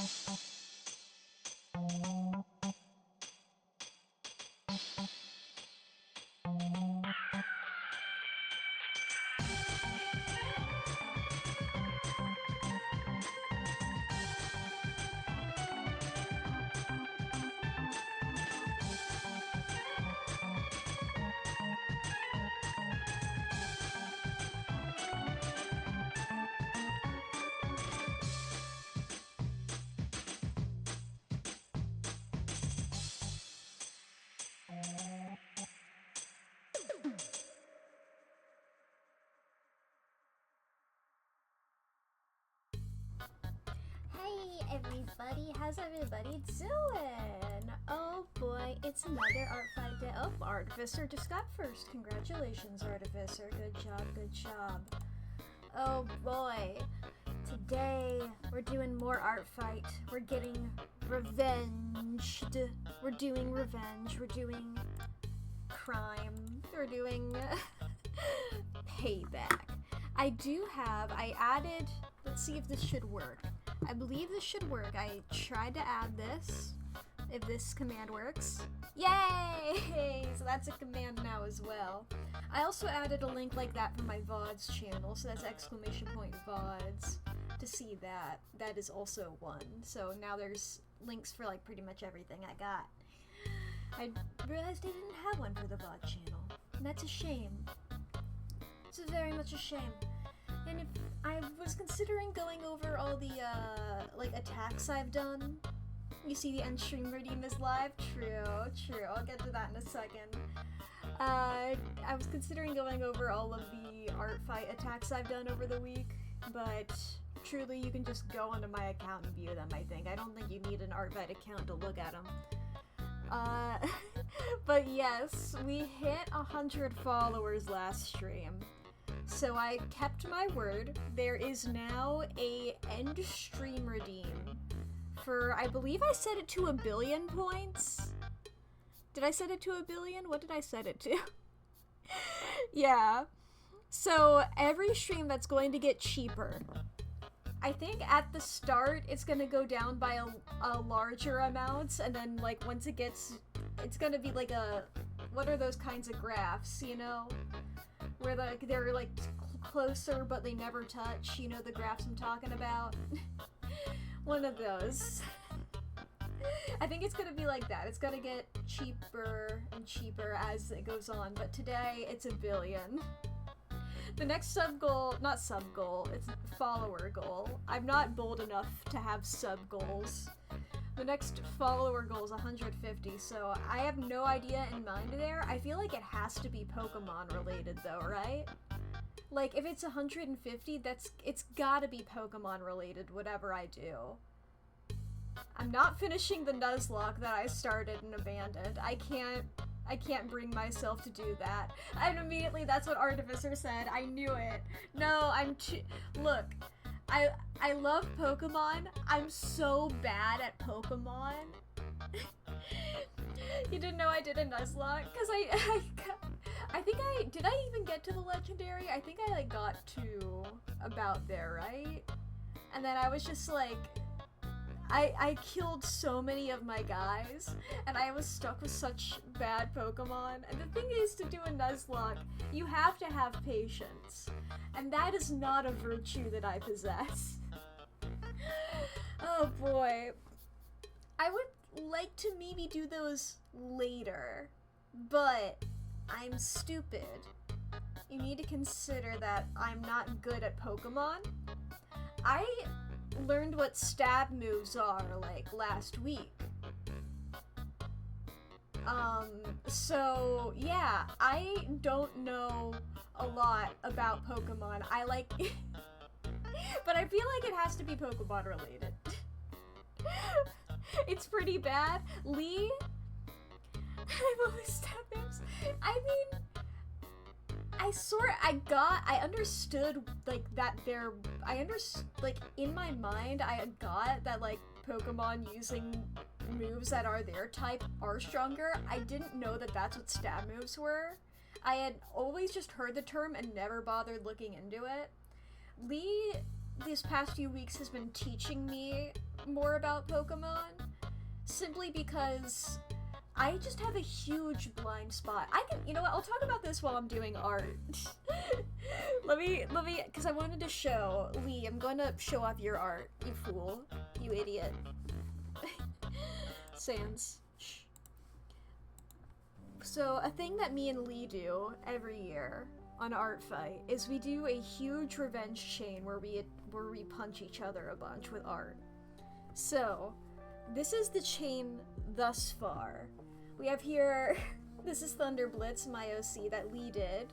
Hey everybody, how's everybody doing? Oh boy, it's another ArtFight day. Oh, Artificer just got first. Congratulations, Artificer. Good job, good job. Oh boy, today we're doing more ArtFight. We're getting revenged. We're doing revenge. We're doing crime. We're doing payback. I added, let's see if this should work. I believe this should work. I tried to add this, if this command works. Yay! So that's a command now as well. I also added a link like that for my VODs channel, so that's !VODs to see that. That is also one. So now there's links for like pretty much everything I got. I realized I didn't have one for the VOD channel, and that's a shame. It's very much a shame. And if I was considering going over all the like attacks I've done. You see the end stream redeem is live? True. I'll get to that in a second. I was considering going over all of the ArtFight attacks I've done over the week, but truly you can just go onto my account and view them, I think. I don't think you need an ArtFight account to look at them. But yes, we hit 100 followers last stream. So I kept my word. There is now a end stream redeem for, I believe I set it to 1 billion points. Did I set it to 1 billion? What did I set it to? Yeah. So every stream that's going to get cheaper. I think at the start it's going to go down by a larger amount, and then like once it gets, it's going to be like a, what are those kinds of graphs, you know? Where like they're like closer but they never touch, you know the graphs I'm talking about? One of those. I think it's gonna be like that. It's gonna get cheaper and cheaper as it goes on, but today it's 1 billion. The next sub-goal, not sub-goal, it's follower goal. I'm not bold enough to have sub-goals. The next follower goal is 150, so I have no idea in mind there. I feel like it has to be Pokemon related though, right? Like, if it's 150, it's gotta be Pokemon related, whatever I do. I'm not finishing the Nuzlocke that I started and abandoned. I can't bring myself to do that. And immediately that's what Artificer said. I knew it. No, look. I love Pokemon. I'm so bad at Pokemon. You didn't know I did a Nuzlocke? Because I think did I even get to the legendary? I think I like got to about there, right? And then I was just like, I killed so many of my guys, and I was stuck with such bad Pokemon. And the thing is, to do a Nuzlocke, you have to have patience. And that is not a virtue that I possess. Oh boy. I would like to maybe do those later, but I'm stupid. You need to consider that I'm not good at Pokemon. I learned what stab moves are, like, last week. So, yeah, I don't know a lot about Pokemon. I like... but I feel like it has to be Pokemon related. It's pretty bad. Lee? I've always stabbed moves. I mean... I understood, like, that like, in my mind, I got that, like, Pokemon using moves that are their type are stronger. I didn't know that that's what stab moves were. I had always just heard the term and never bothered looking into it. Lee, these past few weeks, has been teaching me more about Pokemon, simply because I just have a huge blind spot. You know what, I'll talk about this while I'm doing art. let me, because I wanted to show, Lee, I'm gonna show off your art, you fool, you idiot. Sans. Shh. So, a thing that me and Lee do every year on ArtFight is we do a huge revenge chain where we punch each other a bunch with art. So, this is the chain thus far. We have here, this is Thunder Blitz, my OC, that Lee did.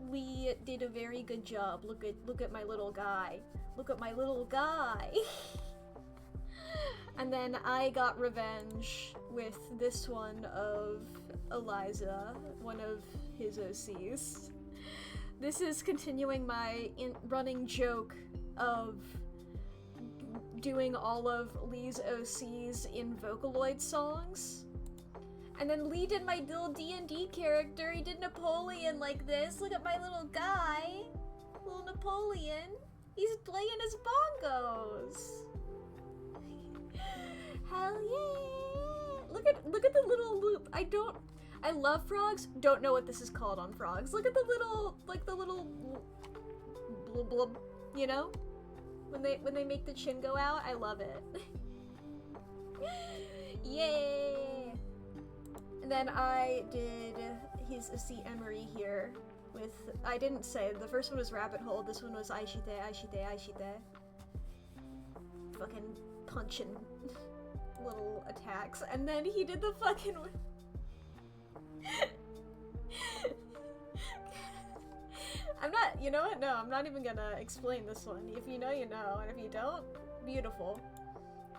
Lee did a very good job. Look at my little guy. Look at my little guy. And then I got revenge with this one of Eliza, one of his OCs. This is continuing my running joke of doing all of Lee's OCs in Vocaloid songs. And then Lee did my little D&D character. He did Napoleon like this. Look at my little guy. Little Napoleon. He's playing his bongos. Hell yeah! Look at the little loop. I love frogs. Don't know what this is called on frogs. Look at the little, like the little blub blub, you know? When they make the chin go out, I love it. Yay! And then I did his C. Emery here with, I didn't say, the first one was Rabbit Hole, this one was Aishite, Aishite, Aishite. Fucking punching little attacks. And then he did the fucking... I'm not, you know what? No, I'm not even gonna explain this one. If you know, you know, and if you don't, beautiful.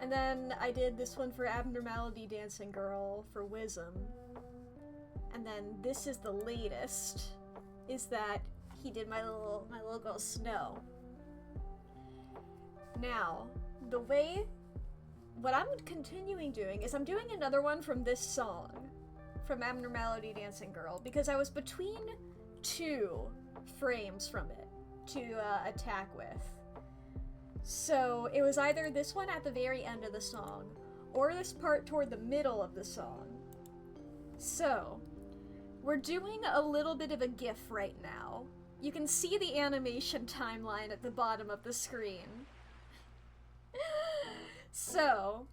And then I did this one for Abnormality Dancing Girl for Wisdom. And then this is the latest, is that he did my little girl Snow. Now, what I'm continuing doing is I'm doing another one from this song, from Abnormality Dancing Girl, because I was between two frames from it to attack with. So it was either this one at the very end of the song, or this part toward the middle of the song. So, we're doing a little bit of a GIF right now. You can see the animation timeline at the bottom of the screen. So,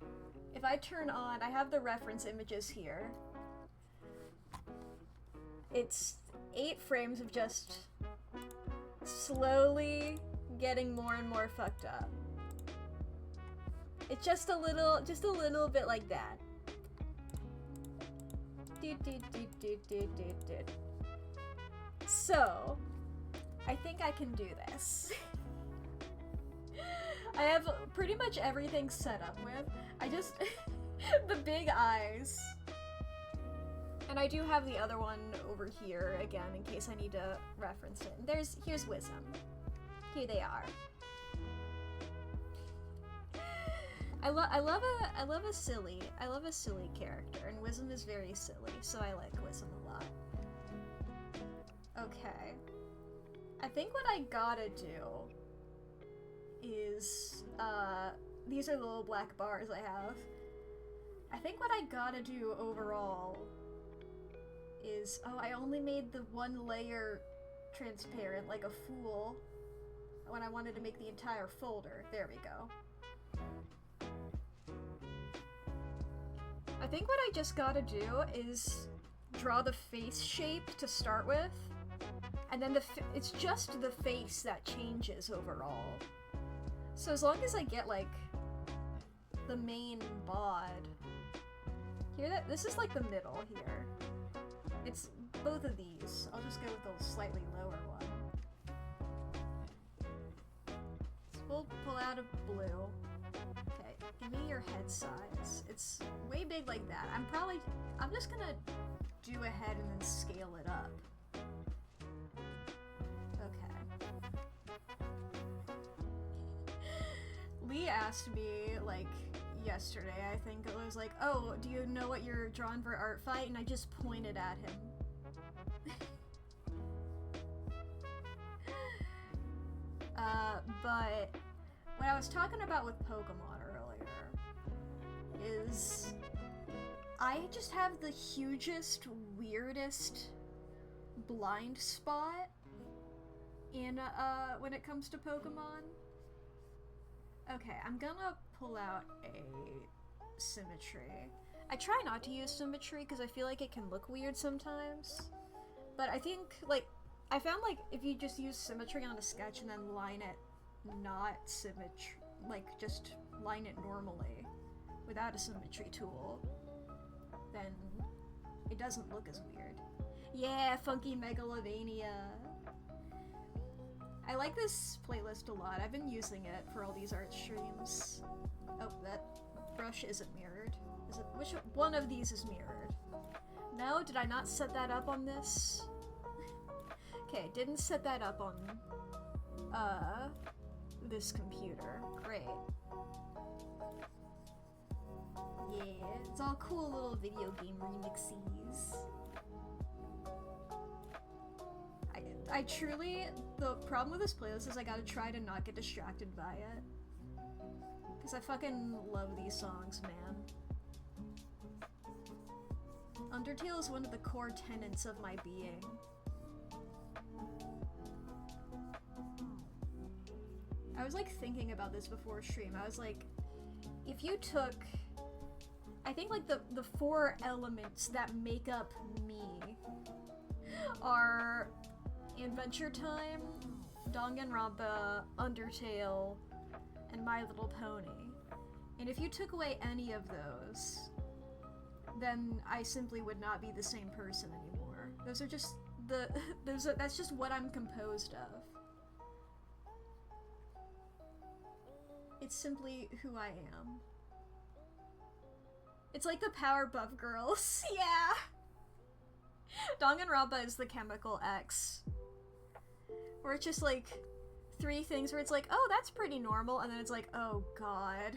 if I turn on, I have the reference images here. It's 8 frames of just slowly getting more and more fucked up. It's just a little bit like that. So, I think I can do this. I have pretty much everything set up with. I just... the big eyes. And I do have the other one over here, again, in case I need to reference it. Here's Wisdom. Here they are. I love a silly character, and Wisdom is very silly, so I like Wisdom a lot. Okay. I think what I gotta do is, these are the little black bars I have. I think what I gotta do overall is, oh, I only made the one layer transparent like a fool when I wanted to make the entire folder. There we go. I think what I just gotta do is draw the face shape to start with, and then it's just the face that changes overall. So as long as I get, like, the main bod. Hear that? This is like the middle here. It's both of these. I'll just go with the slightly lower one. So we'll pull out a blue. Okay, give me your head size. It's way big like that. I'm just gonna do a head and then scale it up. Okay. Lee asked me, like, yesterday, I think it was like, oh, do you know what you're drawing for ArtFight? And I just pointed at him. But what I was talking about with Pokemon I just have the hugest, weirdest blind spot in, when it comes to Pokemon. Okay, I'm gonna pull out a symmetry. I try not to use symmetry because I feel like it can look weird sometimes. But I think, like, I found, like, if you just use symmetry on a sketch and then line it not symmetry, like, just line it normally without a symmetry tool, then it doesn't look as weird. Yeah, funky Megalovania! I like this playlist a lot. I've been using it for all these art streams. Oh, that brush isn't mirrored. Is it? Which one of these is mirrored? No? Did I not set that up on this? Okay, didn't set that up on, this computer. Great. Yeah, it's all cool little video game remixes. I truly, the problem with this playlist is I gotta try to not get distracted by it. Because I fucking love these songs, man. Undertale is one of the core tenets of my being. I was like thinking about this before stream. I was like, if you took, I think like the 4 elements that make up me are Adventure Time, Danganronpa, Undertale, and My Little Pony. And if you took away any of those, then I simply would not be the same person anymore. Those are just that's just what I'm composed of. It's simply who I am. It's like the Powerpuff Girls. Yeah! Danganronpa is the Chemical X. Where it's just like 3 things where it's like, oh, that's pretty normal, and then it's like, oh god.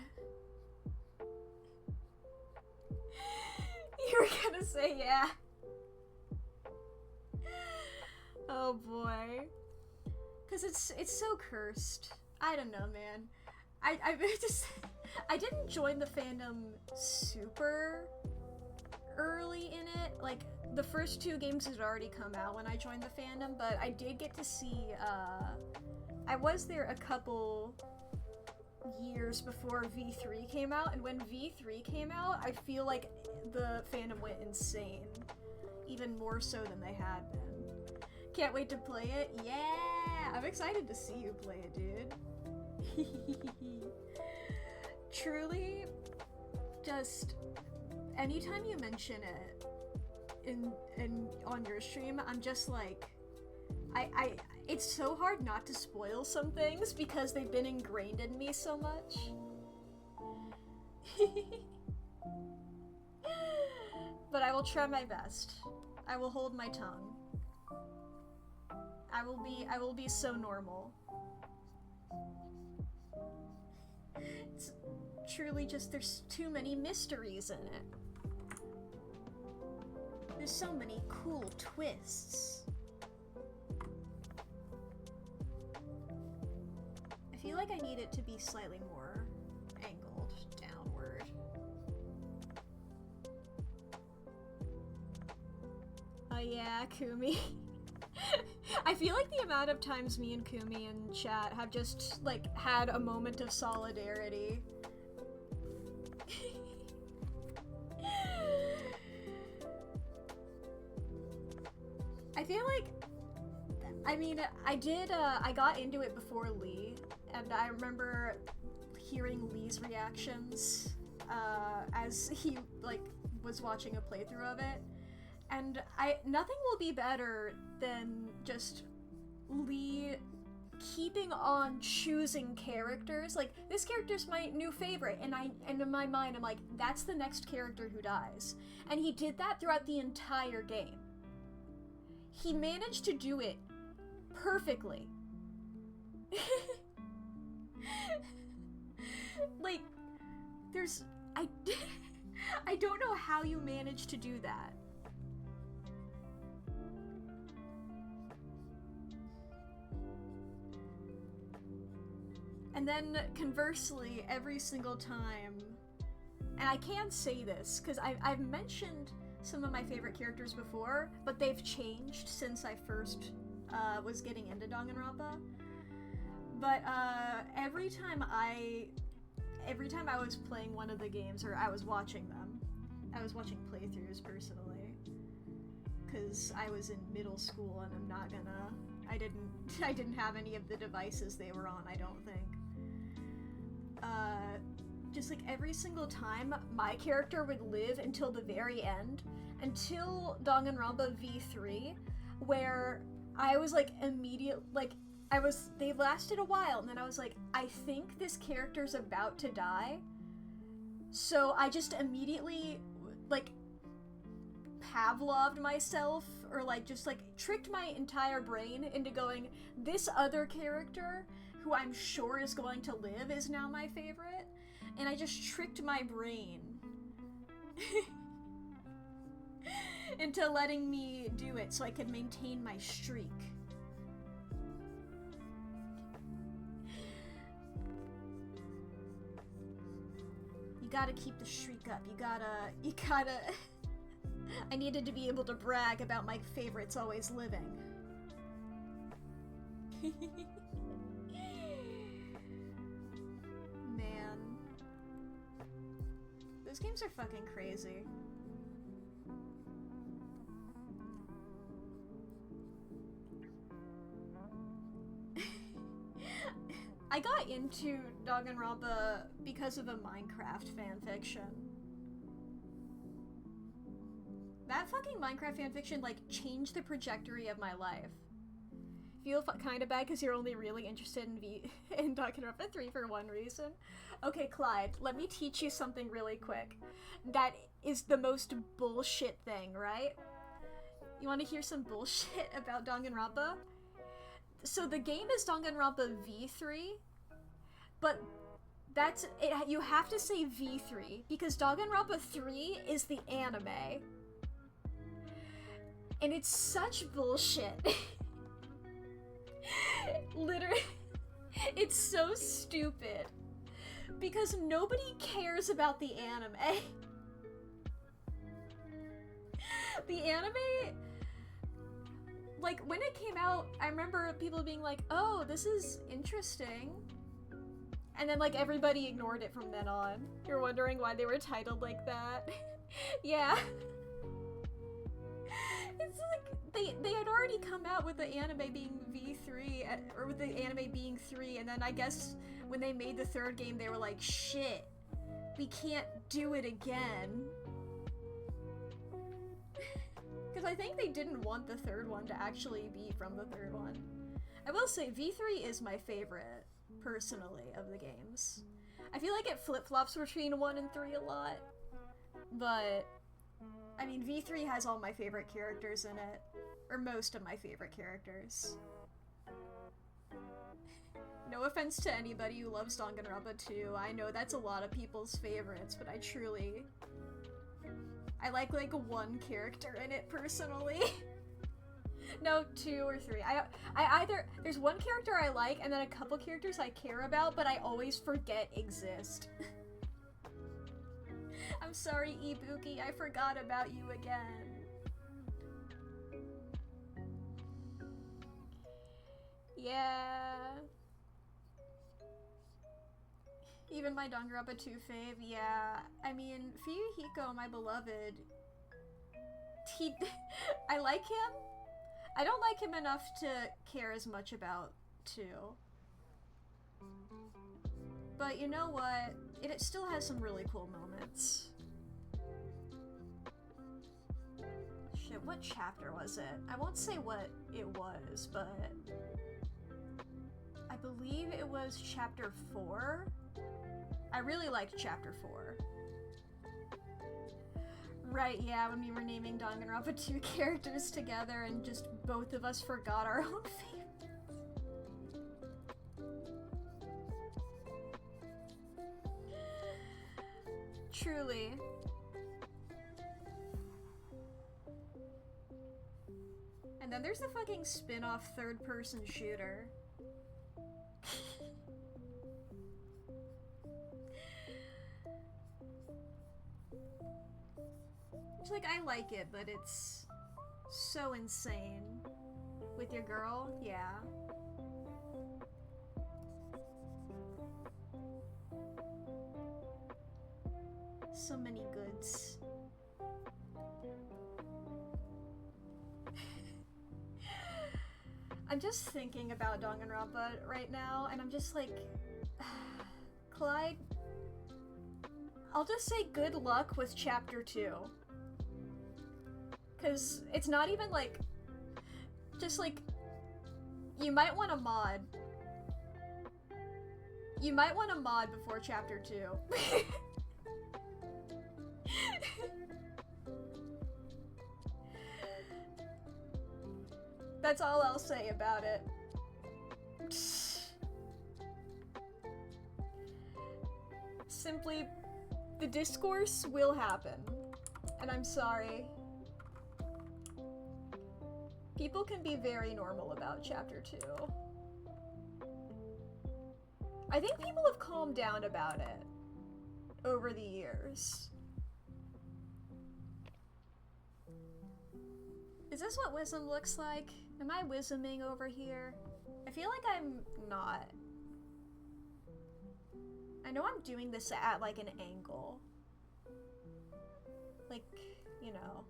You were gonna say yeah. Oh boy. Cause it's so cursed. I don't know, man. I didn't join the fandom super early in it. Like, the first 2 games had already come out when I joined the fandom, but I did get to see, I was there a couple years before V3 came out, and when V3 came out, I feel like the fandom went insane. Even more so than they had been. Can't wait to play it. Yeah! I'm excited to see you play it, dude. Truly, just anytime you mention it in on your stream, I'm just like, it's so hard not to spoil some things because they've been ingrained in me so much. But I will try my best. I will hold my tongue. I will be so normal. It's truly just, there's too many mysteries in it. There's so many cool twists. I feel like I need it to be slightly more angled downward. Oh yeah, Kumi. I feel like the amount of times me and Kumi in chat have just, like, had a moment of solidarity. I feel like, I mean, I got into it before Lee, and I remember hearing Lee's reactions, as he, like, was watching a playthrough of it. And nothing will be better than just Lee keeping on choosing characters. Like, this character's my new favorite, and in my mind, I'm like, that's the next character who dies. And he did that throughout the entire game. He managed to do it perfectly. Like, I don't know how you managed to do that. And then, conversely, every single time and I can say this, because I've mentioned some of my favorite characters before, but they've changed since I first was getting into Danganronpa. But every time I was playing one of the games, or I was watching them, I was watching playthroughs personally, because I was in middle school and I didn't have any of the devices they were on, I don't think. Just like every single time, my character would live until the very end, until Danganronpa V3, where I was like they lasted a while, and then I was like, I think this character's about to die, so I just immediately, like, Pavloved myself, or like, just like, tricked my entire brain into going, this other character, who I'm sure is going to live, is now my favorite, and I just tricked my brain into letting me do it so I could maintain my streak. You gotta keep the streak up. You gotta... I needed to be able to brag about my favorites always living. Man. Those games are fucking crazy. I got into Danganronpa because of a Minecraft fanfiction. That fucking Minecraft fanfiction, like, changed the trajectory of my life. Feel kind of bad because you're only really interested in Danganronpa 3 for one reason. Okay, Clyde, let me teach you something really quick. That is the most bullshit thing, right? You want to hear some bullshit about Danganronpa? So the game is Danganronpa V3, but that's it. You have to say V3 because Danganronpa 3 is the anime, and it's such bullshit. Literally, it's so stupid because nobody cares about the anime. The anime, like, when it came out, I remember people being like, oh, this is interesting. And then, like, everybody ignored it from then on. You're wondering why they were titled like that? Yeah. It's like, they had already come out with the anime being V3, or with the anime being 3, and then I guess when they made the third game, they were like, shit, we can't do it again. Because I think they didn't want the third one to actually be from the third one. I will say, V3 is my favorite, personally, of the games. I feel like it flip-flops between 1 and 3 a lot, but I mean, V3 has all my favorite characters in it, or most of my favorite characters. No offense to anybody who loves Danganronpa 2, I know that's a lot of people's favorites, but I like one character in it personally. No, 2 or 3. I either, there's one character I like and then a couple characters I care about, but I always forget exist. I'm sorry, Ibuki, I forgot about you again. Yeah. Even my Danganronpa 2 fave, yeah. I mean, Fuyuhiko, my beloved, I like him. I don't like him enough to care as much about 2. But you know what? It still has some really cool moments. Shit, what chapter was it? I won't say what it was, but I believe it was chapter 4. I really liked chapter 4. Right, yeah, when we were naming Danganronpa 2 characters together and just both of us forgot our own favorites. Truly. And then there's the fucking spin-off third-person shooter. Seems like I like it, but it's so insane. With your girl? Yeah. So many goods. I'm just thinking about Danganronpa right now, and I'm just like, Clyde, I'll just say good luck with chapter 2. Cause it's not even like, just like, you might want a mod. You might want a mod before chapter 2. That's all I'll say about it. Simply, the discourse will happen. And I'm sorry. People can be very normal about chapter 2. I think people have calmed down about it over the years. Is this what wisdom looks like? Am I wisdoming over here? I feel like I'm not. I know I'm doing this at like an angle. Like, you know,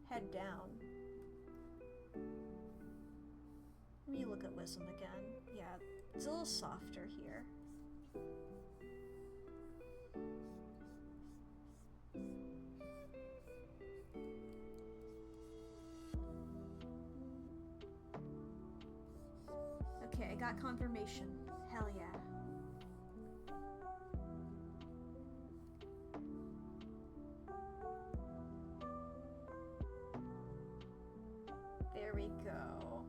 head down. Let me look at wisdom again. Yeah, it's a little softer here. Okay, I got confirmation. Hell yeah. There we go.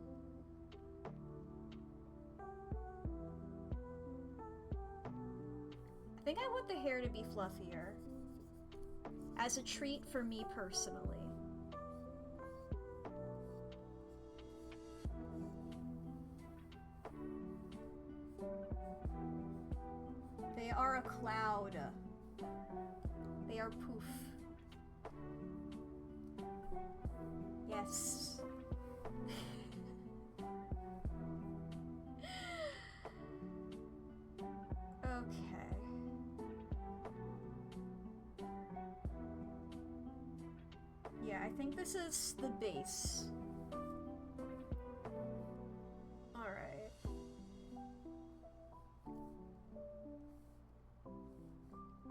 I think I want the hair to be fluffier. As a treat for me personally. They are a cloud. They are poof. Yes. Okay. Yeah, I think this is the base. Alright.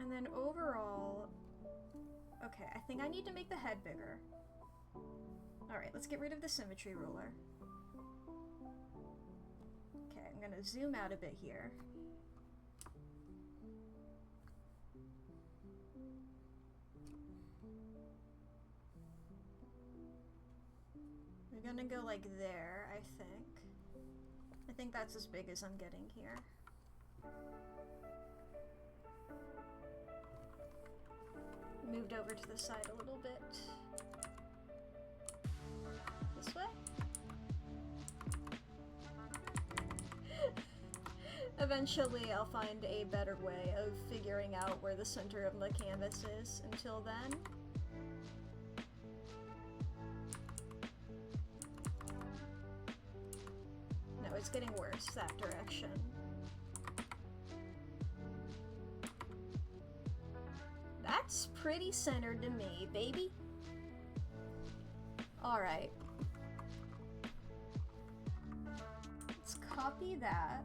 And then overall... Okay, I think I need to make the head bigger. Alright, let's get rid of the symmetry ruler. Okay, I'm gonna zoom out a bit here. We're gonna go like there, I think. I think that's as big as I'm getting here. Moved over to the side a little bit. This way? Eventually I'll find a better way of figuring out where the center of the canvas is. Until then... No, it's getting worse, that direction. That's pretty centered to me, baby. Alright. Let's copy that.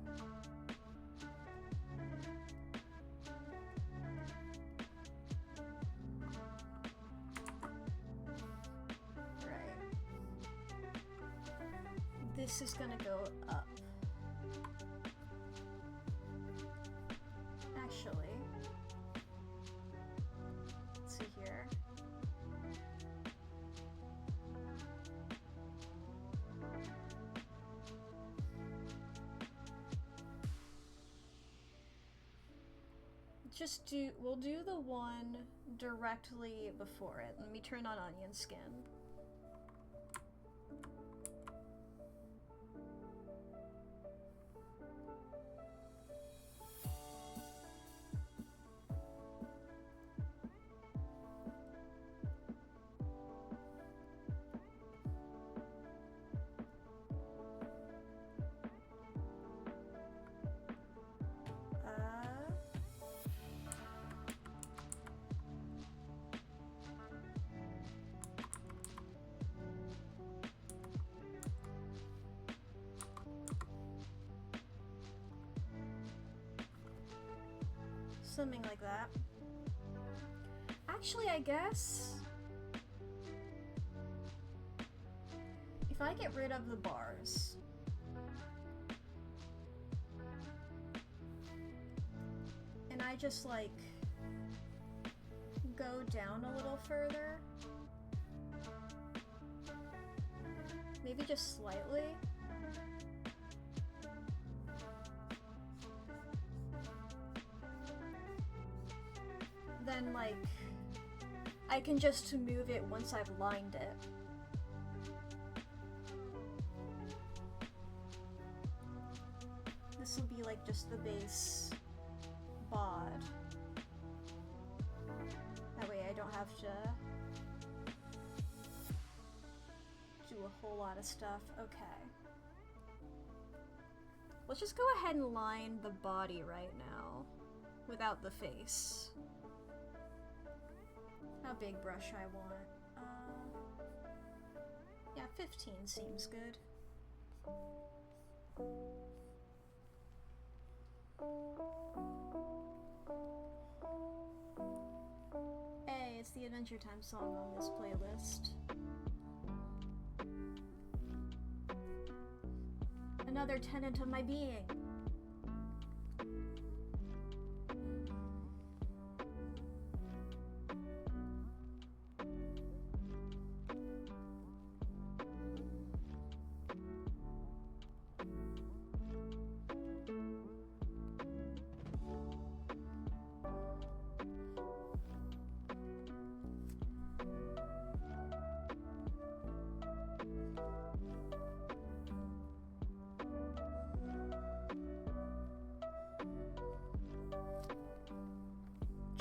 Right. This is gonna go up. Actually, let's see here. We'll do the one directly before it. Let me turn on onion skin. something like that. Actually, I guess if I get rid of the bars, and I just like go down a little further, maybe just slightly. Then like I can just move it once I've lined it. This will be like just the base bod. That way I don't have to do a whole lot of stuff. Okay. Let's just go ahead and line the body right now without the face. How big brush I want? Yeah, 15 seems good. Hey, it's the Adventure Time song on this playlist. Another tenet of my being.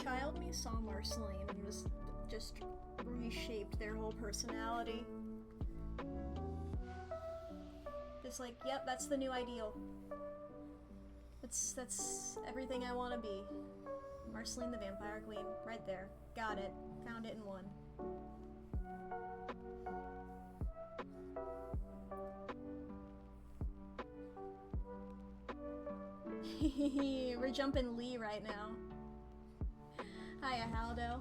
Child me saw Marceline and was just reshaped their whole personality. Just like, yep, that's the new ideal. That's everything I want to be. Marceline the Vampire Queen, right there. Got it. Found it in one. We're jumping Lee right now. Hiya, Haldo.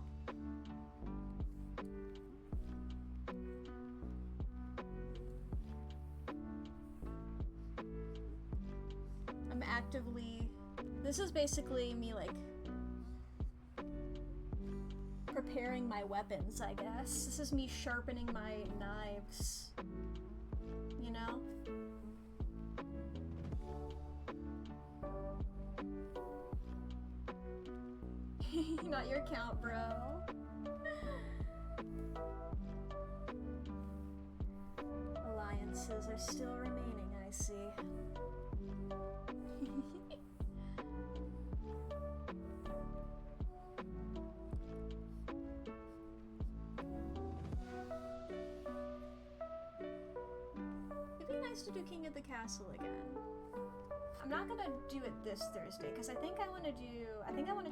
I'm actively... This is basically me, like, preparing my weapons, I guess. This is me sharpening my knives. You know? Not your count, bro. Alliances are still remaining, I see. It'd be nice to do King of the Castle again. I'm not gonna do it this Thursday because I think I want to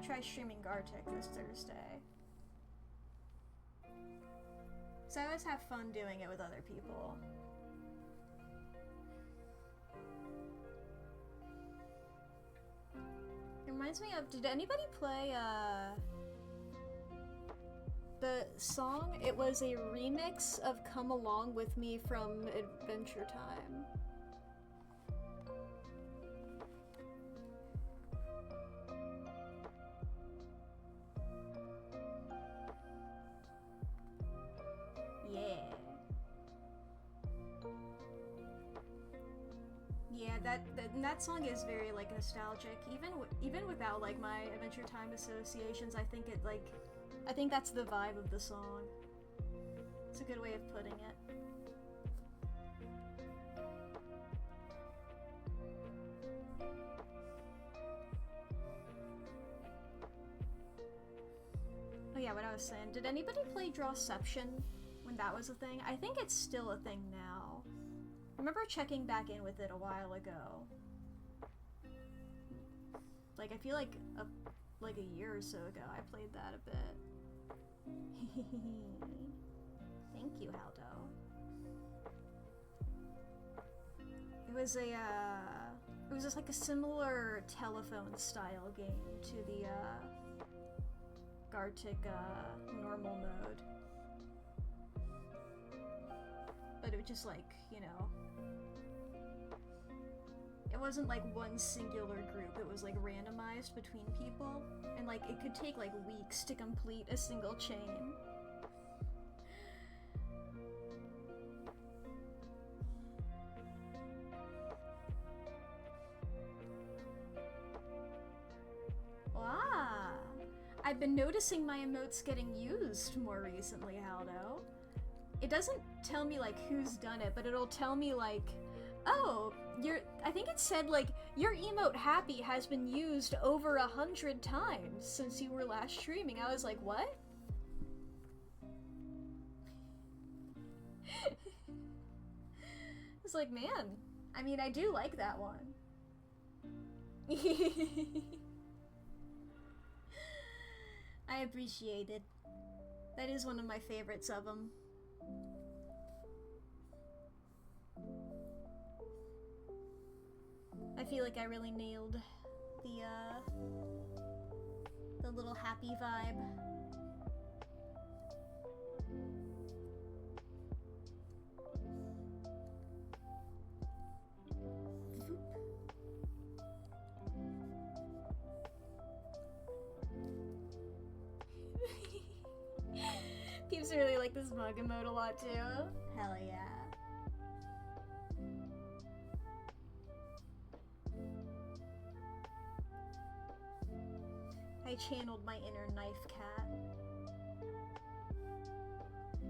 try streaming Gartic this Thursday. Because I always have fun doing it with other people. It reminds me of, did anybody play the song? It was a remix of Come Along With Me from Adventure Time. That song is very like nostalgic, even without like my Adventure Time associations. I think that's the vibe of the song. It's a good way of putting it. Oh yeah, what I was saying. Did anybody play Drawception when that was a thing? I think it's still a thing now. I remember checking back in with it a while ago. Like, I feel like a year or so ago I played that a bit. Thank you, Haldo. It was a, It was just like a similar telephone style game to the Gartic normal mode. But it was just like, you know, it wasn't like one singular group, it was like randomized between people, and like it could take like weeks to complete a single chain. Wow! I've been noticing my emotes getting used more recently, Haldo. It doesn't tell me like who's done it, but it'll tell me like, oh, I think it said like, your emote happy has been used over 100 times since you were last streaming. I was like, what? It's like, man, I mean, I do like that one. I appreciate it. That is one of my favorites of them. I feel like I really nailed the little happy vibe. Peeps really like this mug emote a lot too. Hell yeah. I channeled my inner knife cat.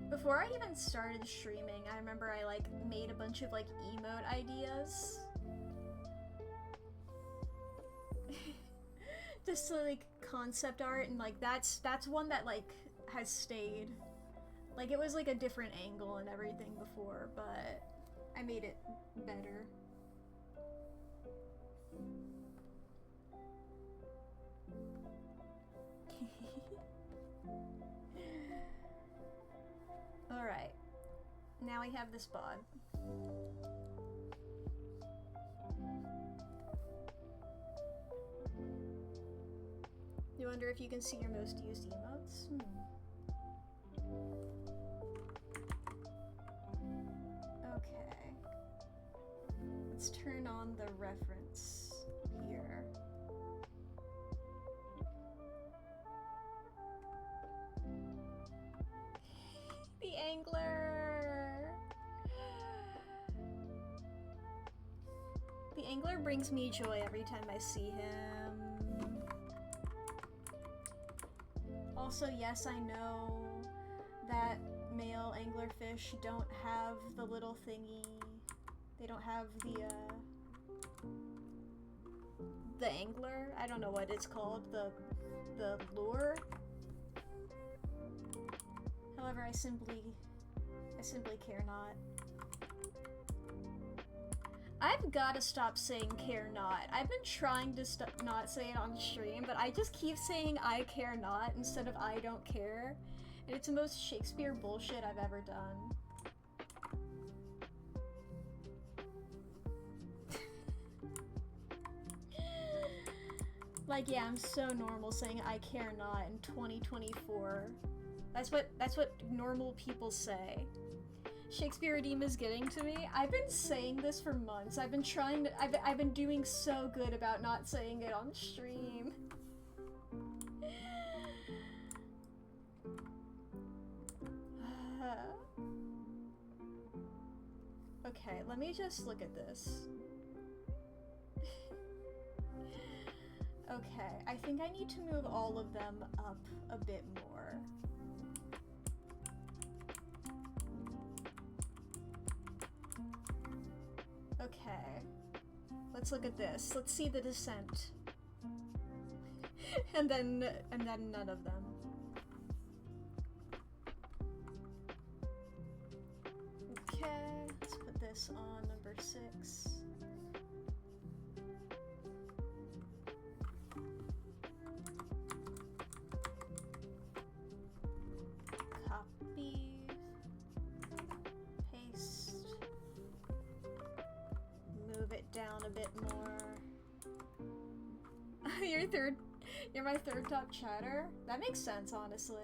Before I even started streaming, I remember I like made a bunch of like emote ideas. Just like concept art, and like that's one that like has stayed. Like it was like a different angle and everything before, but I made it better. Alright, now we have this bod. You wonder if you can see your most used emotes? Okay. Let's turn on the reference here. The angler! The angler brings me joy every time I see him. Also, yes, I know that male anglerfish don't have the little thingy. They don't have the angler? I don't know what it's called. The lure? However, I simply care not. I've gotta stop saying care not. I've been trying to not say it on stream, but I just keep saying I care not instead of I don't care. And it's the most Shakespeare bullshit I've ever done. Like, yeah, I'm so normal saying I care not in 2024. That's what normal people say. Shakespeare Redeem is getting to me. I've been saying this for months. I've been trying to, I've been doing so good about not saying it on stream. Okay, let me just look at this. Okay, I think I need to move all of them up a bit more. Okay, let's look at this. Let's see the descent. and then none of them. Okay, let's put this on number 6. Copy. Paste. Move it down a bit more. You're my third top chatter? That makes sense, honestly.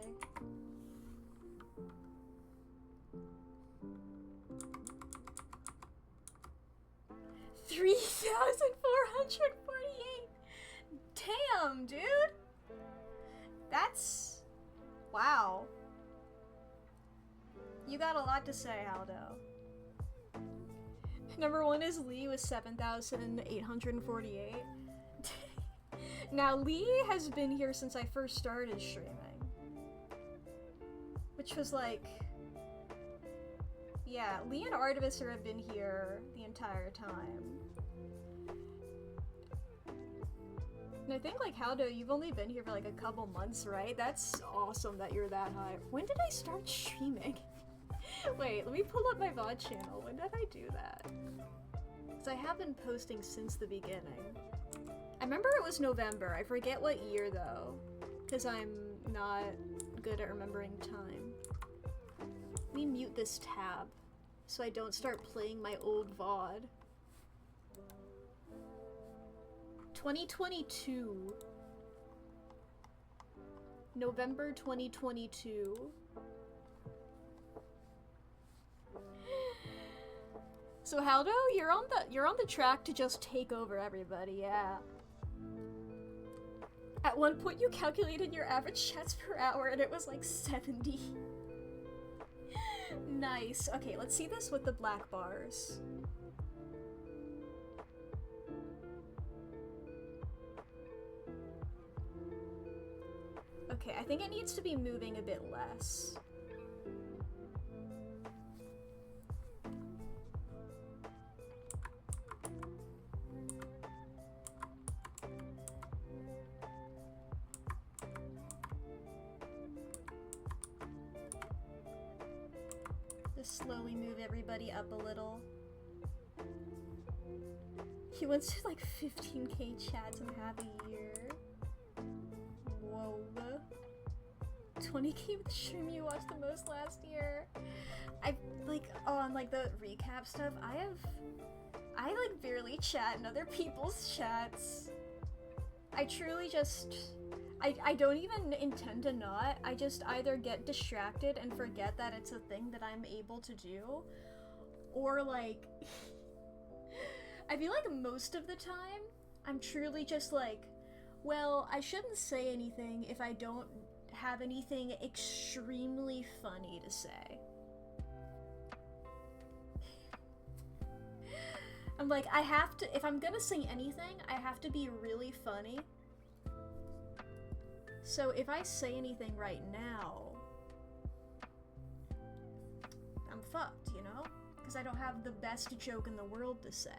$3,448! Damn, dude! That's... wow. You got a lot to say, Aldo. Number 1 is Lee with 7,848. Now, Lee has been here since I first started streaming. Which was like... yeah, Lee and Artificer have been here the entire time. And I think, like, Haldo, you've only been here for like a couple months, right? That's awesome that you're that high. When did I start streaming? Wait, let me pull up my VOD channel. When did I do that? Because I have been posting since the beginning. I remember it was November. I forget what year, though. Because I'm not good at remembering time. Let me mute this tab so I don't start playing my old VOD. 2022. November 2022. So Haldo, you're on the track to just take over everybody, yeah. At one point you calculated your average chats per hour and it was like 70. Nice. Okay, let's see this with the black bars. Okay, I think it needs to be moving a bit less. Just slowly move everybody up a little. He went to like 15k chats in half a year. Whoa. 20k with the stream you watched the most last year. I like on like the recap stuff, I like barely chat in other people's chats. I truly just I don't even intend to not. I just either get distracted and forget that it's a thing that I'm able to do, or like I feel like most of the time I'm truly just like, well, I shouldn't say anything if I don't have anything extremely funny to say. I'm like, I have to, if I'm gonna say anything, I have to be really funny. So if I say anything right now, I'm fucked, you know? Because I don't have the best joke in the world to say.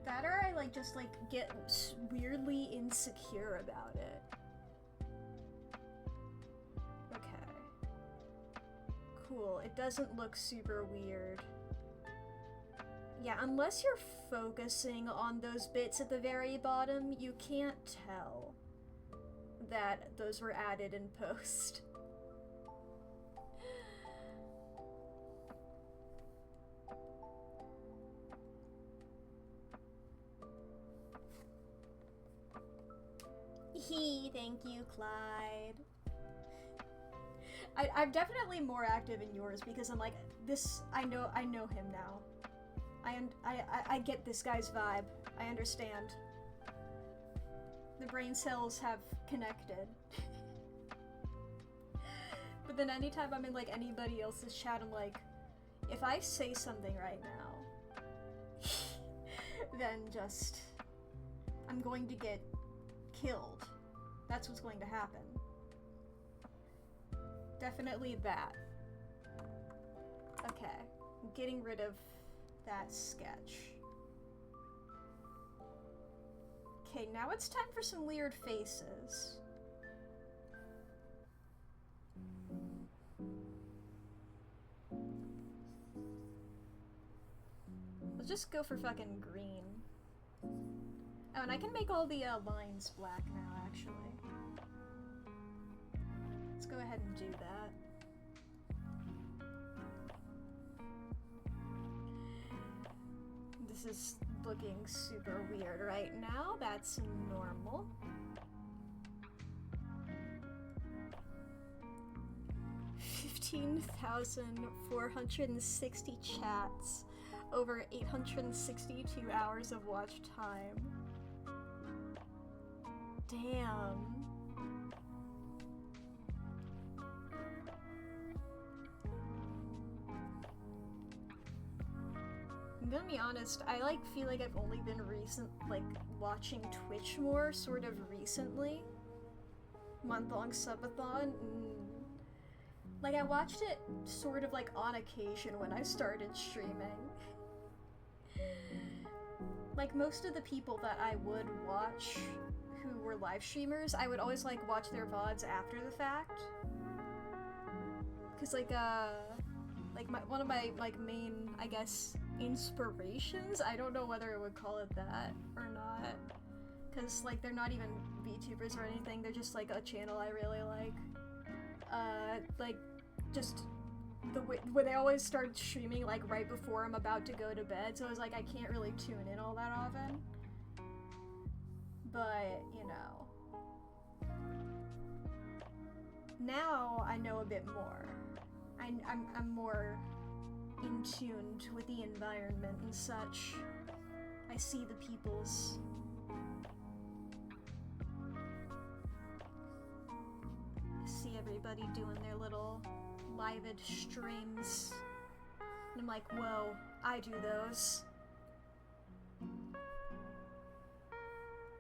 That or I like just like get weirdly insecure about it. Okay. Cool, it doesn't look super weird. Yeah, unless you're focusing on those bits at the very bottom, you can't tell that those were added in post. Thank you, Clyde. I'm definitely more active in yours because I'm like, this, I know him now. I get this guy's vibe. I understand. The brain cells have connected. But then anytime I'm in like anybody else's chat, I'm like, if I say something right now, then just, I'm going to get killed. That's what's going to happen. Definitely that. Okay, I'm getting rid of that sketch. Okay, now it's time for some weird faces. Let's just go for fucking green. Oh, and I can make all the lines black now, actually. Let's go ahead and do that. This is looking super weird right now. That's normal. $15,460 chats, over 862 hours of watch time. Damn. I'm gonna be honest, I feel like I've only been watching Twitch more sort of recently. Month-long subathon. I watched it sort of on occasion when I started streaming. Most of the people that I would watch who were live streamers, I would always watch their VODs after the fact. Cause one of my main, I guess, inspirations, I don't know whether I would call it that or not, because they're not even VTubers or anything, they're just a channel I really like. Just the way where they always start streaming right before I'm about to go to bed, so I was I can't really tune in all that often, but you know, now I know a bit more. I'm more in tune with the environment and such. I see the peoples. I see everybody doing their little live-ed streams. And I'm like, whoa, I do those.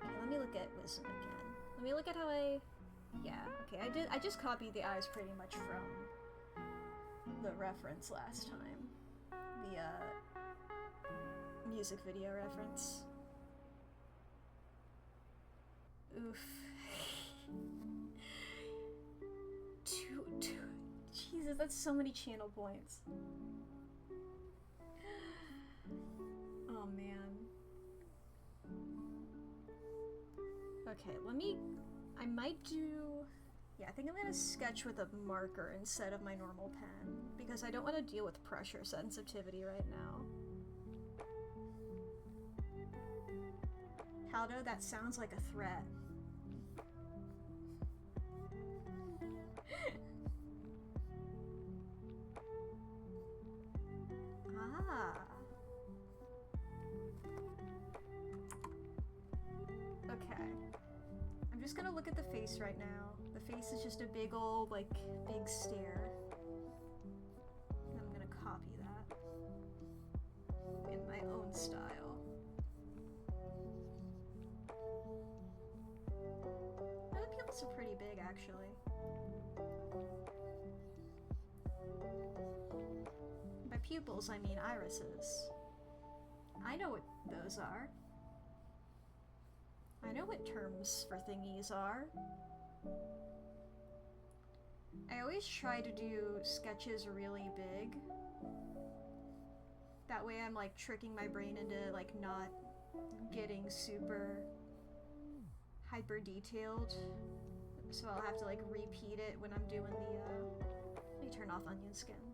Okay, let me look at Wisdom again. Let me look at how yeah, okay, I just copied the eyes pretty much from the reference last time. The, music video reference. Oof. Jesus, that's so many channel points. Oh, man. Okay, I might do... Yeah, I think I'm gonna sketch with a marker instead of my normal pen, because I don't want to deal with pressure sensitivity right now. Haldo, that sounds like a threat. Ah. Okay. I'm just gonna look at the face right now. The face is just a big old, big stare. And I'm gonna copy that in my own style. And the pupils are pretty big, actually. By pupils, I mean irises. I know what those are. I know what terms for thingies are. I always try to do sketches really big. That way I'm tricking my brain into not getting super hyper detailed. So I'll have to repeat it when I'm doing the let me turn off onion skin.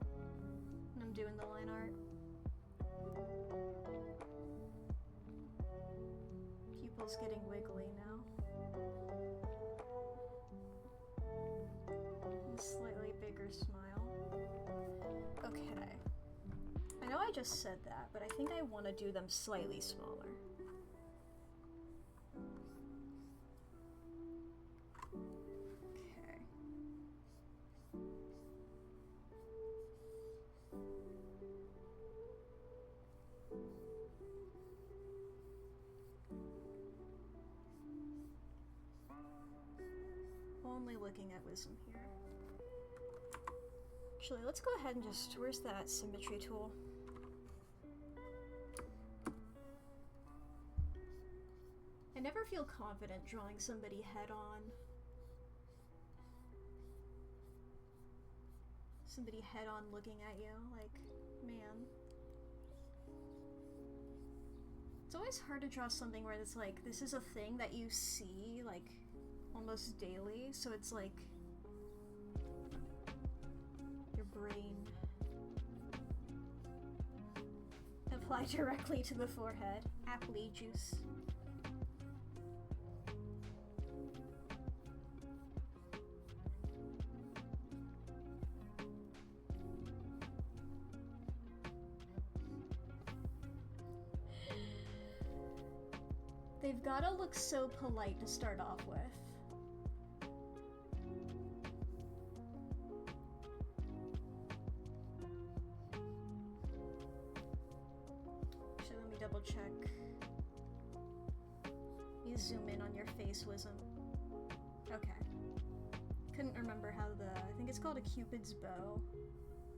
When I'm doing the line art. Pupils getting wiggly now. Slightly bigger smile. Okay. I know I just said that, but I think I want to do them slightly smaller. Okay. Only looking at Wisdom here. Actually, let's go ahead and just... Where's that symmetry tool? I never feel confident drawing somebody head-on. Somebody head-on looking at you, man. It's always hard to draw something where it's like, this is a thing that you see, like, almost daily, so it's like your brain. Apply directly to the forehead. Apple juice. They've gotta look so polite to start off with. Actually, let me double check. You zoom in on your face wisdom. Okay. Couldn't remember how I think it's called a Cupid's bow.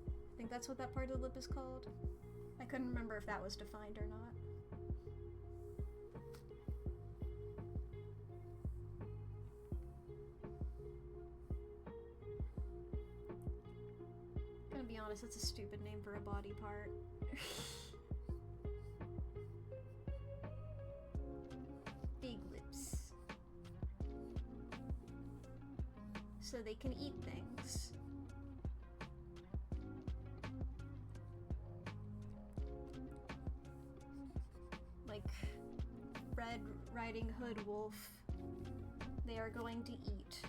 I think that's what that part of the lip is called. I couldn't remember if that was defined or not. Be honest, it's a stupid name for a body part. Big lips. So they can eat things. Like Red Riding Hood wolf. They are going to eat.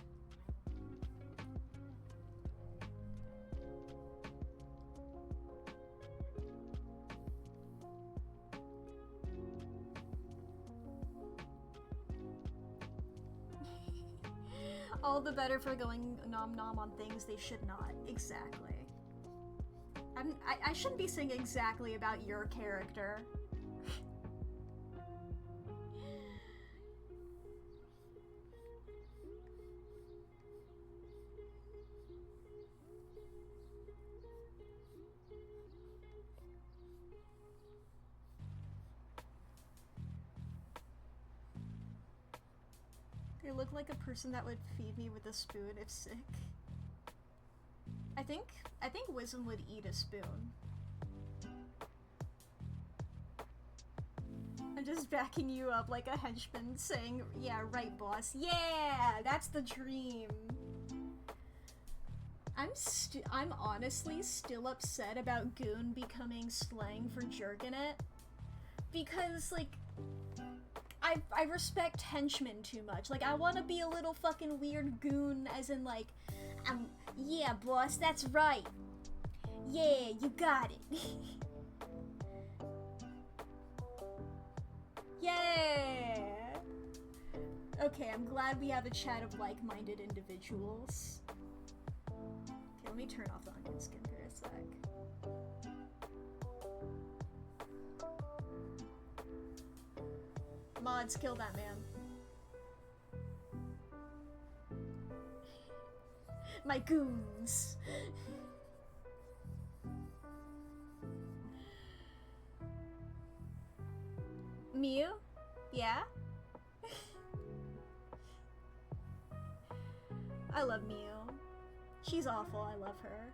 All the better for going nom nom on things they should not. Exactly. I shouldn't be saying exactly about your character. They look like a person that would feed me with a spoon if sick. I think Wisdom would eat a spoon. I'm just backing you up like a henchman saying, yeah, right, boss. Yeah, that's the dream. I'm honestly still upset about goon becoming slang for jerking it. Because, like, I respect henchmen too much. Like, I want to be a little fucking weird goon, as in, like, yeah, boss, that's right. Yeah, you got it. Yeah! Okay, I'm glad we have a chat of like-minded individuals. Okay, let me turn off the onion skin for a sec. Mods, kill that man. My goons. Mew? Yeah? I love Mew. She's awful, I love her.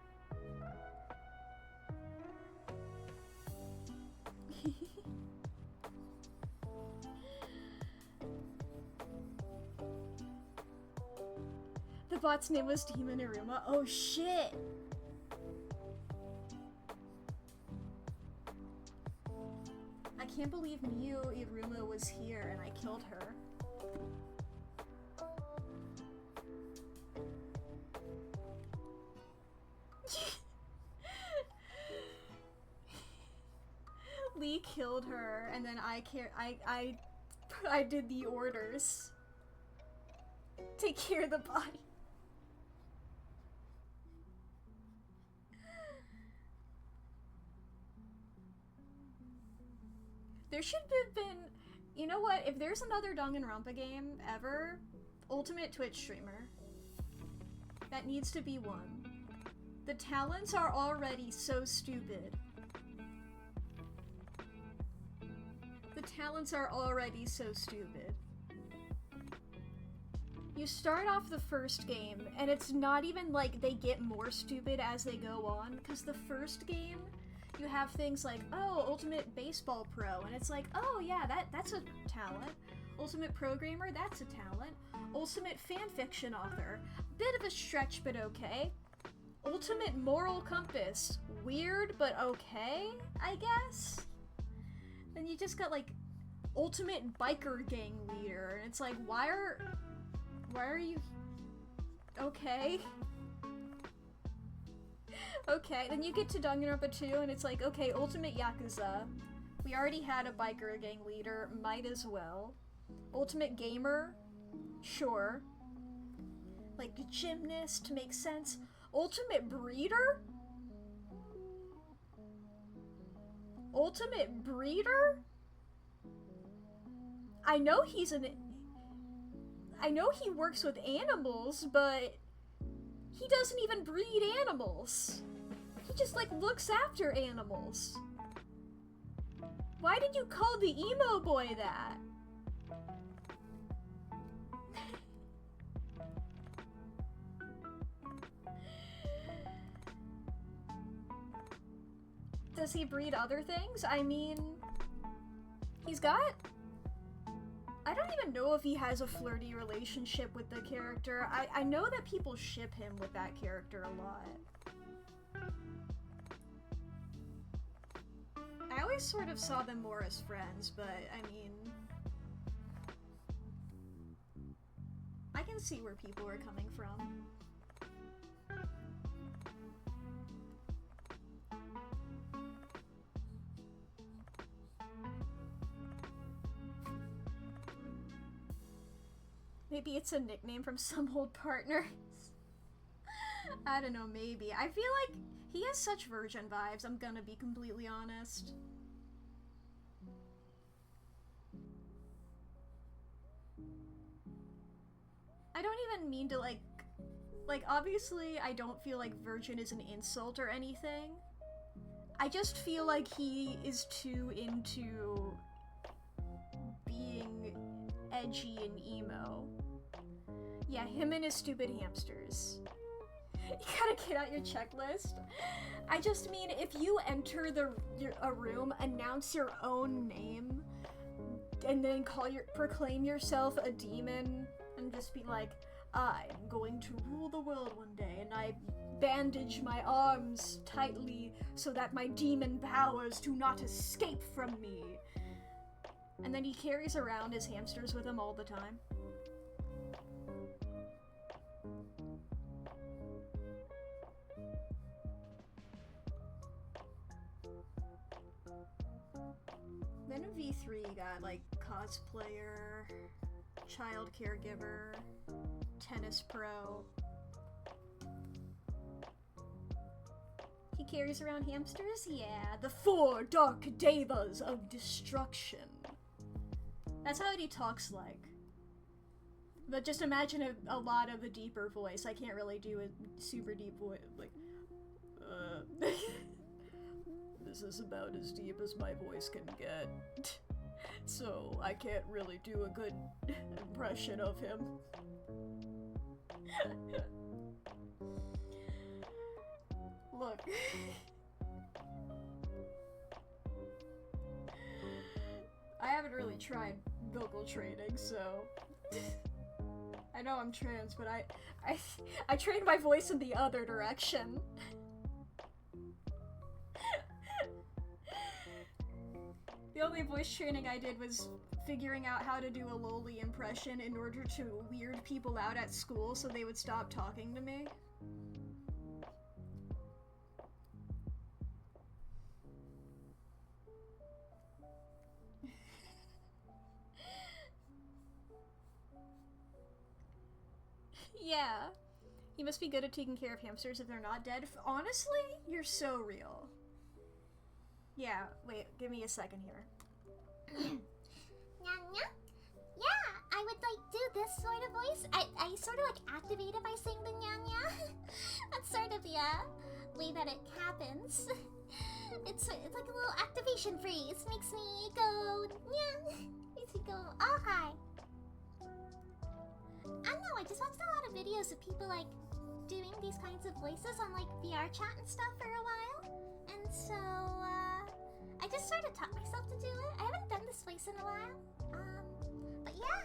The bot's name was Demon Iruma. Oh shit! I can't believe Miyu Iruma was here and I killed her. Lee killed her and then I did the orders. Take care of the body. There should have been, you know what, if there's another Danganronpa game ever, Ultimate Twitch streamer. That needs to be one. The talents are already so stupid. The talents are already so stupid. You start off the first game, and it's not even like they get more stupid as they go on, because the first game You have things like, oh, Ultimate Baseball Pro, and it's like, oh yeah, that's a talent. Ultimate Programmer, that's a talent. Ultimate Fanfiction Author, bit of a stretch, but okay. Ultimate Moral Compass, weird, but okay, I guess? Then you just got, like, Ultimate Biker Gang Leader, and it's like, why are you... Okay. Okay, then you get to Danganronpa 2, and it's like, okay, Ultimate Yakuza. We already had a biker gang leader, might as well. Ultimate Gamer? Sure. Like, Gymnast makes sense. Ultimate Breeder? Ultimate Breeder? I know he works with animals, but he doesn't even breed animals. He just, like, looks after animals. Why did you call the emo boy that? Does he breed other things? I mean, he's got... I don't even know if he has a flirty relationship with the character. I know that people ship him with that character a lot. I always sort of saw them more as friends, but I mean... I can see where people are coming from. Maybe it's a nickname from some old partners. I don't know, maybe. I feel like he has such virgin vibes, I'm gonna be completely honest. I don't even mean to, like, obviously I don't feel like virgin is an insult or anything. I just feel like he is too into being edgy and emo. Yeah, him and his stupid hamsters. You gotta get out your checklist. I just mean, if you enter a room, announce your own name, and then proclaim yourself a demon, and just be like, I'm going to rule the world one day, and I bandage my arms tightly so that my demon powers do not escape from me. And then he carries around his hamsters with him all the time. Then in V3 you got, like, cosplayer, child caregiver, tennis pro. He carries around hamsters? Yeah, the 4 dark devas of destruction. That's how he talks like. But just imagine a lot of a deeper voice. I can't really do a super deep voice, like, This is about as deep as my voice can get. So I can't really do a good impression of him. Look. I haven't really tried vocal training, so I know I'm trans, but I trained my voice in the other direction. The only voice training I did was figuring out how to do a lowly impression in order to weird people out at school so they would stop talking to me. Yeah. You must be good at taking care of hamsters if they're not dead. Honestly, you're so real. Yeah, wait, give me a second here. Nya-nya? Yeah, I would like do this sort of voice. I sort of like activate it by saying the nya-nya. That's sort of the way that it happens. It's like a little activation freeze. Makes me go nya. Makes me go, oh hi. I don't know, I just watched a lot of videos of people like doing these kinds of voices on like VR chat and stuff for a while. And so just sort of taught myself to do it. I haven't done this voice in a while. But yeah.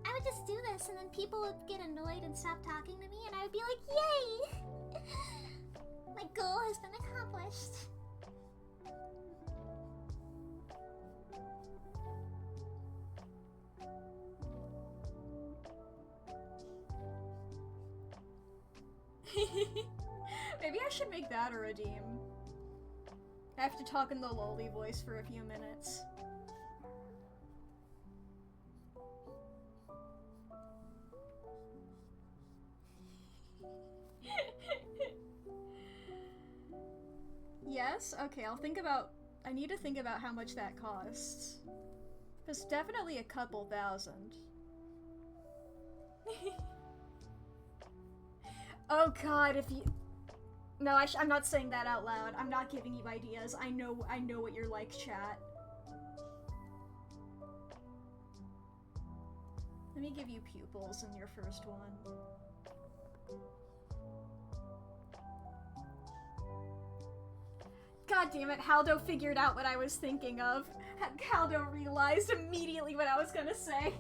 I would just do this, and then people would get annoyed and stop talking to me, and I would be like, yay! My goal has been accomplished. Maybe I should make that a redeem. I have to talk in the lolly voice for a few minutes. Yes? Okay, I need to think about how much that costs. It's definitely a couple thousand. Oh god, if you... No, I'm not saying that out loud. I'm not giving you ideas. I know what you're like, chat. Let me give you pupils in your first one. God damn it, Haldo figured out what I was thinking of. Haldo realized immediately what I was gonna say.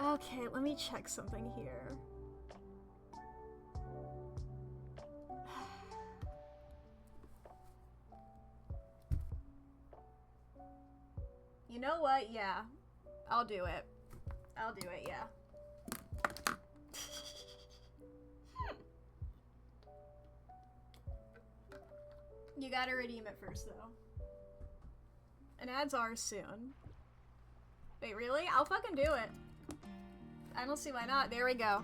Okay, let me check something here. You know what? Yeah. I'll do it. I'll do it, yeah. You gotta redeem it first, though. And ads are soon. Wait, really? I'll fucking do it. I don't see why not. There we go.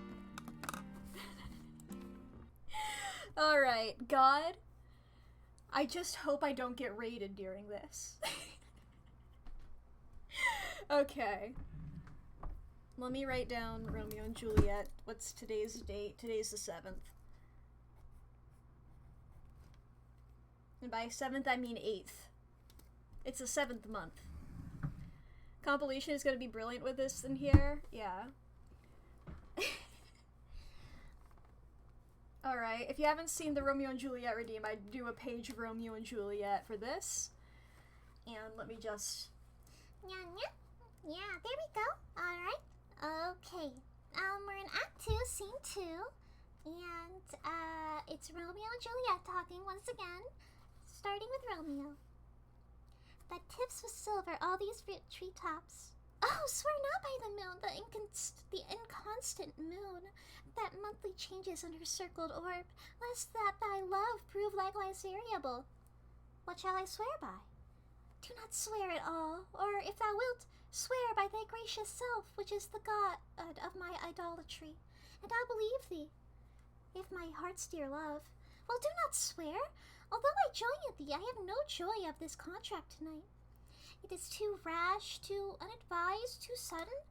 Alright, God. I just hope I don't get raided during this. Okay. Let me write down Romeo and Juliet. What's today's date? Today's the 7th. And by 7th, I mean 8th. It's the 7th month. Compilation is gonna be brilliant with this in here. Yeah. Alright, if you haven't seen the Romeo and Juliet redeem, I do a page of Romeo and Juliet for this. And let me just... Yeah, there we go. Alright. Okay. We're in Act 2, Scene 2. And, it's Romeo and Juliet talking once again. Starting with Romeo. That tips with silver all these treetops. Oh, swear not by the moon, the inconstant moon, that monthly changes in her circled orb, lest that thy love prove likewise variable. What shall I swear by? Do not swear at all, or if thou wilt, swear by thy gracious self, which is the god of my idolatry, and I'll believe thee. If my heart's dear love, well, do not swear. Although I join at thee, I have no joy of this contract tonight. It is too rash, too unadvised, too sudden,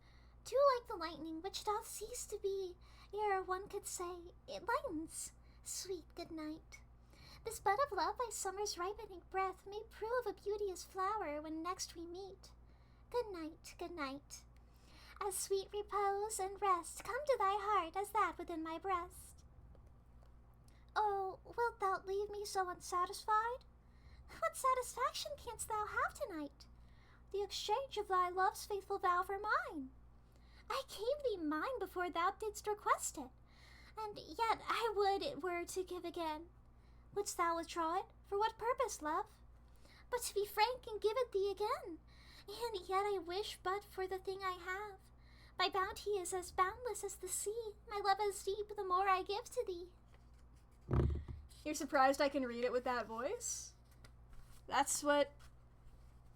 too like the lightning which doth cease to be, ere one could say, it lightens. Sweet good night. This bud of love by summer's ripening breath may prove a beauteous flower when next we meet. Good night, good night. As sweet repose and rest come to thy heart as that within my breast. Oh, wilt thou leave me so unsatisfied? What satisfaction canst thou have tonight? The exchange of thy love's faithful vow for mine. I gave thee mine before thou didst request it, and yet I would it were to give again. Wouldst thou withdraw it? For what purpose, love? But to be frank and give it thee again, and yet I wish but for the thing I have. My bounty is as boundless as the sea, my love as deep the more I give to thee. You're surprised I can read it with that voice? That's what...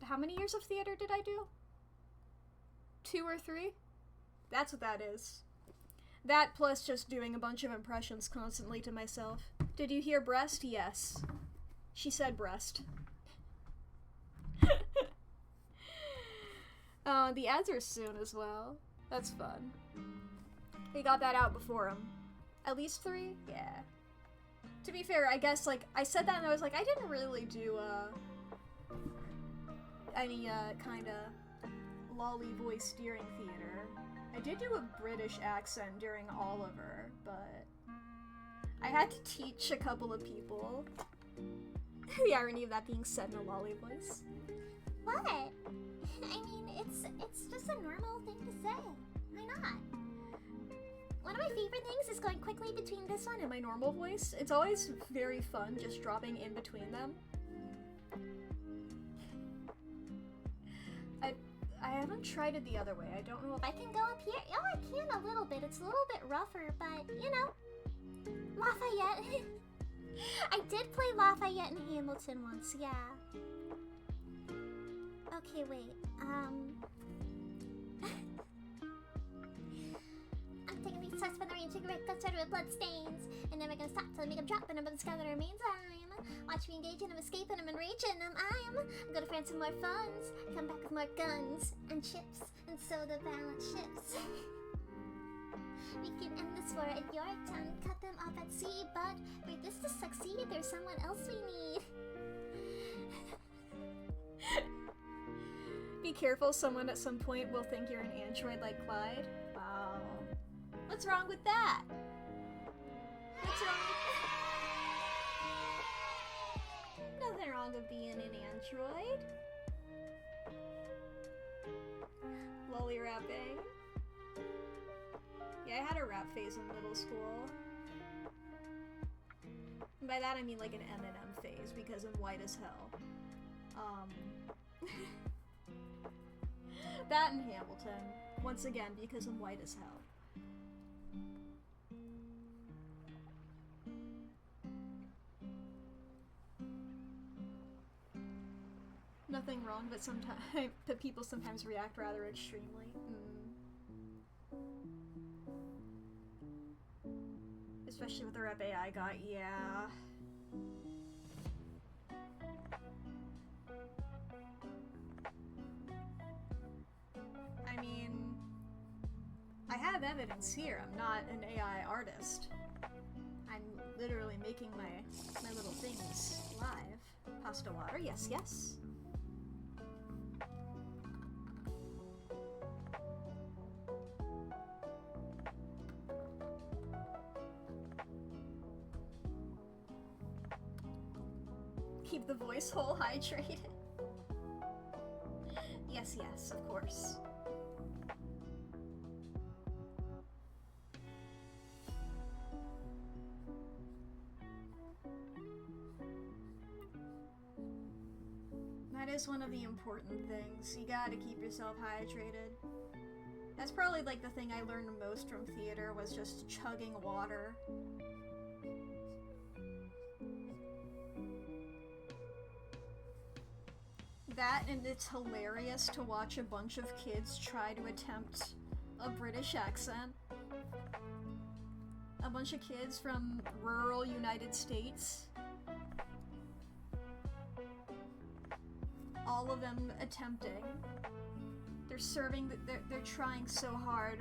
How many years of theater did I do? 2 or 3? That's what that is. That plus just doing a bunch of impressions constantly to myself. Did you hear breast? Yes. She said breast. The ads are soon as well. That's fun. We got that out before him. At least 3? Yeah. To be fair, I guess, like, I said that and I was like, I didn't really do, any, kinda lolly voice during theater. I did do a British accent during Oliver, but I had to teach a couple of people. The irony of that being said in a lolly voice. What? I mean, it's just a normal thing to say. Why not? One of my favorite things is going quickly between this one and my normal voice. It's always very fun just dropping in between them. I haven't tried it the other way. I don't know if I can go up here. Oh, I can a little bit. It's a little bit rougher, but, you know. Lafayette. I did play Lafayette in Hamilton once, yeah. Okay, wait. I'm taking these tests for the rain, cigarette cuts started with blood stains. And never gonna stop till I make them drop, and I'm gonna discover the remains. Watch me engage and I'm escaping, I'm enraging, I'm gonna find some more funds, come back with more guns and chips, and so the balance shifts. We can end this war at Yorktown, cut them off at sea, but for this to succeed, there's someone else we need. Be careful, someone at some point will think you're an android like Clyde. Wow. What's wrong with that? What's wrong with that? Nothing wrong with being an android. Lolly rapping. Yeah, I had a rap phase in middle school. And by that I mean like an Eminem phase, because I'm white as hell. That and Hamilton. Once again, because I'm white as hell. Nothing wrong, but sometimes people sometimes react rather extremely. Especially with the rep AI got, yeah. I mean, I have evidence here. I'm not an AI artist. I'm literally making my little things live. Pasta water, yes, yes. Keep the voice hole hydrated. Yes, yes, of course. That is one of the important things. You gotta keep yourself hydrated. That's probably like the thing I learned most from theater, was just chugging water. That, and it's hilarious to watch a bunch of kids try to attempt a British accent. A bunch of kids from rural United States. All of them attempting. They're serving, they're trying so hard.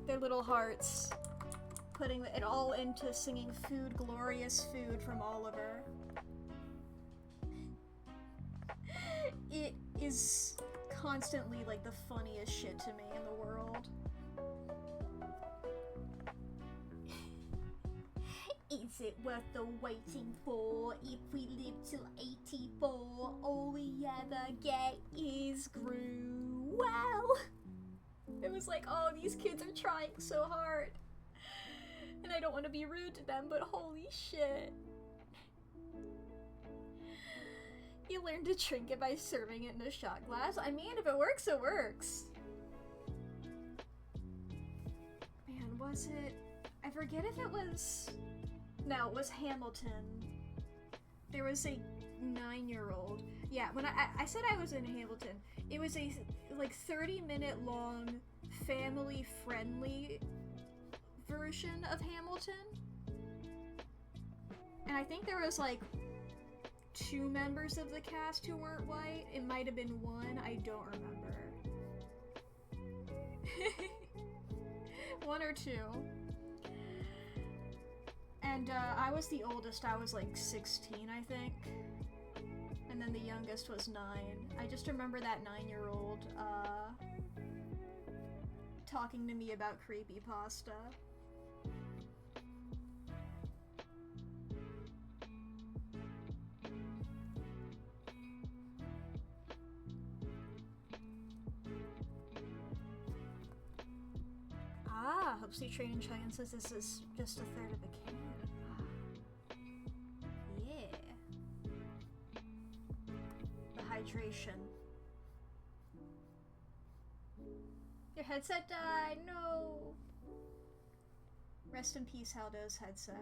Their little hearts. Putting it all into singing Food, Glorious Food from Oliver. It is constantly like the funniest shit to me in the world. Is it worth the waiting for? If we live till 84, all we ever get is grew. Wow! It was like, oh, these kids are trying so hard. And I don't want to be rude to them, but holy shit. You learn to drink it by serving it in a shot glass. I mean, if it works, it works. Man, was it... I forget if it was... No, it was Hamilton. There was a 9-year-old. Yeah, when I said I was in Hamilton, it was a, like, 30-minute long, family-friendly version of Hamilton. And I think there was, like, 2 members of the cast who weren't white. It might have been 1, I don't remember. 1 or 2. And I was the oldest. I was like 16, I think. And then the youngest was 9. I just remember that 9-year-old talking to me about creepypasta. Ah, Hoopsie Train in China says this is just a third of a can. Yeah. The hydration. Your headset died, no! Rest in peace, Haldo's headset.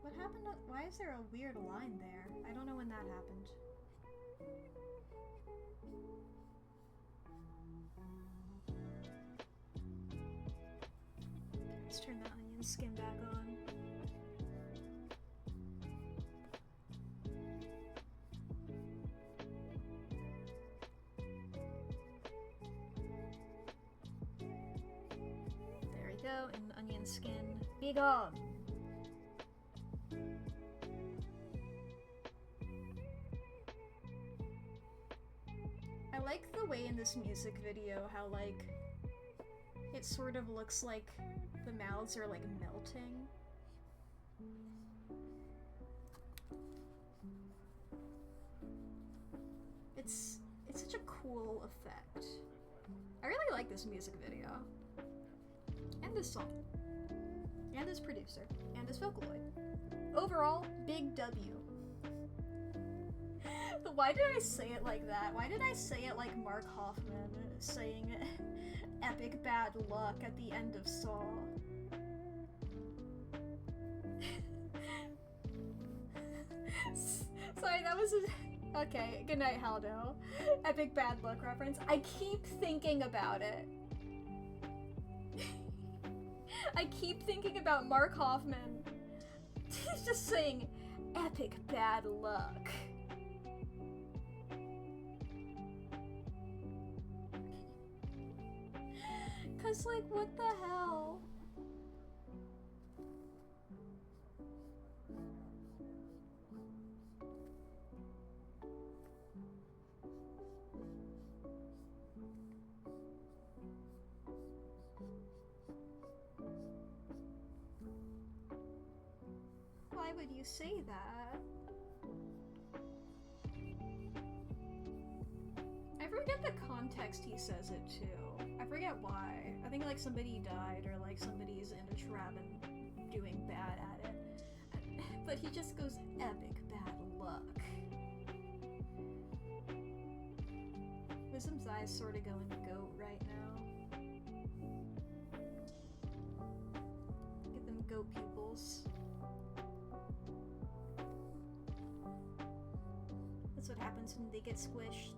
What happened? Why is there a weird line there? I don't know when that happened. Let's turn that onion skin back on. There we go, and onion skin, be gone! I like the way in this music video how, like, it sort of looks like the mouths are, like, melting. It's such a cool effect. I really like this music video. And this song. And this producer. And this Vocaloid. Overall, big W. Why did I say it like that? Why did I say it like Mark Hoffman saying epic bad luck at the end of Saw? Sorry, that was a... Okay, good night, Haldo. Epic bad luck reference. I keep thinking about it. I keep thinking about Mark Hoffman. He's just saying epic bad luck. Cause, like, what the hell? Why would you say that? I forget the context he says it to. I forget why. I think like somebody died or like somebody's in a trap and doing bad at it. But he just goes epic bad luck. Wisdom's eyes sort of going goat right now. Get them goat pupils. That's what happens when they get squished.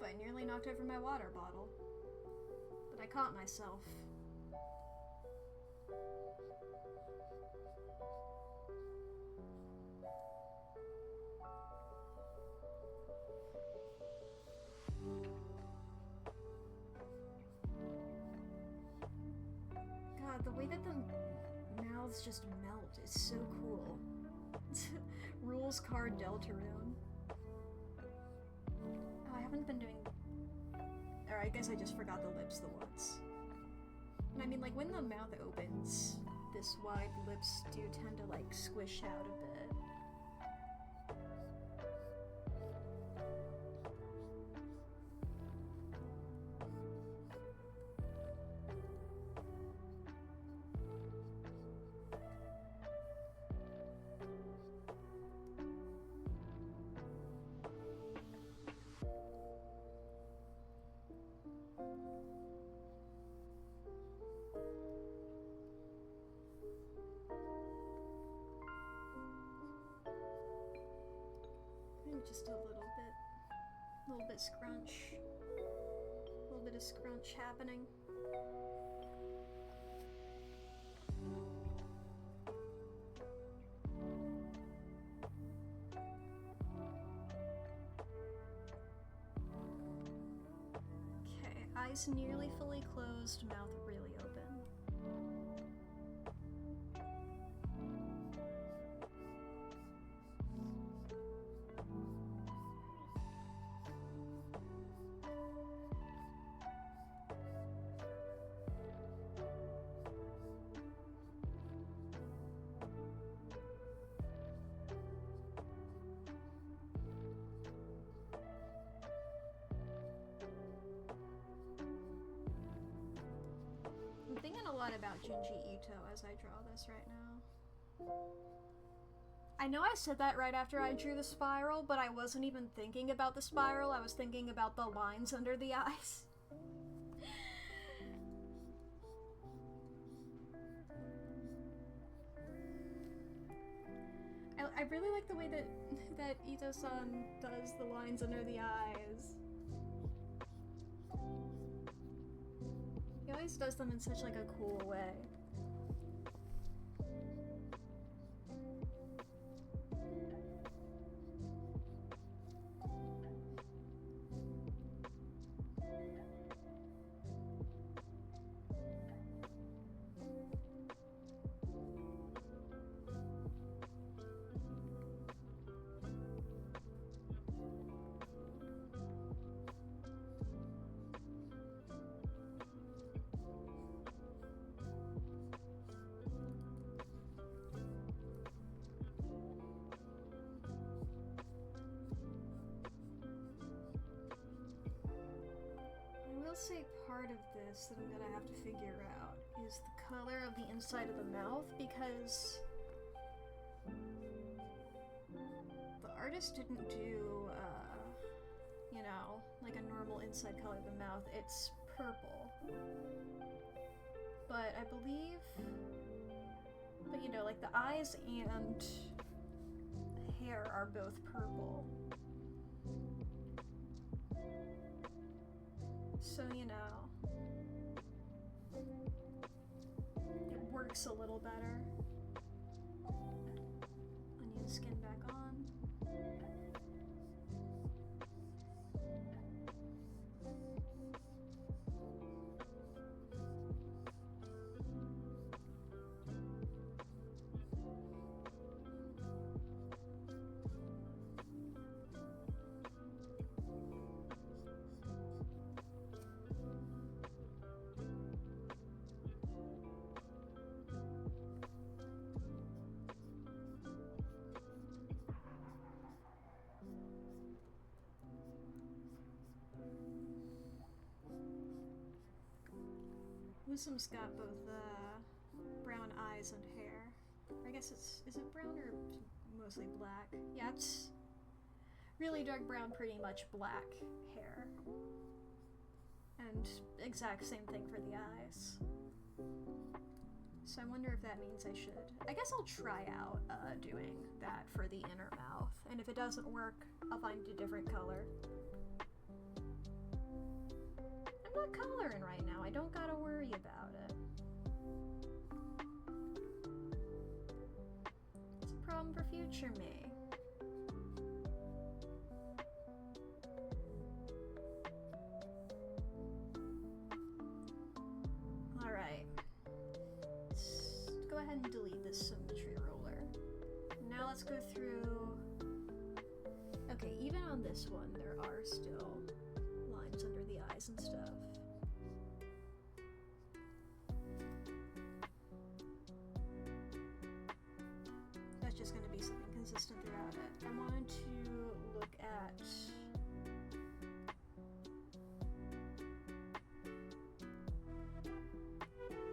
I nearly knocked over my water bottle, but I caught myself. God, the way that the mouths just melt is so cool. Rules card Deltarune. I haven't been doing... Or I guess I just forgot the lips the once. And I mean, like, when the mouth opens this wide, lips do tend to, like, squish out a bit. little bit scrunch. A little bit of scrunch happening. Okay, eyes nearly fully closed, mouth really open. I'm thinking a lot about Junji Ito as I draw this right now. I know I said that right after I drew the spiral, but I wasn't even thinking about the spiral, I was thinking about the lines under the eyes. I really like the way that Ito-san does the lines under the eyes. He always does them in such like a cool way. I will say part of this that I'm gonna have to figure out is the color of the inside of the mouth, because the artist didn't do, you know, like a normal inside color of the mouth. It's purple. But I believe, but you know, like the eyes and hair are both purple. So, you know, it works a little better. Onion skin back on. Wisdom's got both brown eyes and hair. I guess is it brown or mostly black? Yeah, it's really dark brown, pretty much black hair. And exact same thing for the eyes. So I wonder if that means I should. I guess I'll try out doing that for the inner mouth. And if it doesn't work, I'll find a different color. I'm not coloring right now. I don't gotta worry about it. It's a problem for future me. Alright. Let's go ahead and delete this symmetry ruler. Now let's go through... Okay, even on this one, there are still lines under the eyes and stuff. That's just going to be something consistent throughout it. I wanted to look at...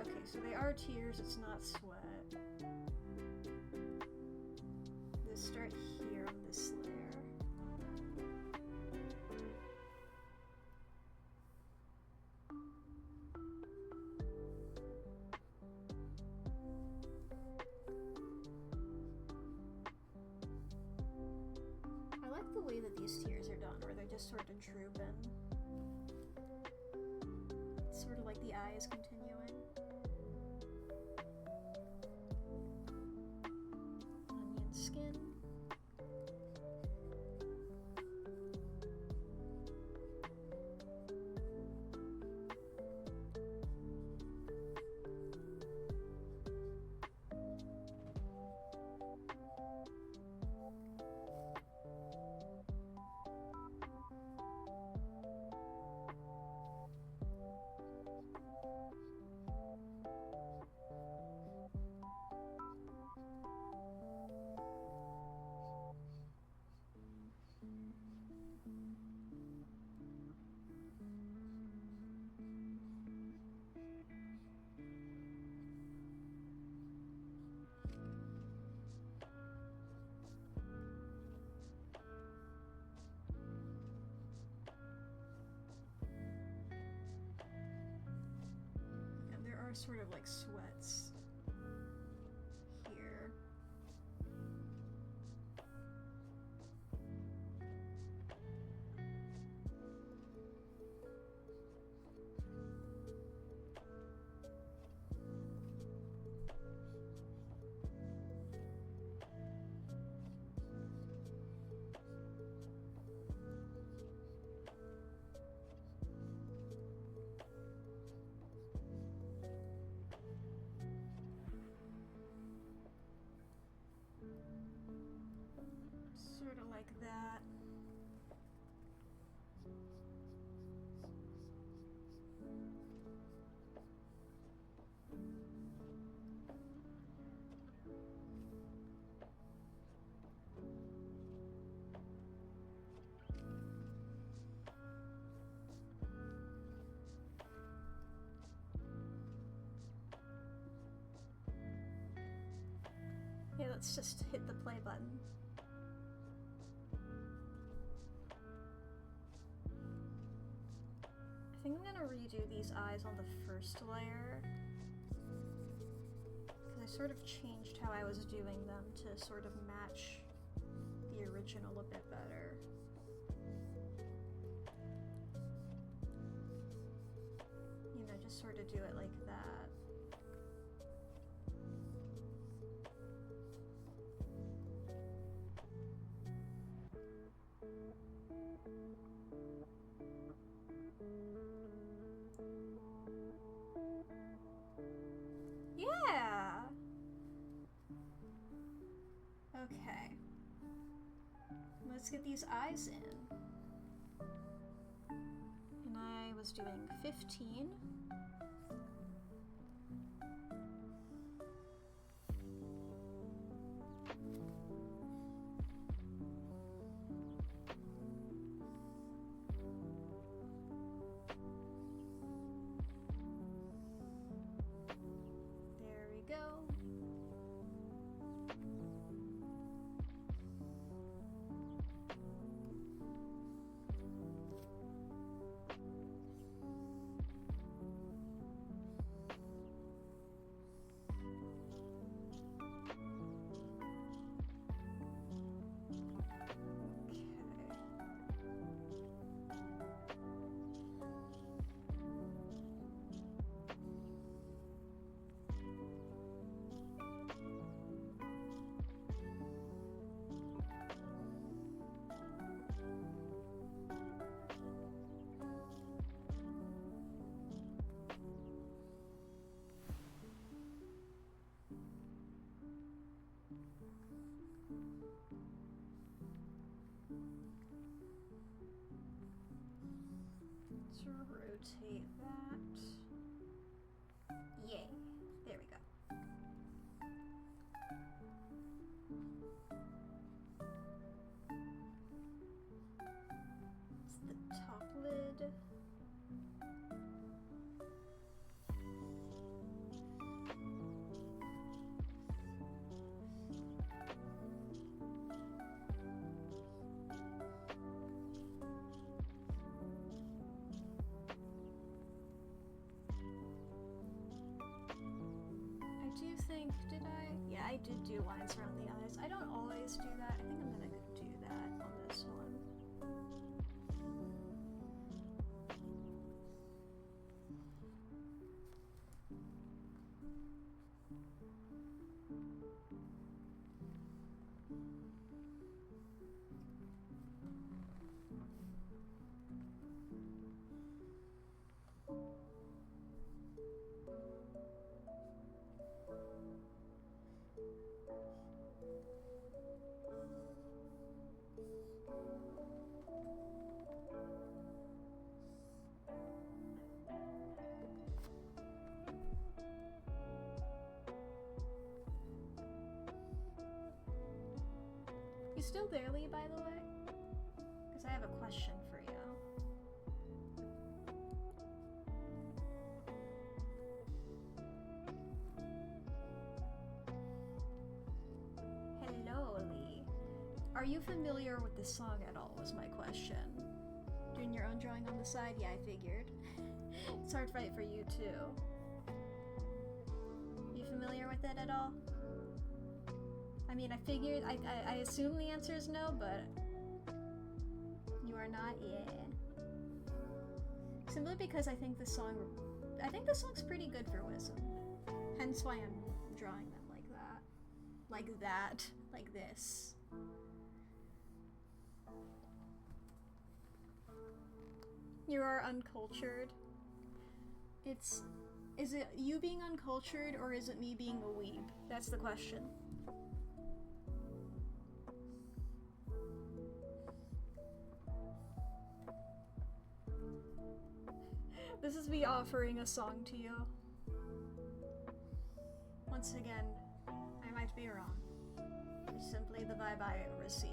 Okay, so they are tears, it's not sweat. Let's start here on this layer. I like the way that these tears are done. done, where they're just sort of drooping. It's sort of like the eye is continuing. Onion skin. Sort of like sweats here. Sort of like that. Okay, let's just hit the play button. I think I'm gonna redo these eyes on the first layer, because I sort of changed how I was doing them to sort of match the original a bit better. You know, just sort of do it like that. Yeah! Okay. Let's get these eyes in. And I was doing 15. Let's rotate that. Yay. There we go. It's the top lid. I did do lines around the eyes. I don't always do that. I think I'm gonna do that on this one. You still there, Lee, by the way? Because I have a question for you. Hello, Lee. Are you familiar with this song at all, was my question. Doing your own drawing on the side? Yeah, I figured. It's ArtFight for you, too. You familiar with it at all? I mean, I figured, I assume the answer is no, but you are not? Yeah. Simply because I think the song's pretty good for Wisdom. Hence why I'm drawing them like that. Like that. Like this. You are uncultured. Is it you being uncultured, or is it me being a weeb? That's the question. This is me offering a song to you. Once again, I might be wrong. It's simply the vibe I receive.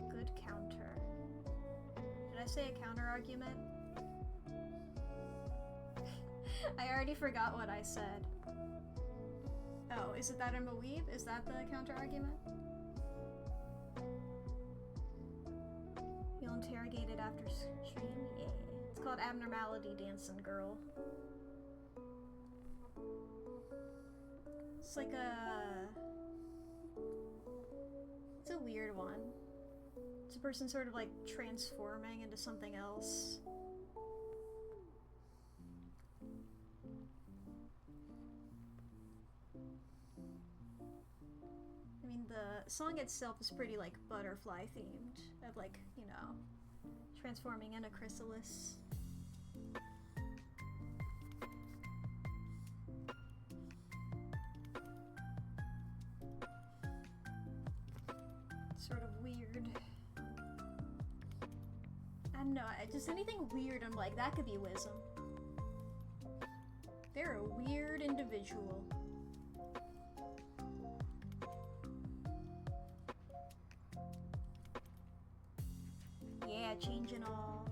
Good counter. Did I say a counter argument? I already forgot what I said. Oh, is it that I'm a weeb? Is that the counter argument? You'll interrogate it after stream? Yeah. It's called Abnormality Dancing Girl. It's like it's a weird one. It's a person sort of like transforming into something else. I mean, the song itself is pretty, like, butterfly themed, of, like, you know, transforming in a chrysalis. It's sort of weird. I don't know, just anything weird, I'm like, that could be Wisdom. They're a weird individual. Yeah, changing all.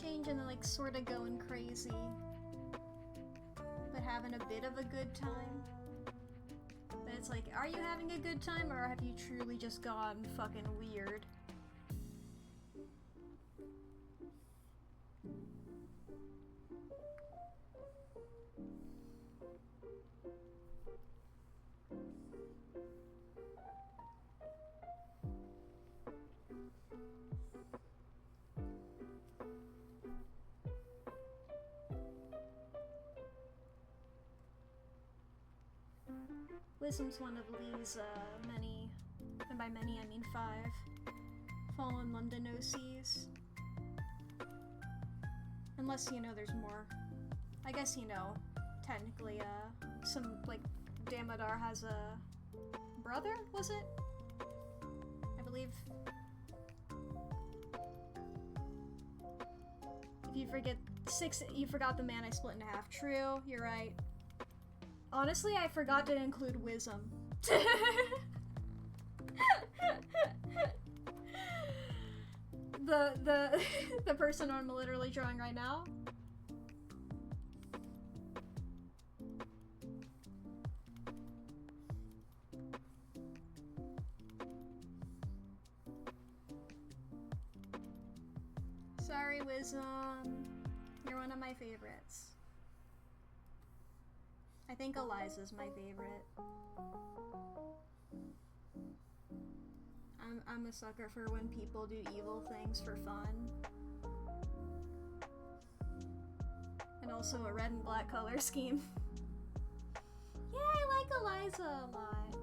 Changing and like sorta going crazy, but having a bit of a good time. But it's like, are you having a good time, or have you truly just gone fucking weird? Wisdom's one of Lee's many, and by many I mean 5, fallen London OCs. Unless, you know, there's more. I guess, you know, technically, some, like, Damodar has a brother, was it? I believe. If you forget 6, you forgot the man I split in half. True, you're right. Honestly, I forgot to include Wisdom. the person I'm literally drawing right now. Sorry, Wisdom. You're one of my favorites. I think Eliza's my favorite. I'm a sucker for when people do evil things for fun. And also a red and black color scheme. Yeah, I like Eliza a lot.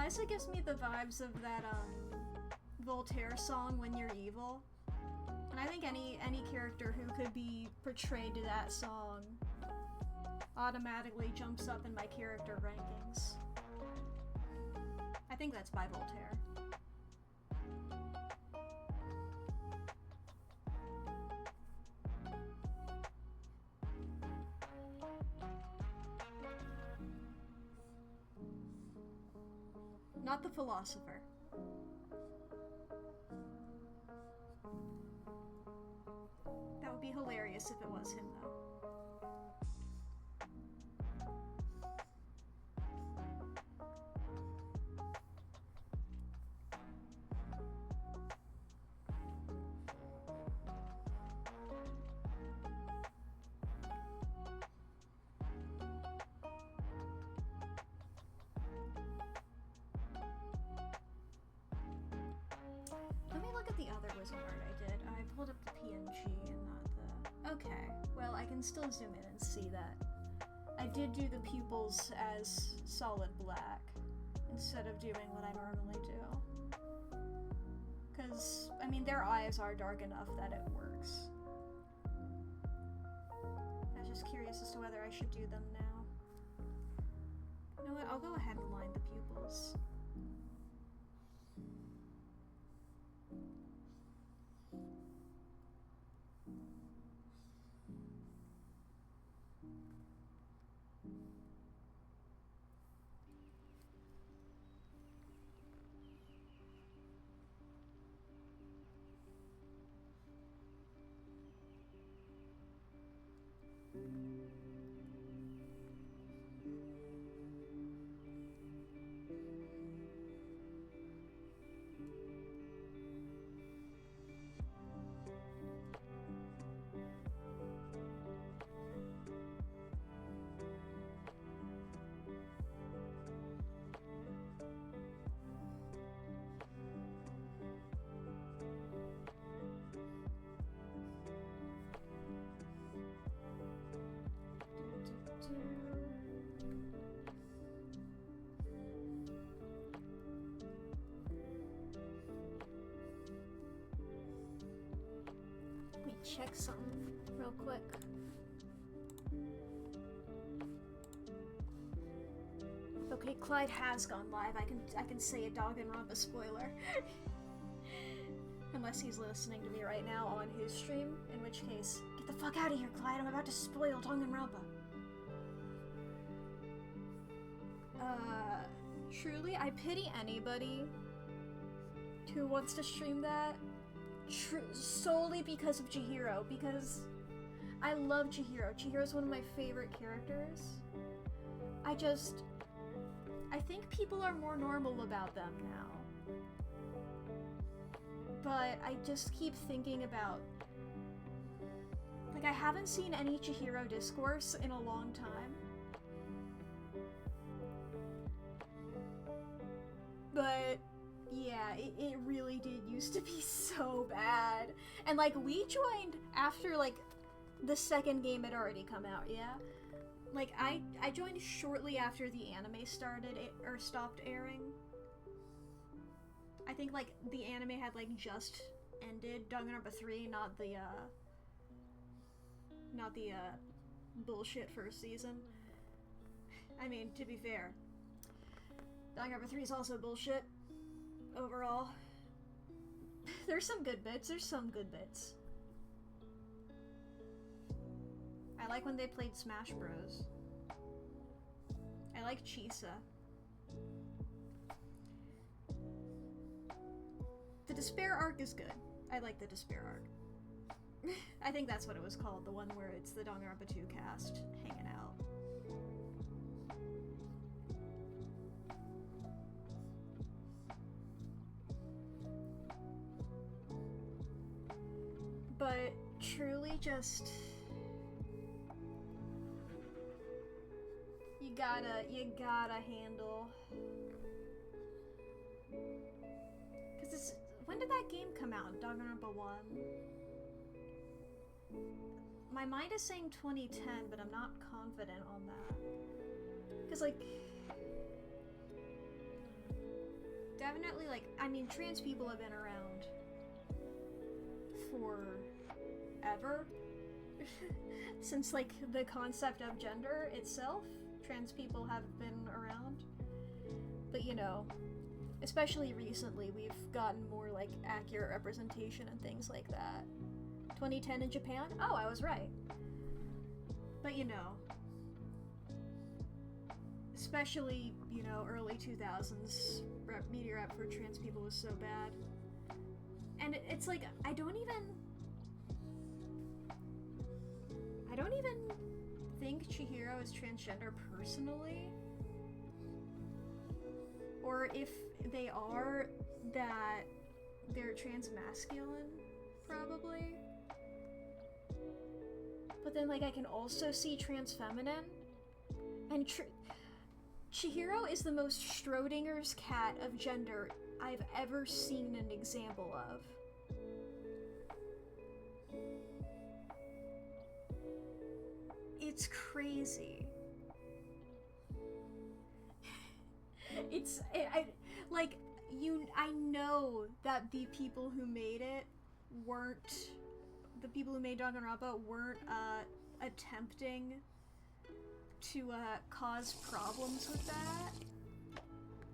Liza gives me the vibes of that, Voltaire song, When You're Evil. And I think any character who could be portrayed to that song automatically jumps up in my character rankings. I think that's by Voltaire. Not the philosopher. That would be hilarious if it was him, though. Let me look at the other wizard art I did. I pulled up the PNG and not the... Okay, well, I can still zoom in and see that. I did do the pupils as solid black instead of doing what I normally do. Because, I mean, their eyes are dark enough that it works. I was just curious as to whether I should do them now. You know what, I'll go ahead and line the pupils. Let me check something real quick. Okay, Clyde has gone live. I can say a Danganronpa spoiler. Unless he's listening to me right now on his stream, in which case, get the fuck out of here, Clyde, I'm about to spoil Danganronpa. Truly, I pity anybody who wants to stream that solely because of Chihiro, because I love Chihiro. Chihiro's one of my favorite characters. I think people are more normal about them now. But I just keep thinking about... Like, I haven't seen any Chihiro discourse in a long time. But, yeah, it really did used to be so bad. And, like, we joined after, like, the second game had already come out, yeah? Like, I joined shortly after the anime started, or stopped airing. I think, like, the anime had, like, just ended. Danganronpa 3, not the bullshit first season. I mean, to be fair, Danganronpa 3 is also bullshit, overall. There's some good bits, I like when they played Smash Bros. I like Chisa. The Despair arc is good. I like the Despair arc. I think that's what it was called, the one where it's the Danganronpa 2 cast hanging out. But truly just... You gotta handle... Cause it's... When did that game come out? Danganronpa 1? My mind is saying 2010, but I'm not confident on that. Cause like... definitely, like, I mean, trans people have been around forever. Since, like, the concept of gender itself, trans people have been around. But, you know, especially recently, we've gotten more, like, accurate representation and things like that. 2010 in Japan? Oh, I was right. But, you know, especially, you know, early 2000s, media rap for trans people was so bad. And it's like, I don't even think Chihiro is transgender personally. Or if they are, that they're transmasculine, probably. But then, like, I can also see transfeminine. And Chihiro is the most Schrodinger's cat of gender I've ever seen an example of. It's crazy. I know that the people who made it weren't, the people who made Danganronpa weren't, attempting to, cause problems with that.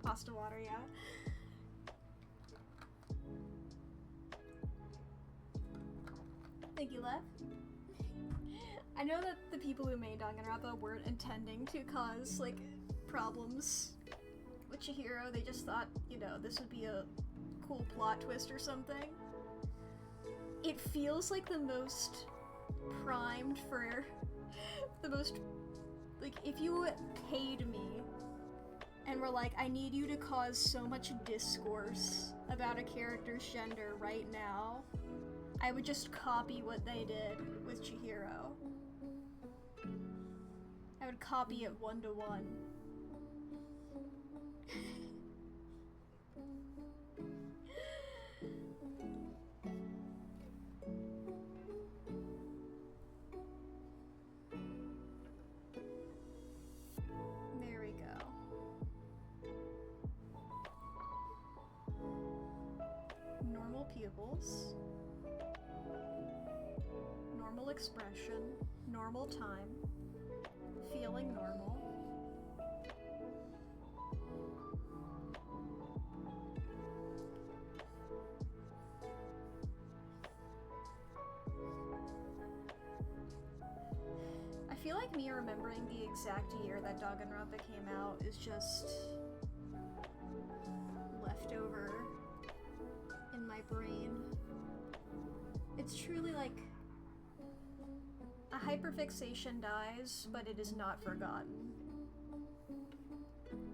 Pasta water, yeah. Thank you, Lev. I know that the people who made Danganronpa weren't intending to cause, like, problems with Chihiro. They just thought, you know, this would be a cool plot twist or something. It feels like the most primed for the most, like, if you paid me and were like, I need you to cause so much discourse about a character's gender right now, I would just copy what they did with Chihiro. I would copy it 1-to-1. There we go. Normal pupils. Normal expression. Normal time. Feeling normal. I feel like me remembering the exact year that Danganronpa came out is just leftover in my brain. It's truly like a hyperfixation dies, but it is not forgotten.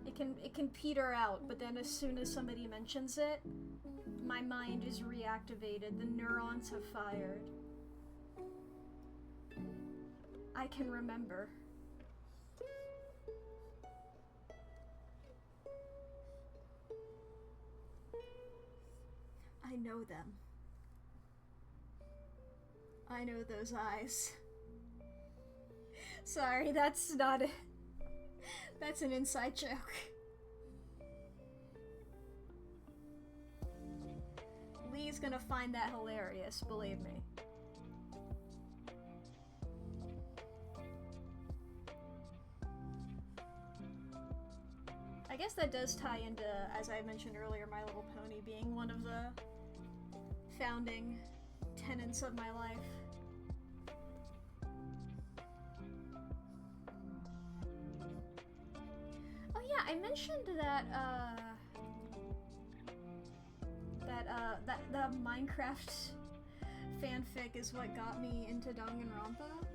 It can peter out, but then as soon as somebody mentions it, my mind is reactivated, the neurons have fired. I can remember. I know them. I know those eyes. Sorry, that's not a... That's an inside joke. Lee's gonna find that hilarious, believe me. I guess that does tie into, as I mentioned earlier, My Little Pony being one of the founding tenets of my life. Oh yeah, I mentioned that, that the Minecraft fanfic is what got me into Danganronpa.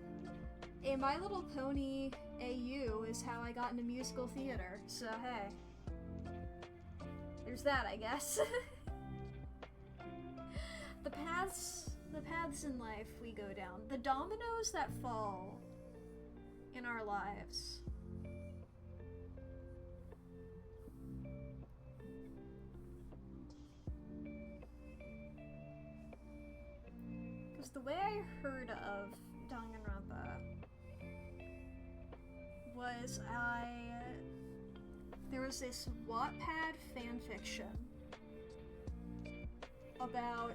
A My Little Pony AU is how I got into musical theater, so hey. There's that, I guess. The paths in life we go down, the dominoes that fall in our lives. Because the way I heard of Danganronpa was there was this Wattpad fanfiction about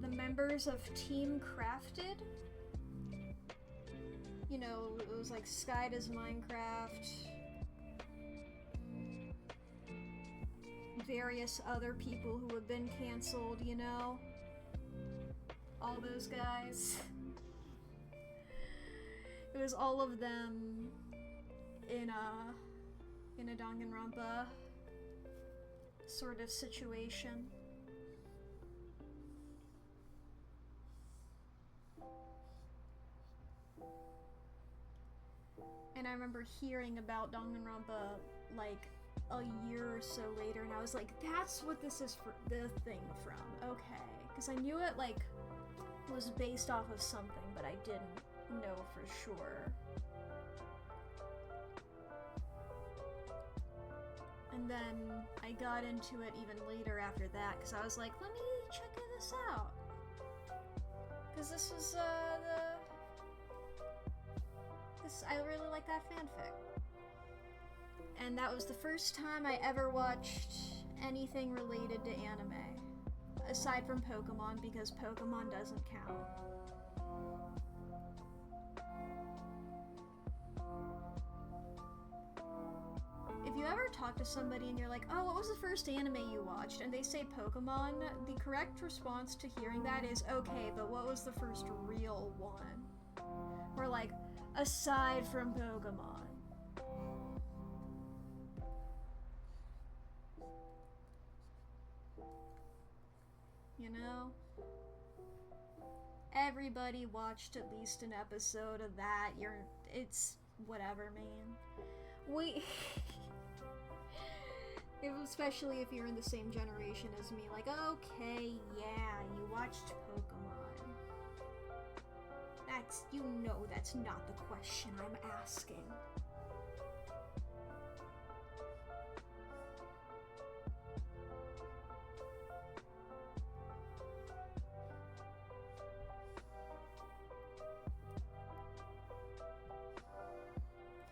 the members of Team Crafted. You know, it was like Sky does Minecraft, various other people who have been canceled, you know? All those guys. It was all of them in a Danganronpa sort of situation. And I remember hearing about Danganronpa like a year or so later, and I was like, that's what this is for, the thing from, okay. Because I knew it like was based off of something, but I didn't know for sure. And then I got into it even later after that, because I was like, let me check this out. Because this was, I really like that fanfic. And that was the first time I ever watched anything related to anime. Aside from Pokemon, because Pokemon doesn't count. If you ever talk to somebody and you're like, oh, what was the first anime you watched? And they say Pokemon, the correct response to hearing that is, okay, but what was the first real one? Or like, aside from Pokemon. You know? Everybody watched at least an episode of that. It's whatever, man. Especially if you're in the same generation as me, like, okay, yeah, you watched Pokemon. You know that's not the question I'm asking.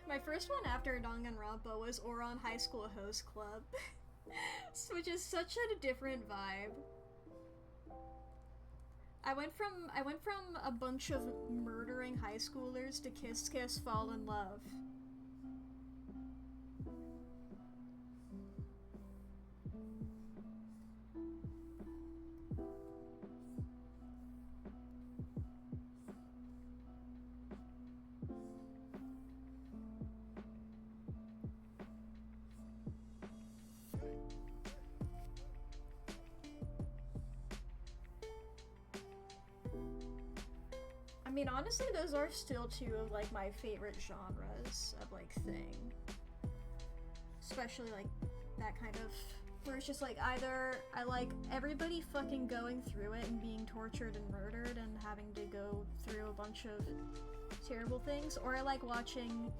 My first one after Danganronpa was Ouran High School Host Club, which is such a different vibe. I went from a bunch of murdering high schoolers to kiss kiss fall in love. I mean, honestly, those are still two of, like, my favorite genres of, like, thing. Especially, like, that kind of... where it's just, like, either I like everybody fucking going through it and being tortured and murdered and having to go through a bunch of terrible things, or I like watching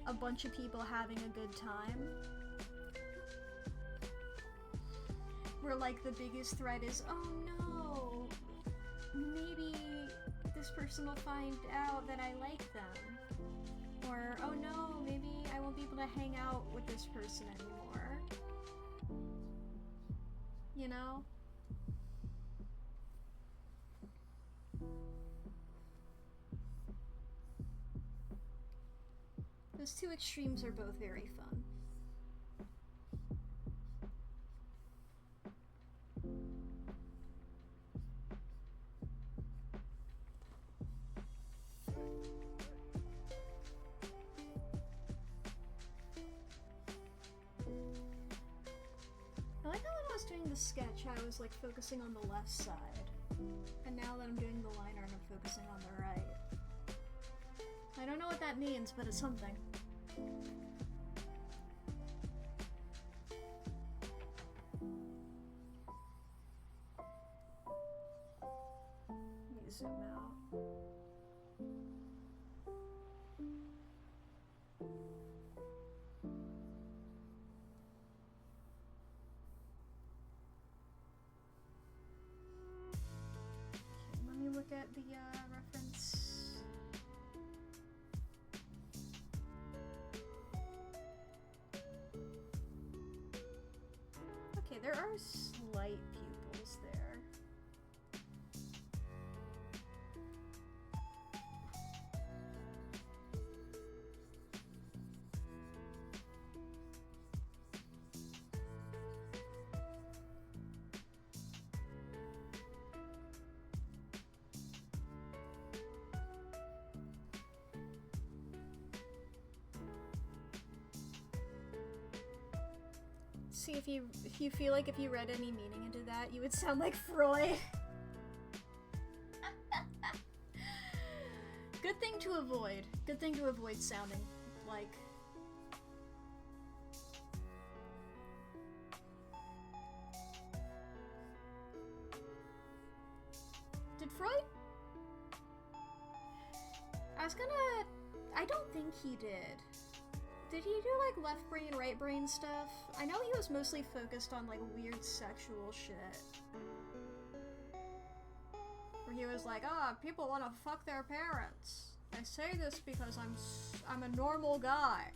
a bunch of people having a good time. Where, like, the biggest threat is, oh no, maybe this person will find out that I like them. Or, oh no, maybe I won't be able to hang out with this person anymore. You know? Those two extremes are both very fun. I like how when I was doing the sketch, I was like focusing on the left side. And now that I'm doing the line art, I'm focusing on the right. I don't know what that means, but it's something. Let me zoom out. Let me look at the reference. Okay, there are light pupils there. See, if you feel like if you read any meaning into that, you would sound like Freud. Good thing to avoid. Good thing to avoid sounding like. Did Freud? I don't think he did. Did he do, like, left brain, right brain stuff? I know he was mostly focused on, like, weird sexual shit. Where he was like, people want to fuck their parents. I say this because I'm a normal guy.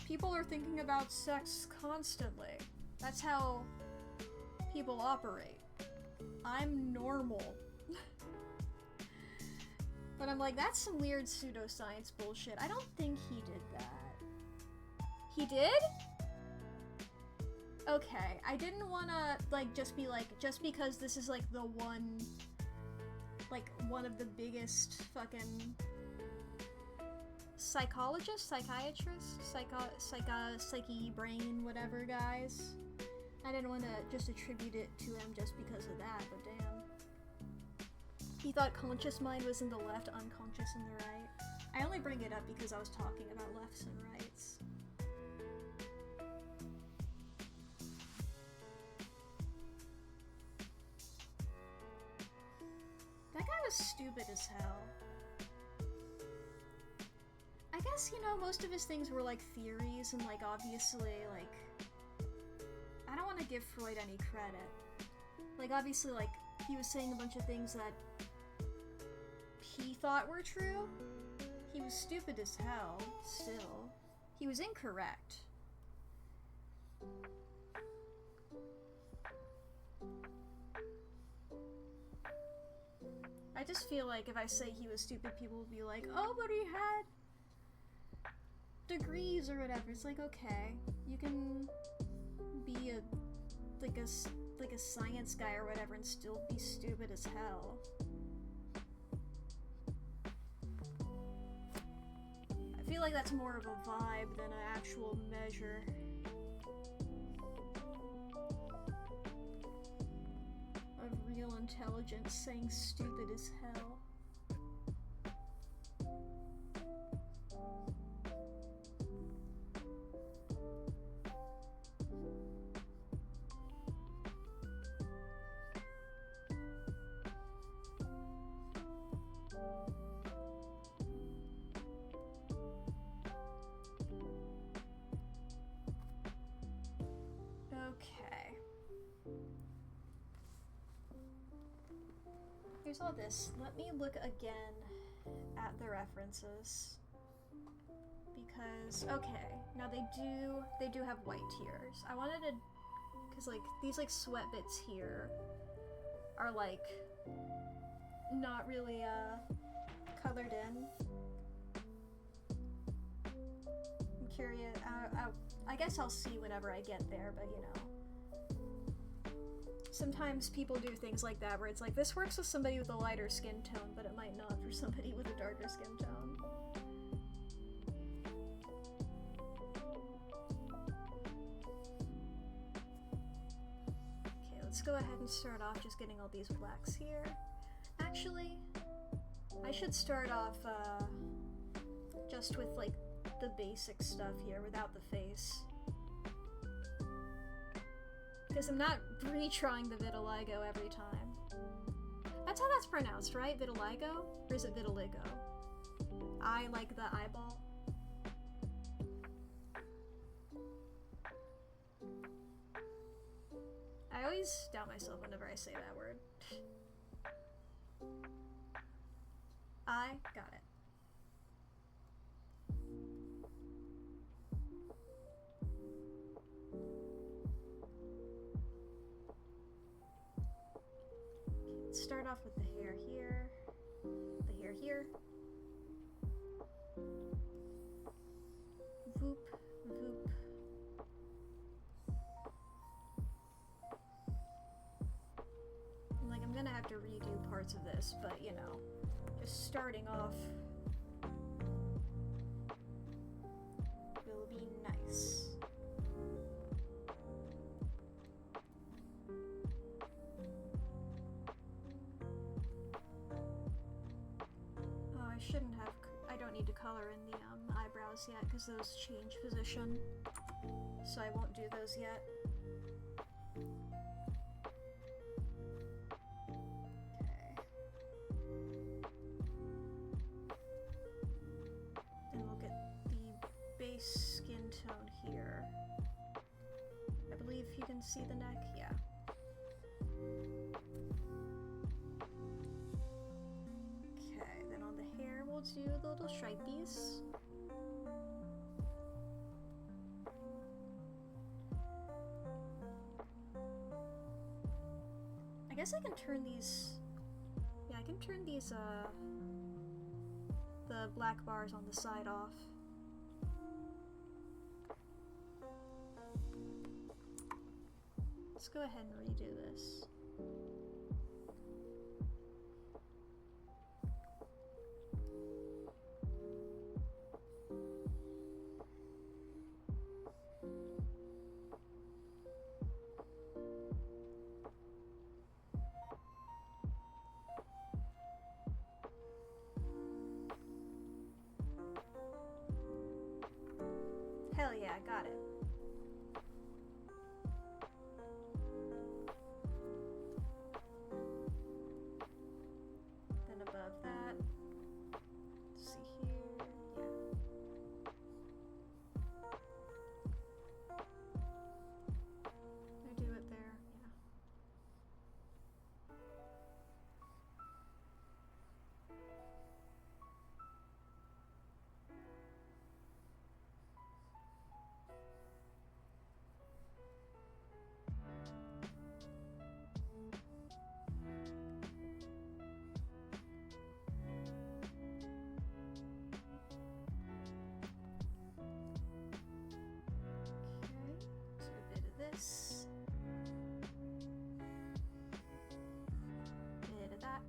People are thinking about sex constantly. That's how people operate. I'm normal. But I'm like, that's some weird pseudoscience bullshit. I don't think he did that. He did? Okay, I didn't wanna, like, just be like, just because this is, like, the one, like, one of the biggest fucking psychologists, psychiatrists, psyche, brain, whatever guys. I didn't want to just attribute it to him just because of that, but damn. He thought conscious mind was in the left, unconscious in the right. I only bring it up because I was talking about lefts and rights. That guy was stupid as hell. I guess, you know, most of his things were, like, theories, and, like, obviously, like... I don't want to give Freud any credit. Like, obviously, like, he was saying a bunch of things that he thought were true. He was stupid as hell, still. He was incorrect. I just feel like if I say he was stupid, people will be like, oh, but he had degrees or whatever. It's like, okay, you can be like a science guy or whatever and still be stupid as hell. I feel like that's more of a vibe than an actual measure. Of real intelligence saying stupid as hell. Okay. Here's all this. Let me look again at the references. Because, okay, now they do have white tears. I wanted to, because like, these like sweat bits here are like, not really, colored in. I'm curious, I guess I'll see whenever I get there, but you know. Sometimes people do things like that where it's like, this works with somebody with a lighter skin tone, but it might not for somebody with a darker skin tone. Okay, let's go ahead and start off just getting all these blacks here. Actually, I should start off just with like the basic stuff here without the face. Because I'm not retrying the vitiligo every time. That's how that's pronounced, right? Vitiligo? Or is it vitiligo? I like the eyeball. I always doubt myself whenever I say that word. I got it. Let's start off with the hair here. The hair here. Voop, voop. Like, I'm gonna have to redo parts of this, but you know, just starting off will be nice. Oh, I shouldn't have. I don't need to color in the eyebrows yet because those change position, so I won't do those yet. Skin tone here. I believe you can see the neck, yeah. Okay, then on the hair we'll do the little stripies. I guess I can turn these, yeah, I can turn these, the black bars on the side off. Let's go ahead and redo this. Hell yeah, got it. Bit of that.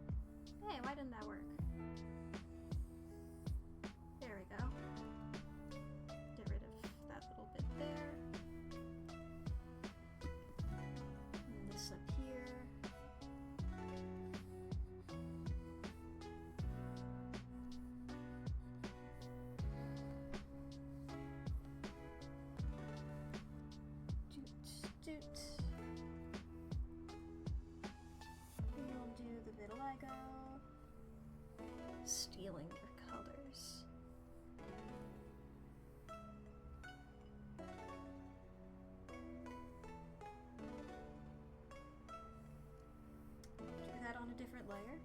Hey, why didn't that work? There we go. Get rid of that little bit there. And this up here. Doot. And we'll do the vitiligo. Stealing your colors. Do that on a different layer.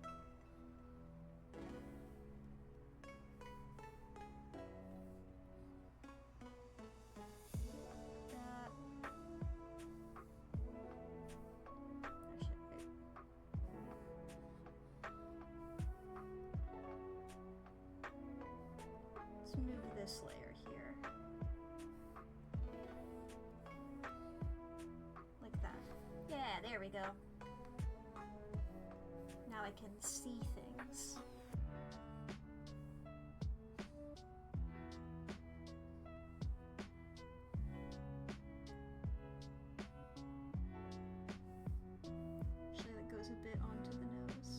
Move this layer here. Like that. Yeah, there we go. Now I can see things. Actually, that goes a bit onto the nose.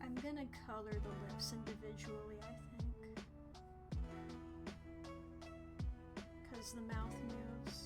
I'm gonna color the lips individually, I think. Because the mouth moves.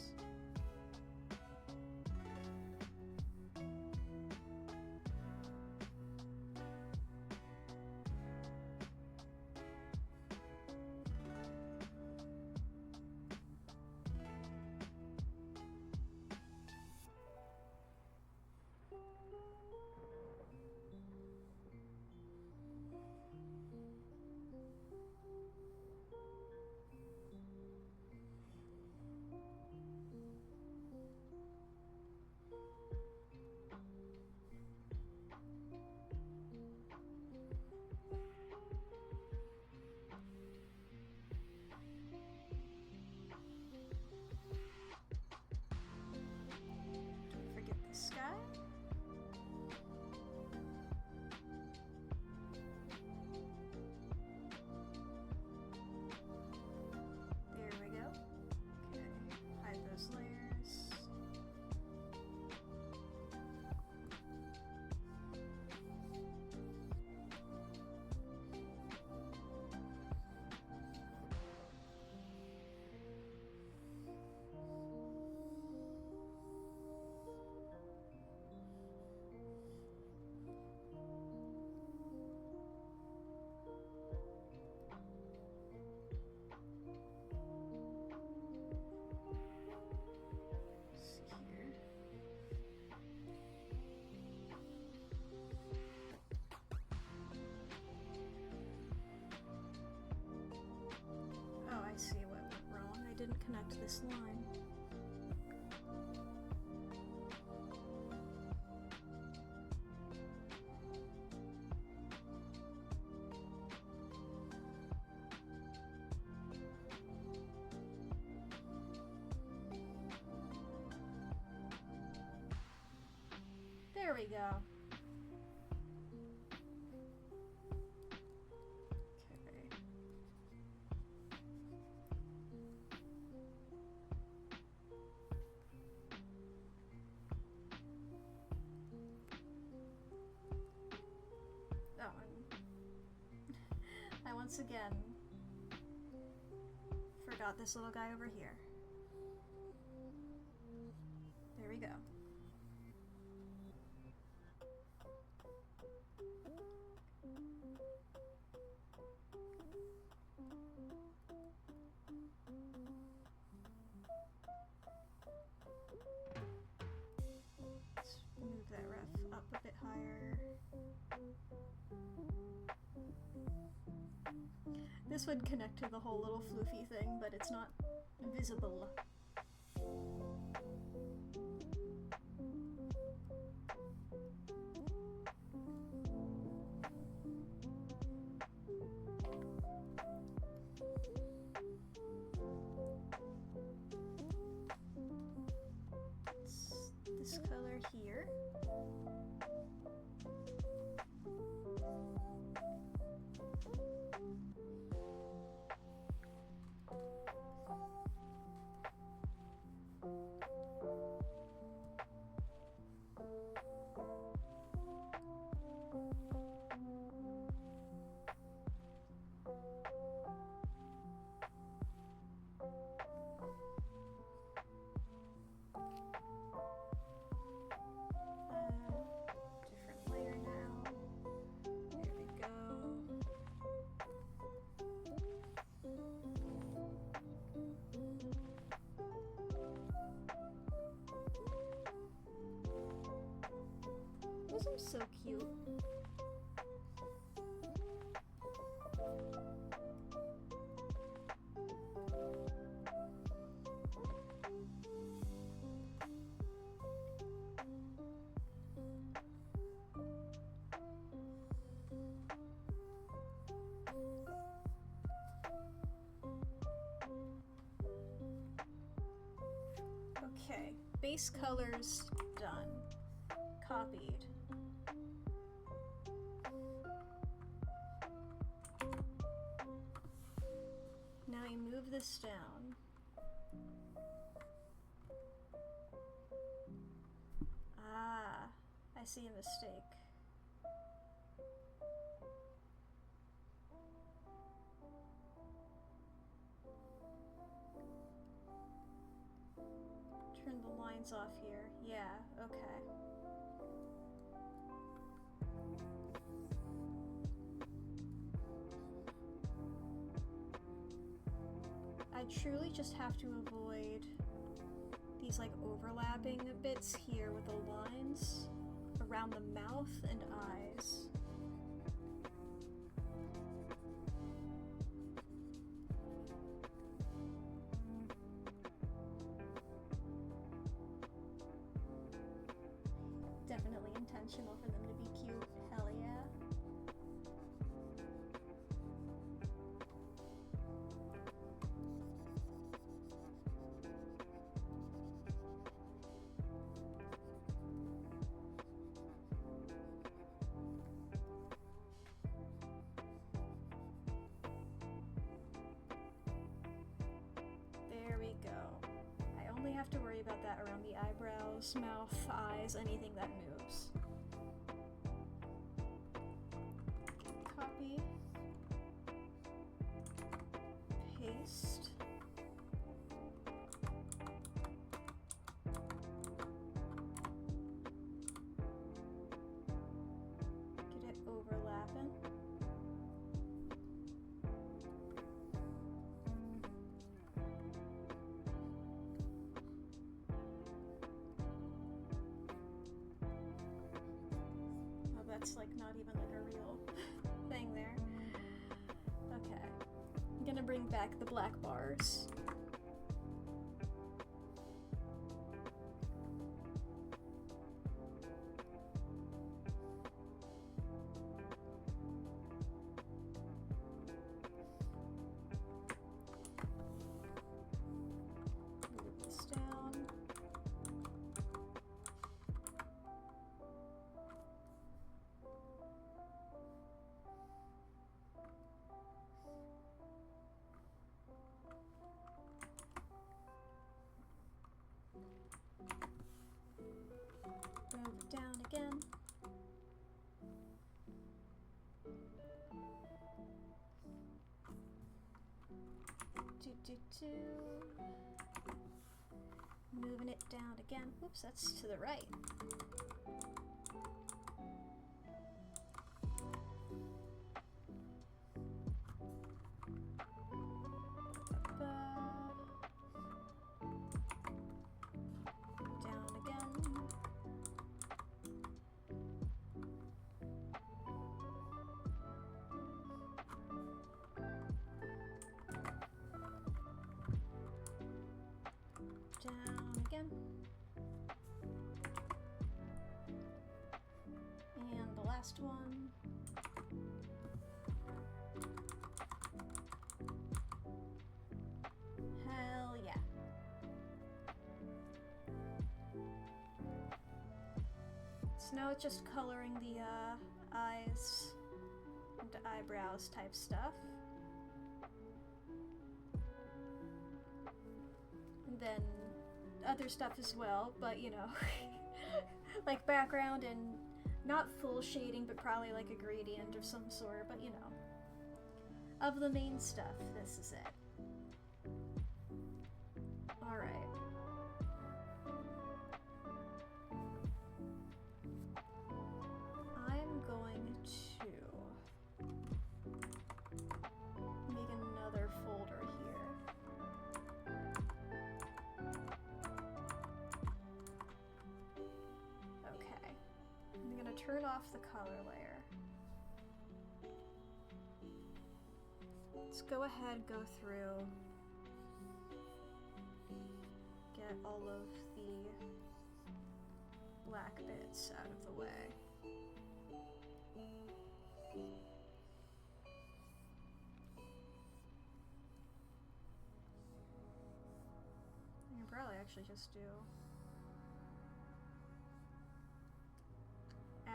didn't connect this line. There we go. Okay. Oh, and I once again forgot this little guy over here. There we go. Let's move that ref up a bit higher. This would connect to the whole little floofy thing, but it's not visible. It's this color here. Different layer now. There we go. Those are so cute. Okay, base colors done. Copied. Now you move this down. Ah, I see a mistake. Turn the lines off here. Yeah, okay. I truly just have to avoid these like overlapping bits here with the lines around the mouth and eyes. Definitely intentional for them to be cute. Hell yeah. There we go. I only have to worry about that around the eyebrows, mouth, eyes, anything that moves. Copy. Paste. Get it overlapping. That's like not even like a real thing there. Okay. I'm gonna bring back the black bars. 2. Moving it down again. Whoops, that's to the right. Down again. Down again. And the last one. Hell yeah. So now it's just coloring the eyes and eyebrows type stuff. And then other stuff as well, but you know, like background and not full shading, but probably like a gradient of some sort, but you know, of the main stuff, this is it. Alright. I'm going to make another folder here. Okay. I'm gonna turn off the color layer. Let's go ahead, go through, get all of the black bits out of the way. You can probably actually just do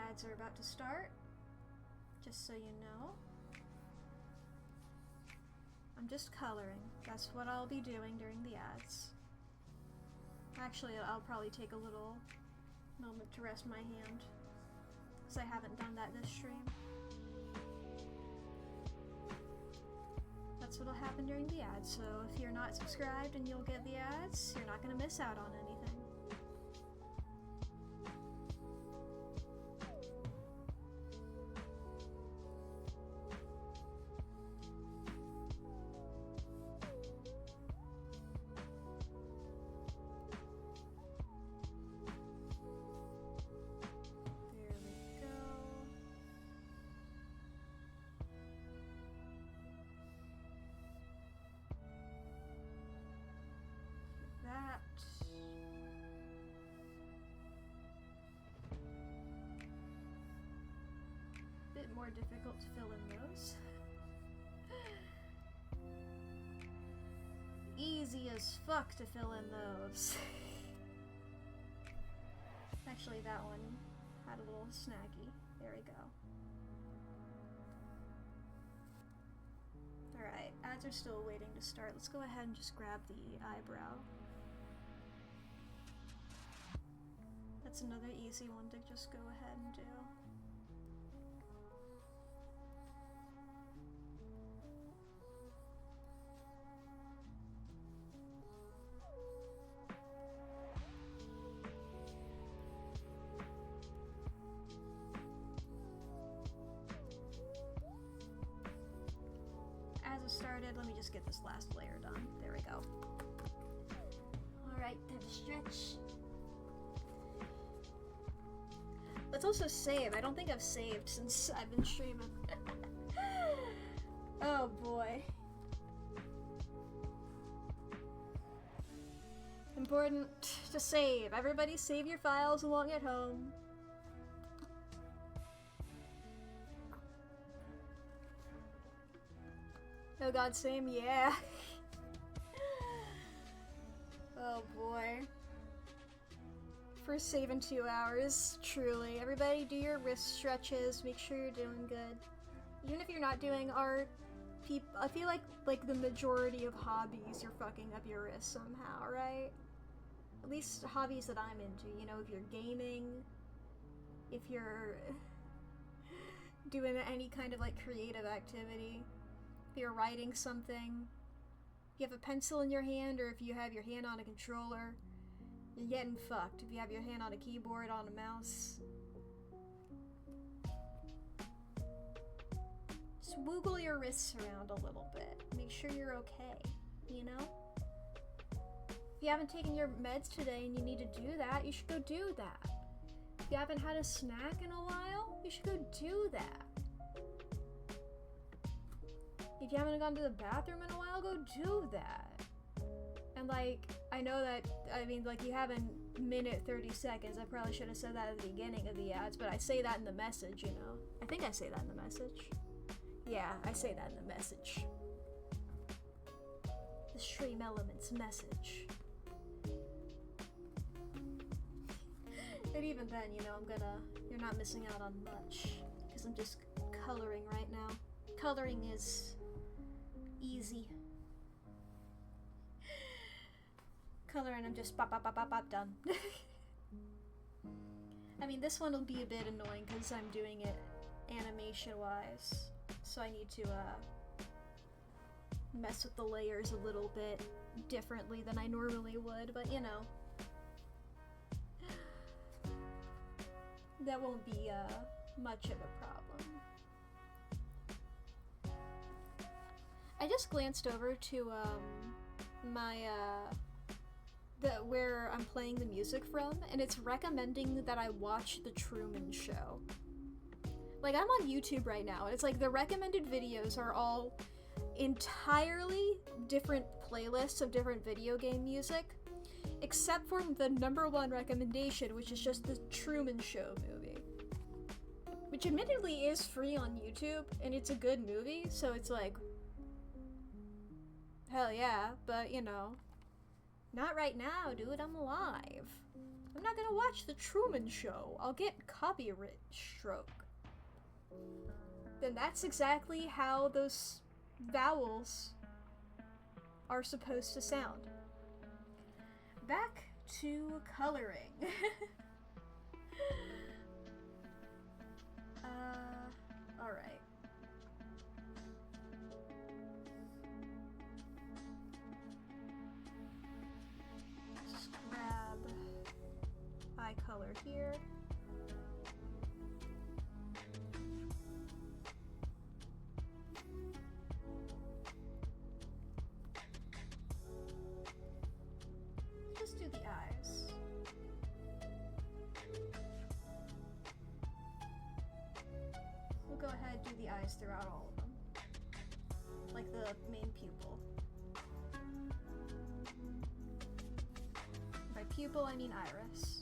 ads are about to start, just so you know. I'm just coloring. That's what I'll be doing during the ads. Actually, I'll probably take a little moment to rest my hand, because I haven't done that this stream. That's what'll happen during the ads, so if you're not subscribed and you'll get the ads, you're not gonna miss out on anything. There we go. That. Bit more difficult to fill in those. Easy as fuck to fill in those. Actually, that one had a little snaggy. There we go. Alright, ads are still waiting to start. Let's go ahead and just grab the eyebrow. That's another easy one to just go ahead and do. As it started, let me just get this last layer done. There we go. Alright, time to stretch. Let's also save. I don't think I've saved since I've been streaming. Oh boy. Important to save. Everybody save your files along at home. Oh god, same? Yeah. Oh boy. First save in 2 hours, truly. Everybody do your wrist stretches, make sure you're doing good. Even if you're not doing art, I feel like the majority of hobbies you're fucking up your wrist somehow, right? At least hobbies that I'm into, you know, if you're gaming, if you're doing any kind of like creative activity, if you're writing something, you have a pencil in your hand, or if you have your hand on a controller, you're getting fucked. If you have your hand on a keyboard, on a mouse. Just wiggle your wrists around a little bit. Make sure you're okay, you know? If you haven't taken your meds today and you need to do that, you should go do that. If you haven't had a snack in a while, you should go do that. If you haven't gone to the bathroom in a while, go do that. And like, I know that, I mean, like, you have a minute 30 seconds. I probably should have said that at the beginning of the ads, but I say that in the message, you know? I think I say that in the message. Yeah, I say that in the message. The Stream Elements message. And even then, you know, you're not missing out on much, because I'm just coloring right now. Coloring is easy. Coloring, I'm just pop, done. I mean, this one will be a bit annoying because I'm doing it animation-wise, so I need to mess with the layers a little bit differently than I normally would, but you know. That won't be much of a problem. I just glanced over to my where I'm playing the music from, and it's recommending that I watch The Truman Show. Like, I'm on YouTube right now, and it's like the recommended videos are all entirely different playlists of different video game music, except for the #1 recommendation, which is just the Truman Show movie. Which admittedly is free on YouTube, and it's a good movie, so it's like, hell yeah, but you know, not right now, dude, I'm alive. I'm not gonna watch the Truman Show. I'll get copyright stroke. Then that's exactly how those vowels are supposed to sound. Back to coloring. Alright. Just grab eye color here. Just do the eyes. We'll go ahead and do the eyes throughout all of them. Like the main pupil. By pupil, I mean iris.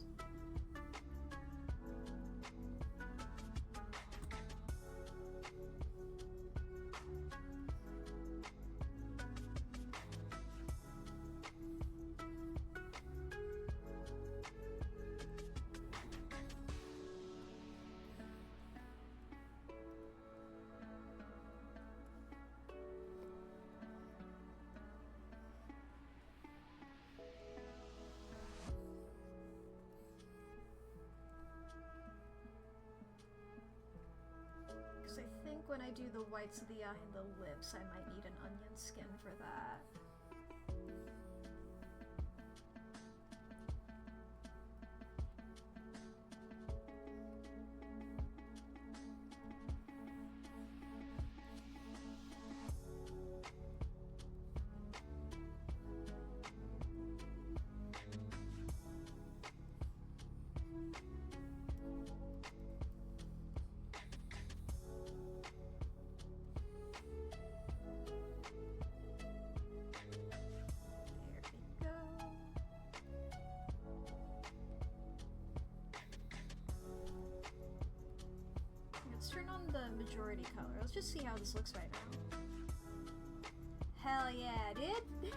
I think when I do the whites of the eye and the lips, I might need an onion skin for that. Turn on the majority color. Let's just see how this looks right now. Hell yeah, dude!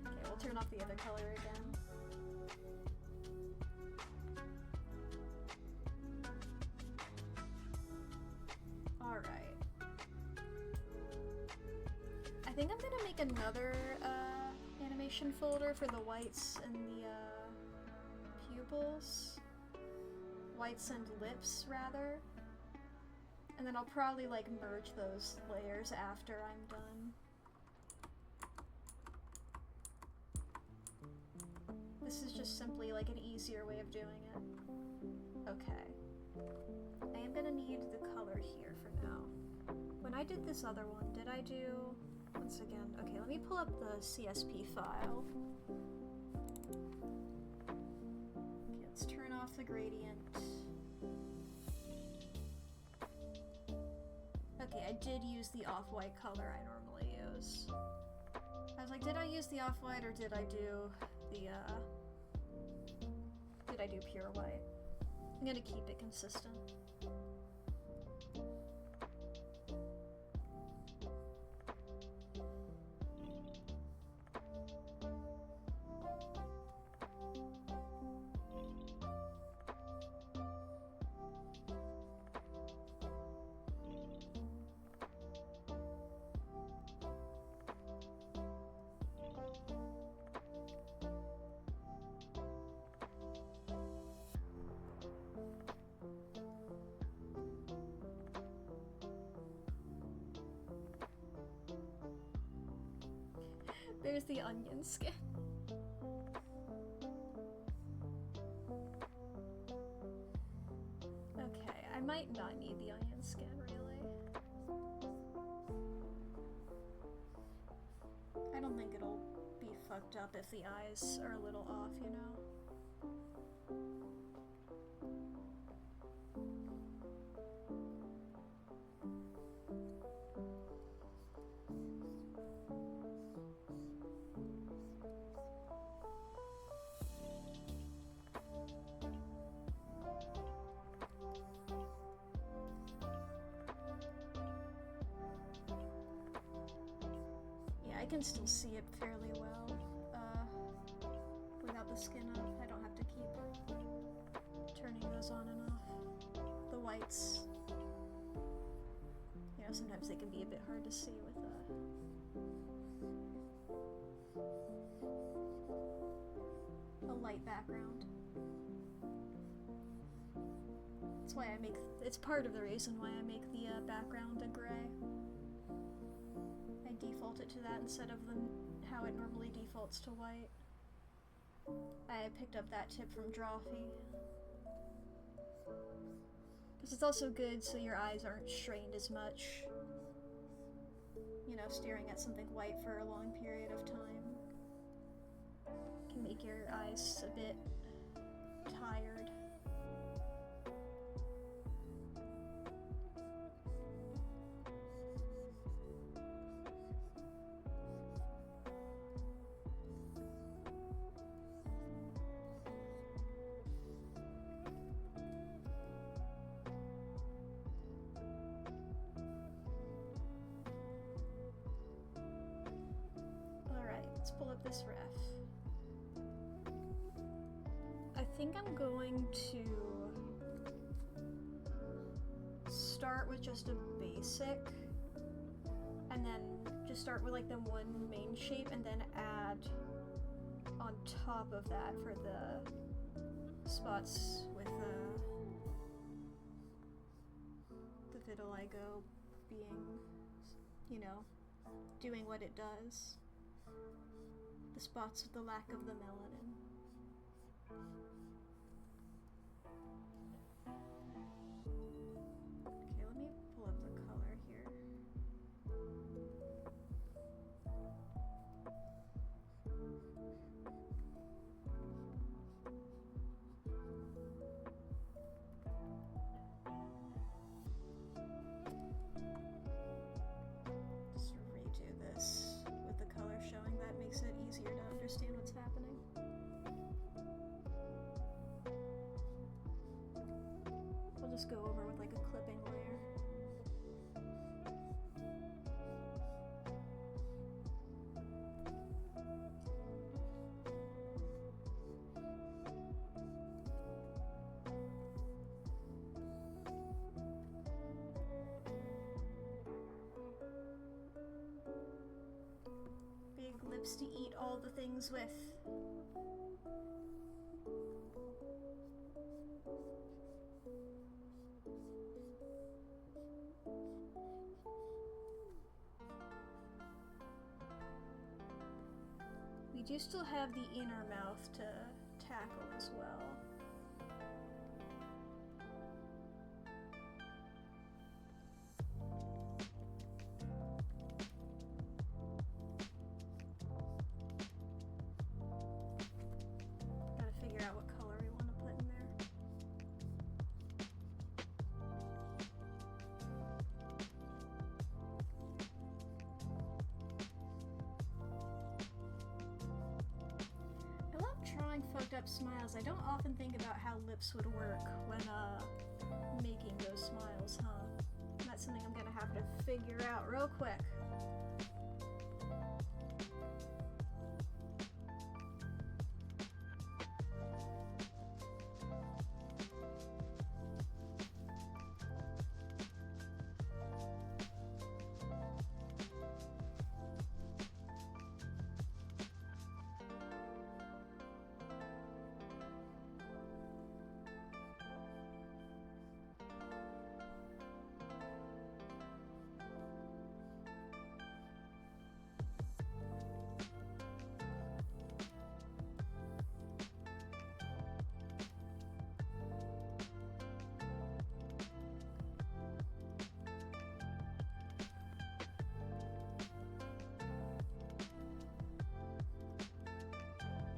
Okay, we'll turn off the other color again. Alright. I think I'm gonna make another animation folder for the whites and the pupils. Whites and lips, rather. And then I'll probably, like, merge those layers after I'm done. just simply like an easier way of doing it? Okay. I am gonna need the color here for now. When I did this other one, did I do... Once again, okay, let me pull up the CSP file. Okay, let's turn off the gradient. Okay, I did use the off-white color I normally use. I was like, did I use the off-white or did I do the, did I do pure white? I'm gonna keep it consistent. There's the onion skin. Okay, I might not need the onion skin, really. I don't think it'll be fucked up if the eyes are a little off, you know? I can still see it fairly well, without the skin up. I don't have to keep turning those on and off. The whites, you know, sometimes they can be a bit hard to see with a light background. That's why I make, it's part of the reason why I make the background a gray. Default it to that instead of how it normally defaults to white. I picked up that tip from Drawfee. Because it's also good so your eyes aren't strained as much. You know, staring at something white for a long period of time can make your eyes a bit tired. Let's pull up this ref. I think I'm going to start with just a basic and then just start with like the one main shape and then add on top of that for the spots with the vitiligo being, you know, doing what it does. The spots with the lack of the melanin. Okay, let me pull up the color here. Just redo this with the color showing. That makes it easier to understand what's happening. I'll just go over with like a clipping layer. Big lips to eat all the things with. We do still have the inner mouth to tackle as well. Gotta figure out what color we want to put in there. I love drawing fucked up smiles. I don't often think about how lips would work when making those smiles, huh? That's something I'm gonna have to figure out real quick.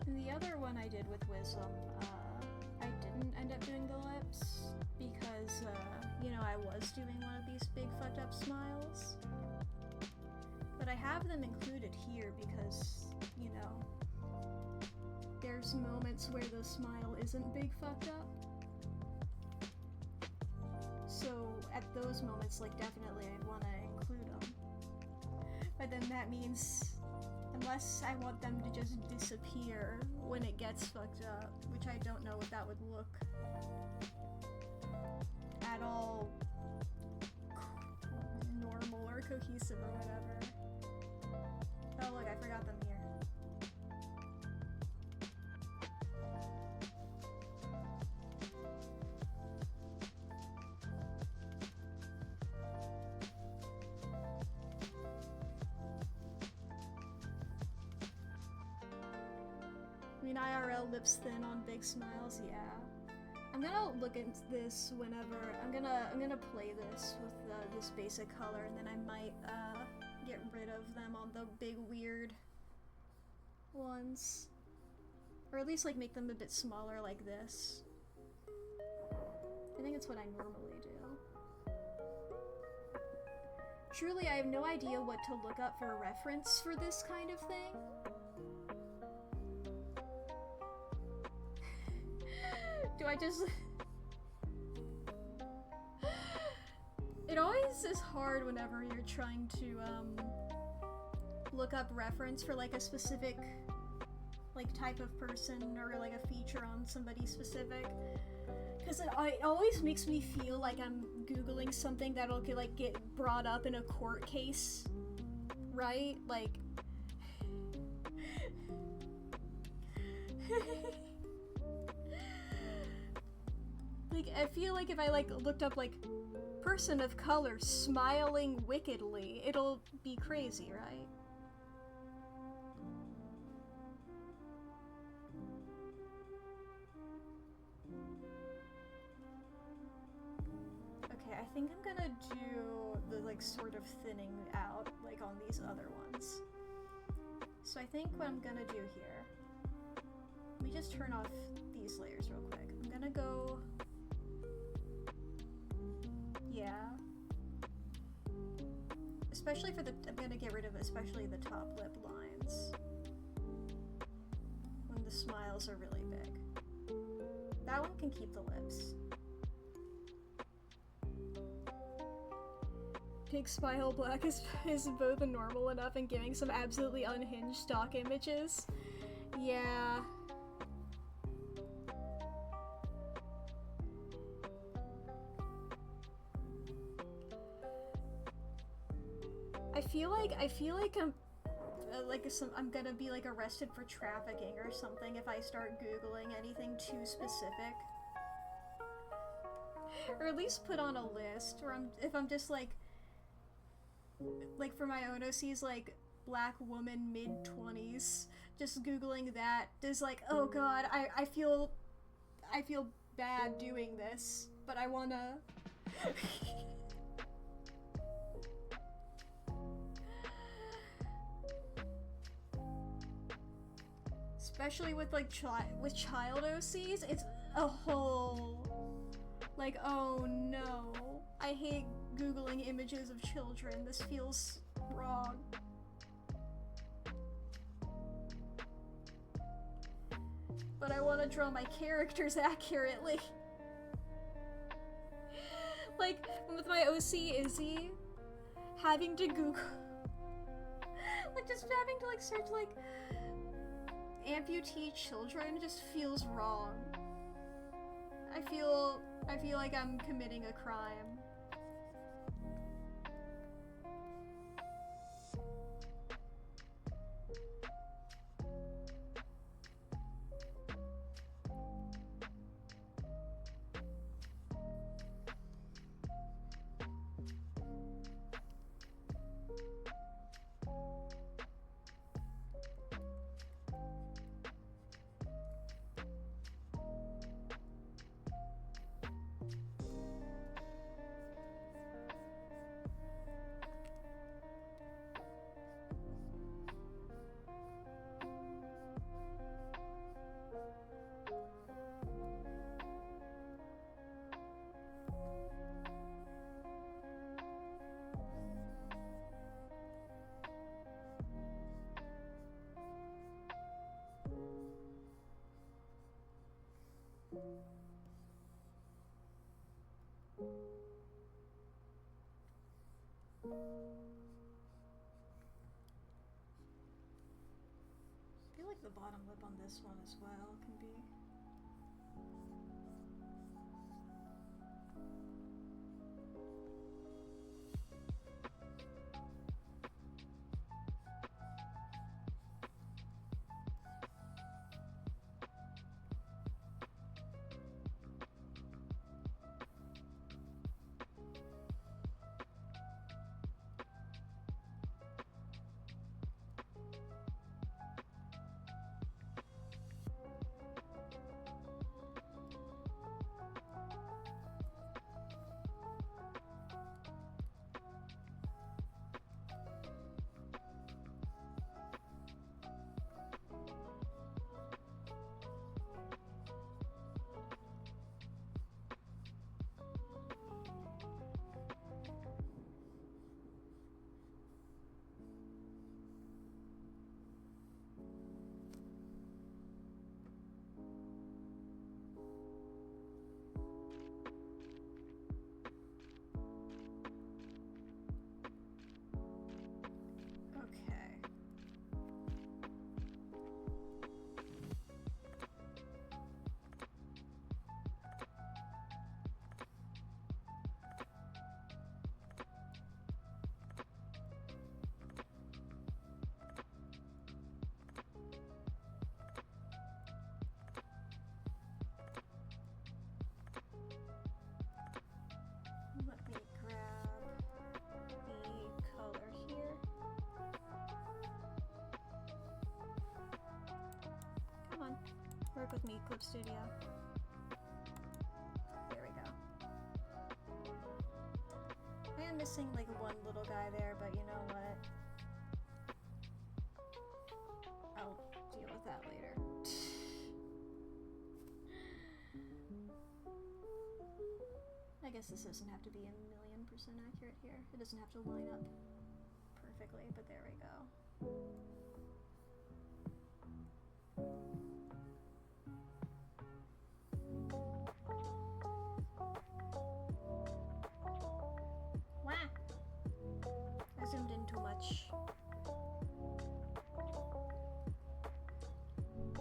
The other one I did with Wisdom, I didn't end up doing the lips because, you know, I was doing one of these big fucked up smiles. But I have them included here because, you know, there's moments where the smile isn't big fucked up. So at those moments, like, definitely I'd want to include them. But then that means, unless I want them to just disappear when it gets fucked up, which I don't know if that would look at all normal or cohesive or whatever. Oh look, I forgot them here. I mean, IRL lips thin on big smiles, yeah. I'm gonna look into this whenever, I'm gonna play this with this basic color, and then I might, get rid of them on the big weird ones. Or at least, like, make them a bit smaller like this. I think it's what I normally do. Truly, I have no idea what to look up for a reference for this kind of thing. Do I just... It always is hard whenever you're trying to, look up reference for, like, a specific, like, type of person or, like, a feature on somebody specific. Because it always makes me feel like I'm Googling something that'll, like, get brought up in a court case. Right? Like... Like, I feel like if I, like, looked up, like, person of color smiling wickedly, it'll be crazy, right? Okay, I think I'm gonna do the, like, sort of thinning out, like, on these other ones. So I think what I'm gonna do here... Let me just turn off these layers real quick. I'm gonna go... Yeah. Especially for the... I'm gonna get rid of especially the top lip lines. When the smiles are really big. That one can keep the lips. Pink Smile Black is both normal enough and giving some absolutely unhinged stock images. Yeah. I feel like I'm gonna be like arrested for trafficking or something if I start Googling anything too specific. Or at least put on a list, or if I'm just like for my own OCs, like black woman mid-20s just Googling that is like, oh god, I feel bad doing this, but I wanna... Especially with like with child OCs, it's a whole like, oh no, I hate Googling images of children. This feels wrong. But I want to draw my characters accurately. Like with my OC Izzy, having to Google, like just having to like search like amputee children just feels wrong. I feel like I'm committing a crime. I feel like the bottom lip on this one as well can be... Let me grab the color here. Come on, work with me, Clip Studio. There we go. I am missing like one little guy there, but you know what? I'll deal with that later. I guess this doesn't have to be 1,000,000% accurate here. It doesn't have to line up perfectly, but there we go. Wah! I zoomed in too much.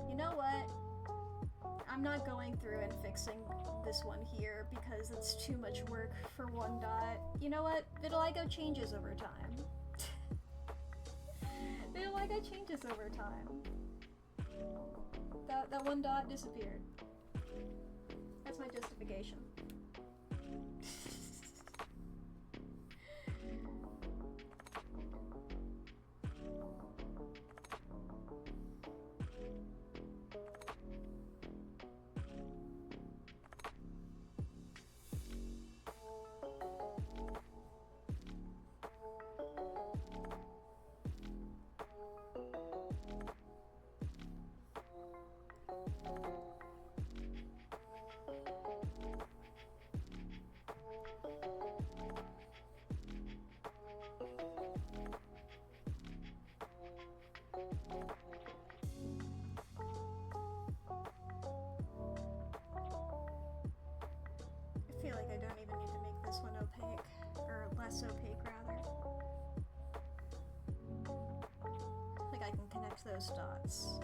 You know what? I'm not going through and fixing this one here because it's too much work for one dot. You know what? Vitiligo changes over time. Vitiligo changes over time. That one dot disappeared. That's my justification. less opaque rather. Like I can connect those dots.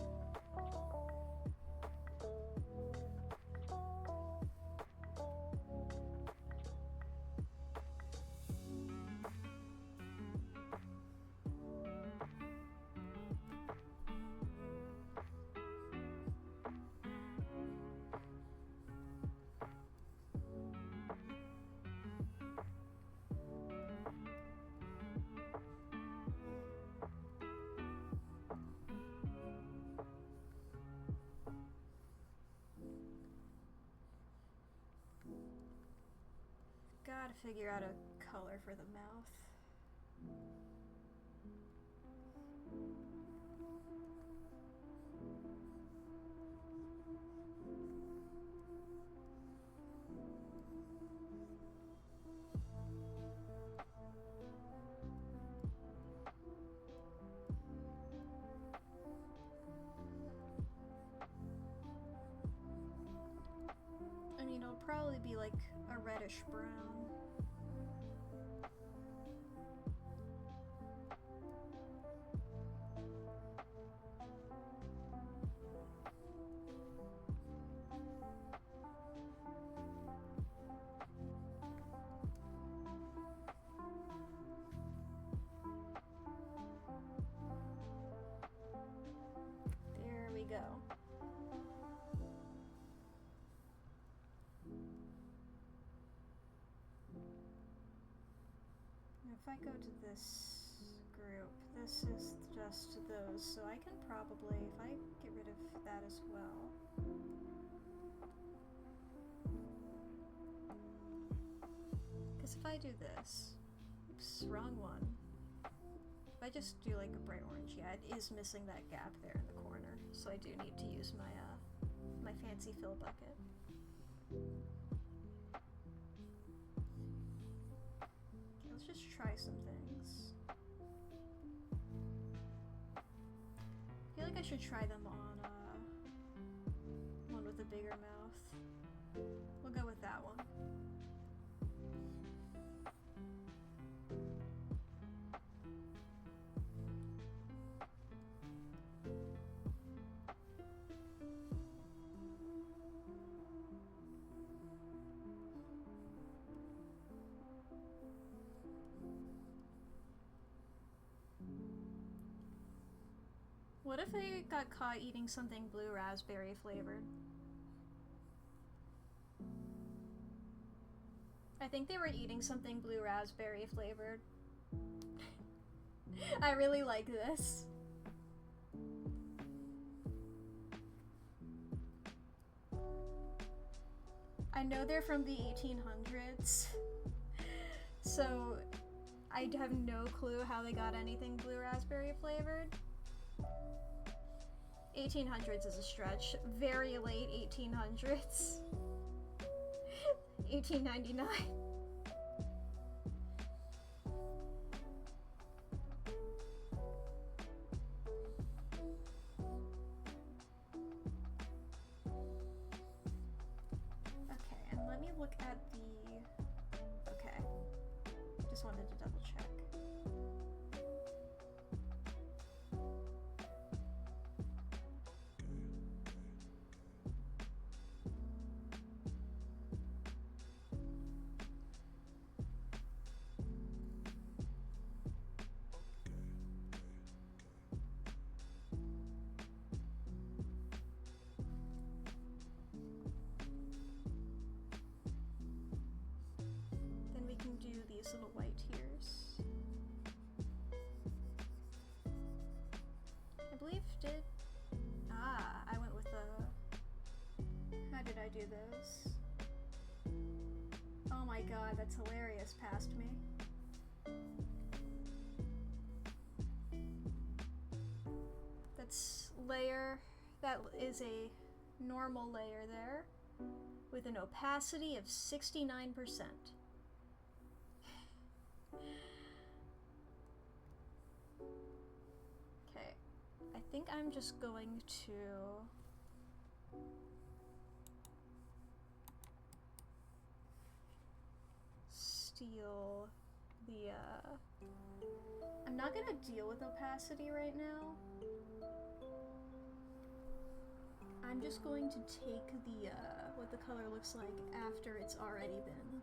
Gotta figure out a color for the mouth. I mean, it'll probably be like a reddish brown. There we go. If I go to this group, this is just those, so I can probably, if I get rid of that as well. Because if I do this, oops, wrong one. If I just do like a bright orange, yeah, it is missing that gap there in the corner, so I do need to use my, my fancy fill bucket. Let's just try some things. I feel like I should try them on one with a bigger mouth. We'll go with that one. What if I got caught eating something blue raspberry flavored? I think they were eating something blue raspberry flavored. I really like this. I know they're from the 1800s, so I have no clue how they got anything blue raspberry flavored. 1800s is a stretch. Very late 1800s. 1899. Okay, and let me look at the... Okay. Just wanted to double check. Do these little white tears. I believe I went with how did I do those? Oh my god, that's hilarious past me. That's layer, that is a normal layer there with an opacity of 69%. Okay, I think I'm just going to steal the, I'm not gonna deal with opacity right now. I'm just going to take the, what the color looks like after it's already been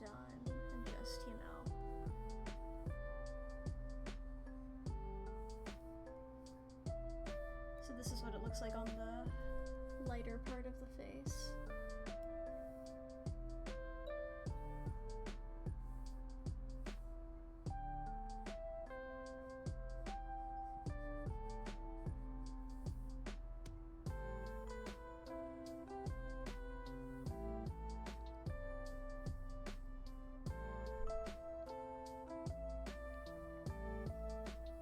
done, and just, you know. So this is what it looks like on the lighter part of the face.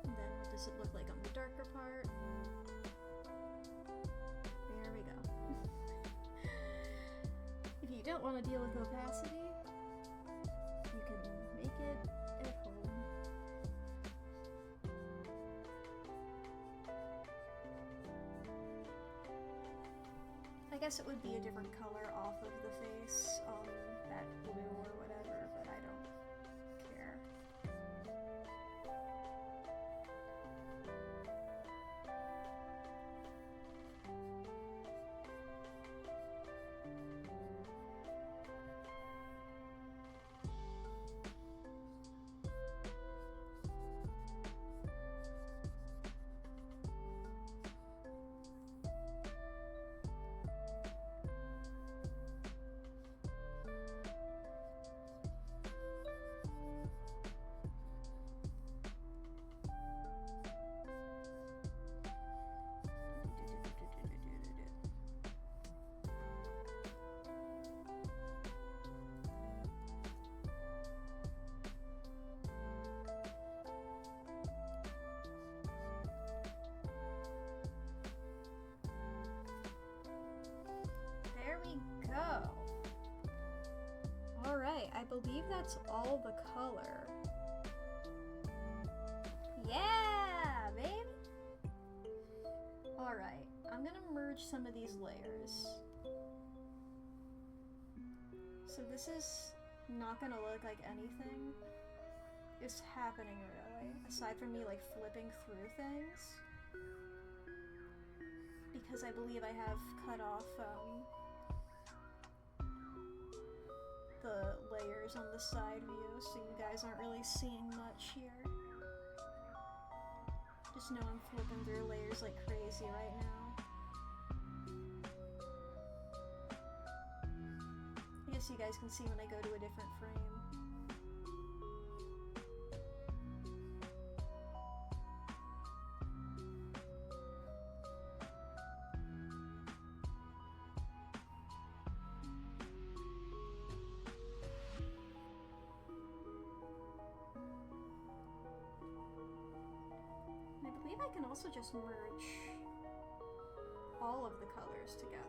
And then what does it look like on the darker part? There we go. If you don't want to deal with opacity, you can make it at home. I guess it would be a different color off of the face on that blue or whatever, but I don't care. There we go. Alright, I believe that's all the color. Yeah, baby! Alright, I'm gonna merge some of these layers. So this is not gonna look like anything is happening really, aside from me like flipping through things. Because I believe I have cut off the layers on the side view, so you guys aren't really seeing much here. Just know I'm flipping through layers like crazy right now. I guess you guys can see when I go to a different frame. I believe I can also just merge all of the colors together.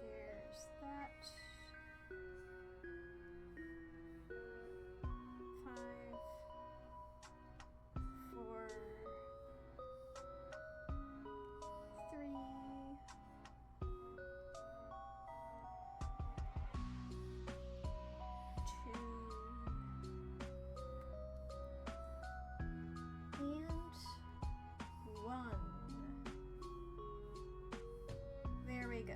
There's that. 5, 4, 3, 2, and 1. There we go.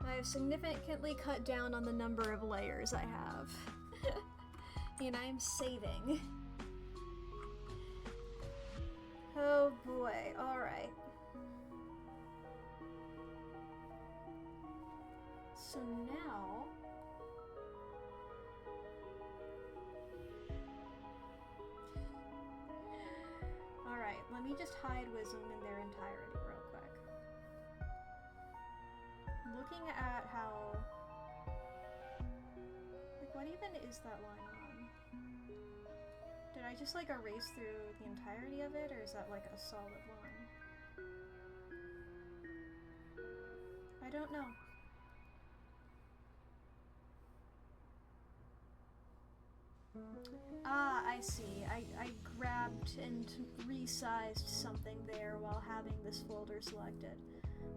I've significantly cut down on the number of layers I have. And I'm saving. Oh boy, alright. So now... Alright, let me just hide Wisdom in their entirety real quick. Looking at how... Like, what even is that line on? Did I just, like, erase through the entirety of it, or is that, like, a solid line? I don't know. Ah, I see. I grabbed and resized something there while having this folder selected.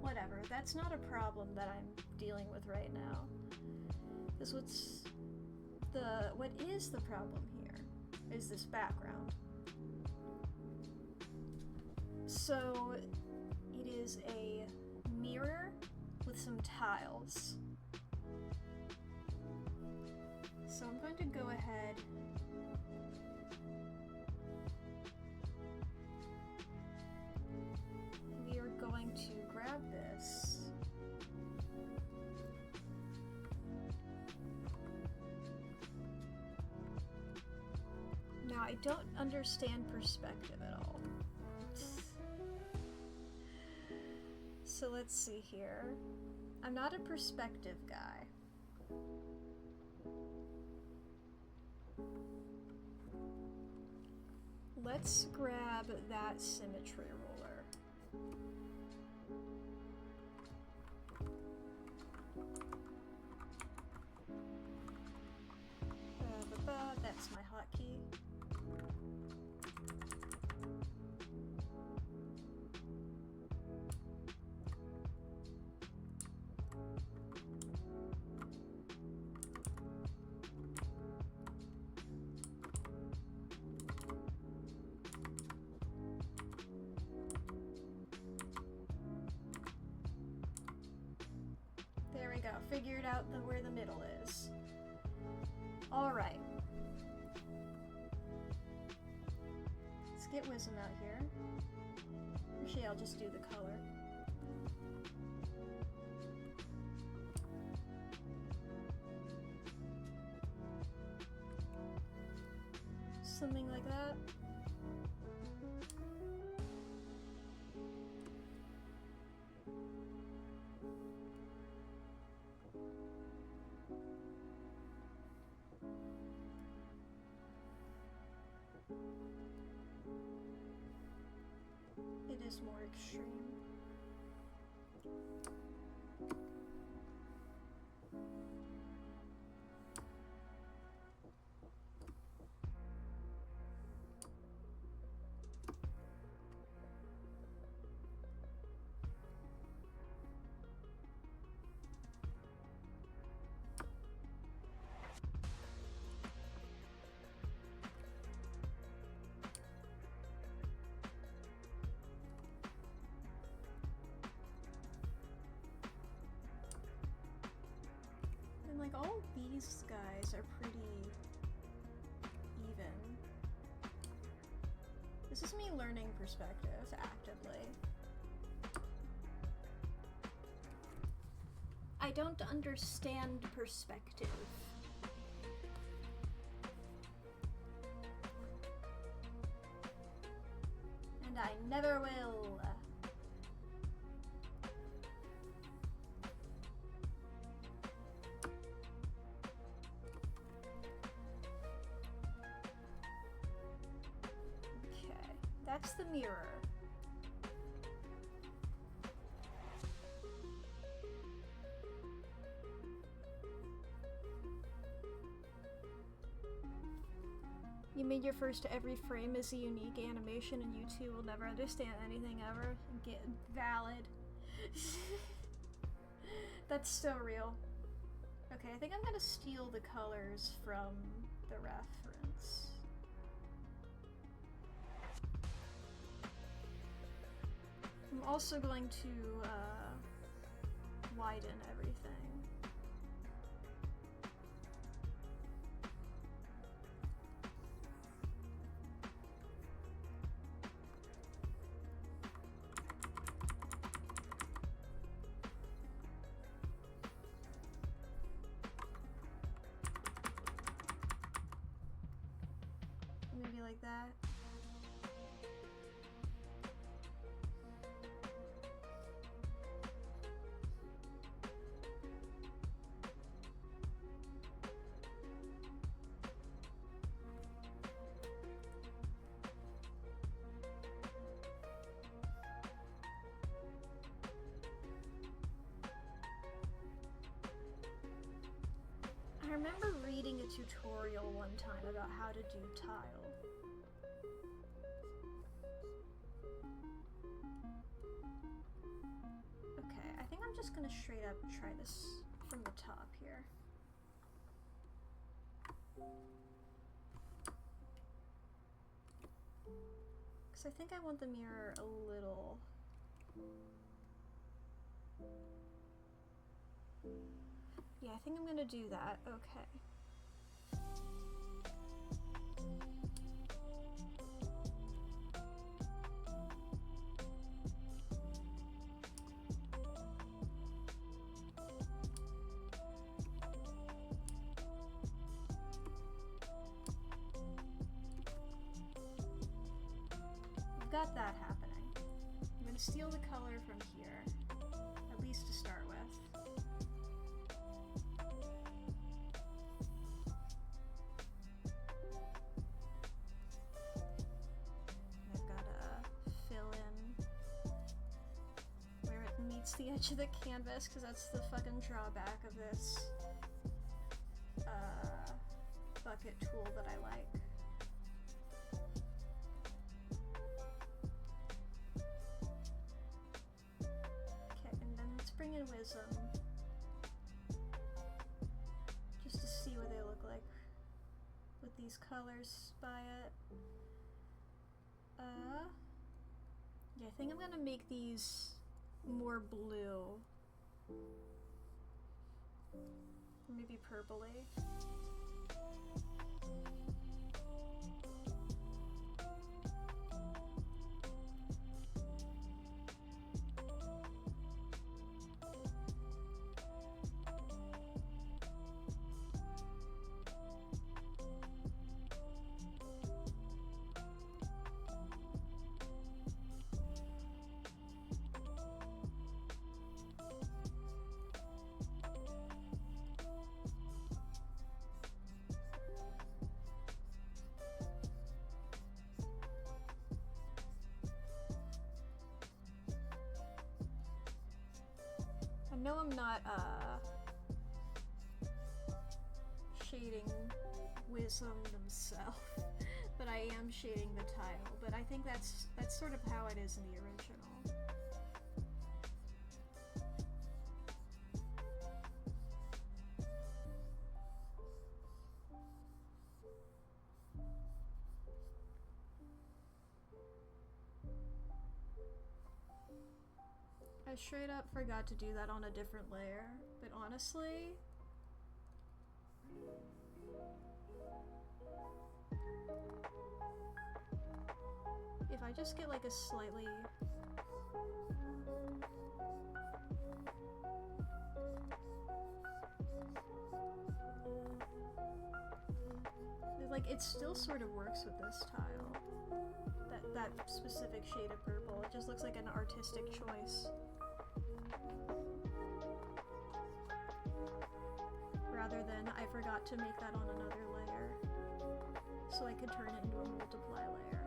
Whatever, that's not a problem that I'm dealing with right now. Because what is the problem here is this background. So it is a mirror with some tiles. So I'm going to go ahead we are going to grab this. Now I don't understand perspective at all. So let's see here. I'm not a perspective guy. Let's grab that symmetry ruler. That's my hotkey. There we go. Figured out where the middle is. Alright. Let's get Wisdom out here. Actually, I'll just do the color. Something like that. It is more extreme. And like all these guys are pretty even. This is me learning perspective actively. I don't understand perspective. And I never will. Okay, that's the mirror. You made your first every frame is a unique animation and you two will never understand anything ever. Get valid. That's so real. Okay, I think I'm gonna steal the colors from the reference. I'm also going to widen everything. Maybe like that. remember reading a tutorial one time about how to do tile. Okay, I think I'm just gonna straight up try this from the top here. Because I think I want the mirror a little... Yeah, I think I'm gonna do that. Okay. I've got that happening. I'm gonna steal the color from here, at least to start with. The edge of the canvas, because that's the fucking drawback of this bucket tool that I like. Okay, and then let's bring in Wisdom just to see what they look like with these colors by it. Yeah, I think I'm gonna make these more blue. Maybe purpley. I know I'm not shading Wisdom themselves, but I am shading the tile. But I think that's sort of how it is in the original. I straight up forgot to do that on a different layer, but honestly, if I just get like a slightly like, it still sort of works with this tile. That specific shade of purple. It just looks like an artistic choice. Rather than I forgot to make that on another layer, so I could turn it into a multiply layer.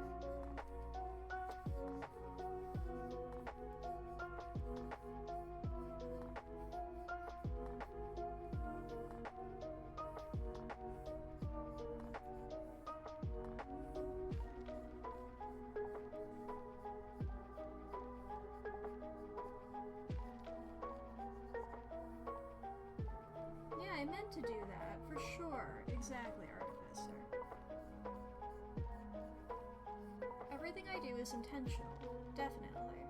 I meant to do that, for sure. Exactly, Artificer. Everything I do is intentional, definitely.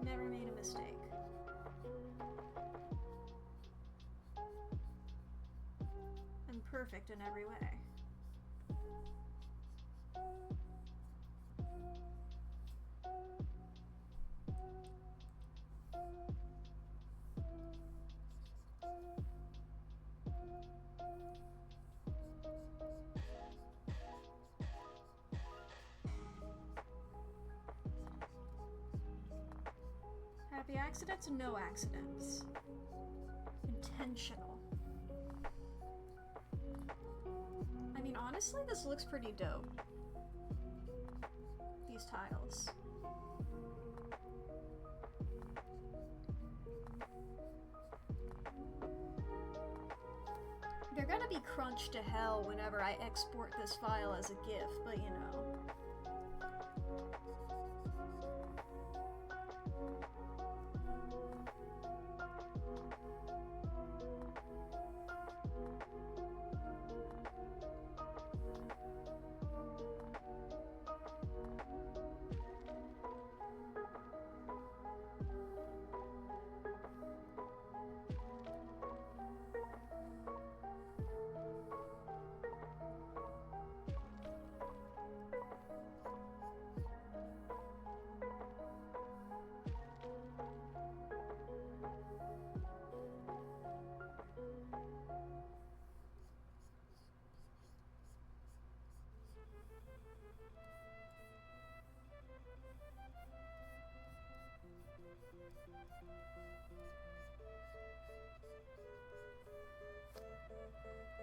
Never made a mistake. I'm perfect in every way. Happy accidents, no accidents. Intentional. I mean, honestly, this looks pretty dope. These tiles. crunch to hell whenever I export this file as a GIF, but you know.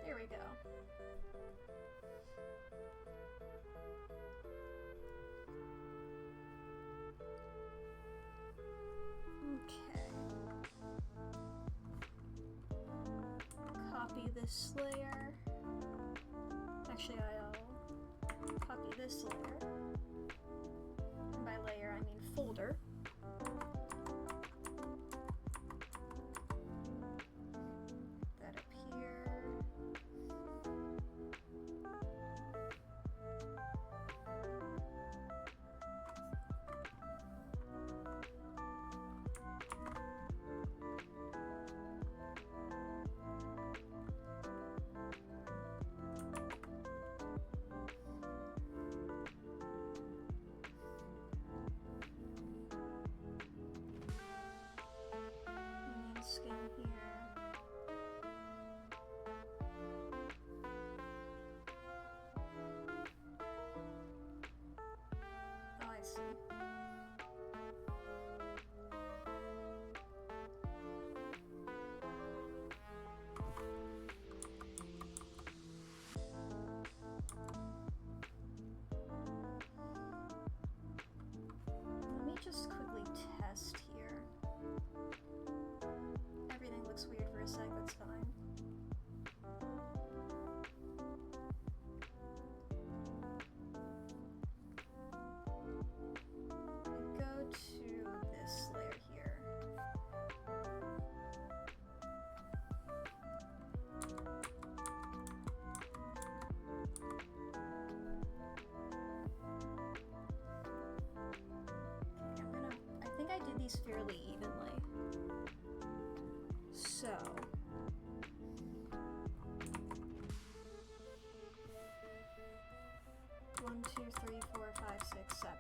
There we go. Okay. Copy this layer. Actually, I'll copy this layer. And by layer, I mean folder. That up here. Skin here. Oh, I see. Let me just quickly test here. Everything looks weird for a sec, that's fine. I go to this layer here. Okay, I think I did these fairly evenly. So, 1, 2, 3, 4, 5, 6, 7.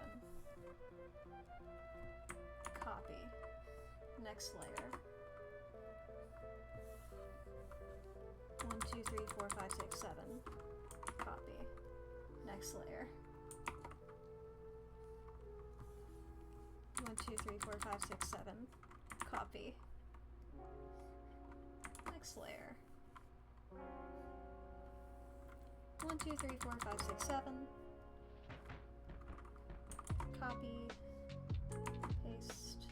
Copy. Next layer. 1, 2, 3, 4, 5, 6, 7. Copy. Next layer. 1, 2, 3, 4, 5, 6, 7. Copy. Next layer. 1, 2, 3, 4, 5, 6, 7. Copy. Paste.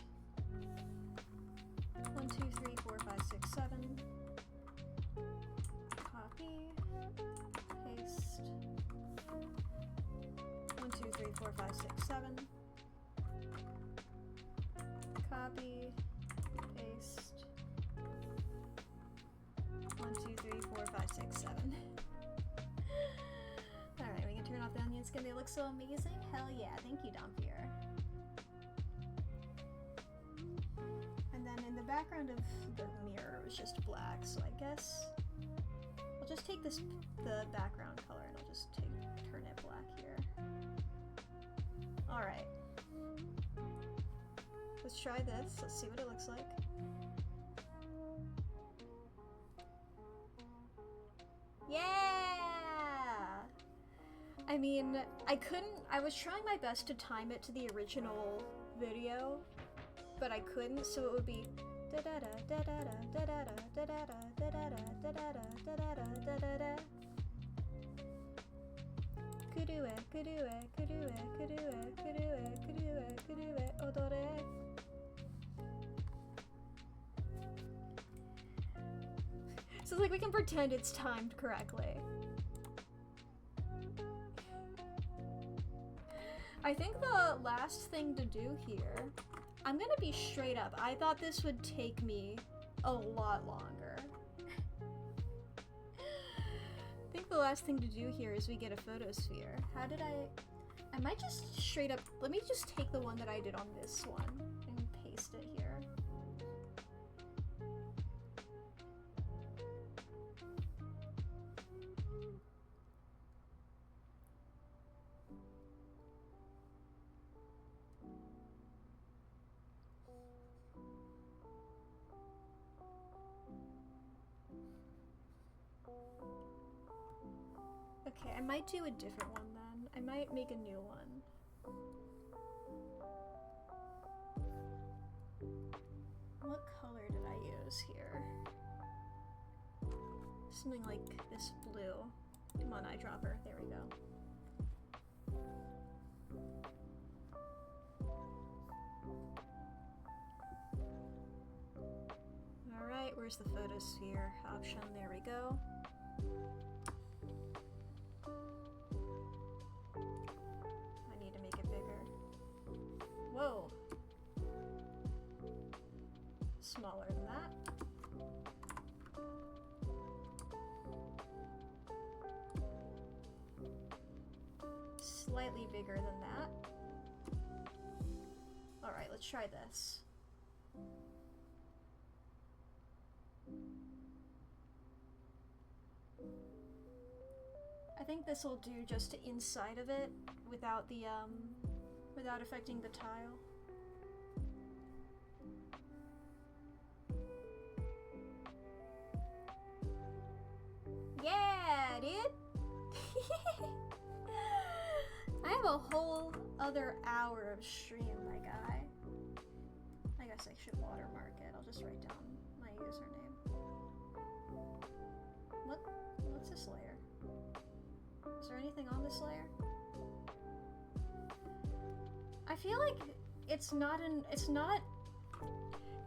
1, 2, 3, 4, 5, 6, 7. Copy. Paste. 1, 2, 3, 4, 5, 6, 7. Copy. Paste. 1, 2, 3, 4, 5, 6, 7. Alright, we can turn off the onion skin. They look so amazing. Hell yeah. Thank you, Dampier. And then in the background of the mirror, it was just black, so I guess I'll just take the background color and I'll just turn it black here. Alright. Let's try this. Let's see what it looks like. Yeah! I mean, I was trying my best to time it to the original video, but I couldn't, so it would be So like we can pretend it's timed correctly. I think the last thing to do here, I'm gonna be straight up. I thought this would take me a lot longer. I think the last thing to do here is we get a photosphere. How did I might just straight up, let me just take the one that I did on this one and paste it here. Okay, I might do a different one then. I might make a new one. What color did I use here? Something like this blue. Come on, eyedropper. There we go. Alright, where's the photosphere option? There we go. I need to make it bigger. Whoa. Smaller than that. Slightly bigger than that. Alright, let's try this. I think this will do just inside of it without the without affecting the tile. Yeah, dude. I have a whole other hour of stream, my guy. I guess I should watermark it. I'll just write down my username. What's this layer? Is there anything on this layer? I feel like it's not.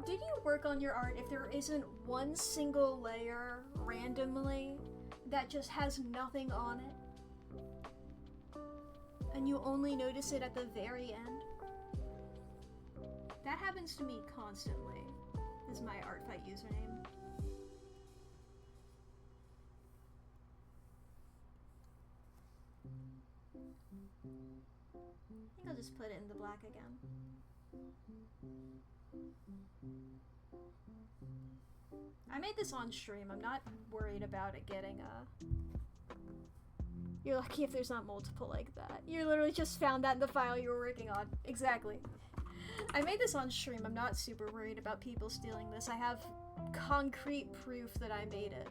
Did you work on your art if there isn't one single layer randomly that just has nothing on it? And you only notice it at the very end? That happens to me constantly, is my ArtFight username. I think I'll just put it in the black again. I made this on stream. I'm not worried about it getting You're lucky if there's not multiple like that. You literally just found that in the file you were working on. Exactly. I made this on stream. I'm not super worried about people stealing this. I have concrete proof that I made it.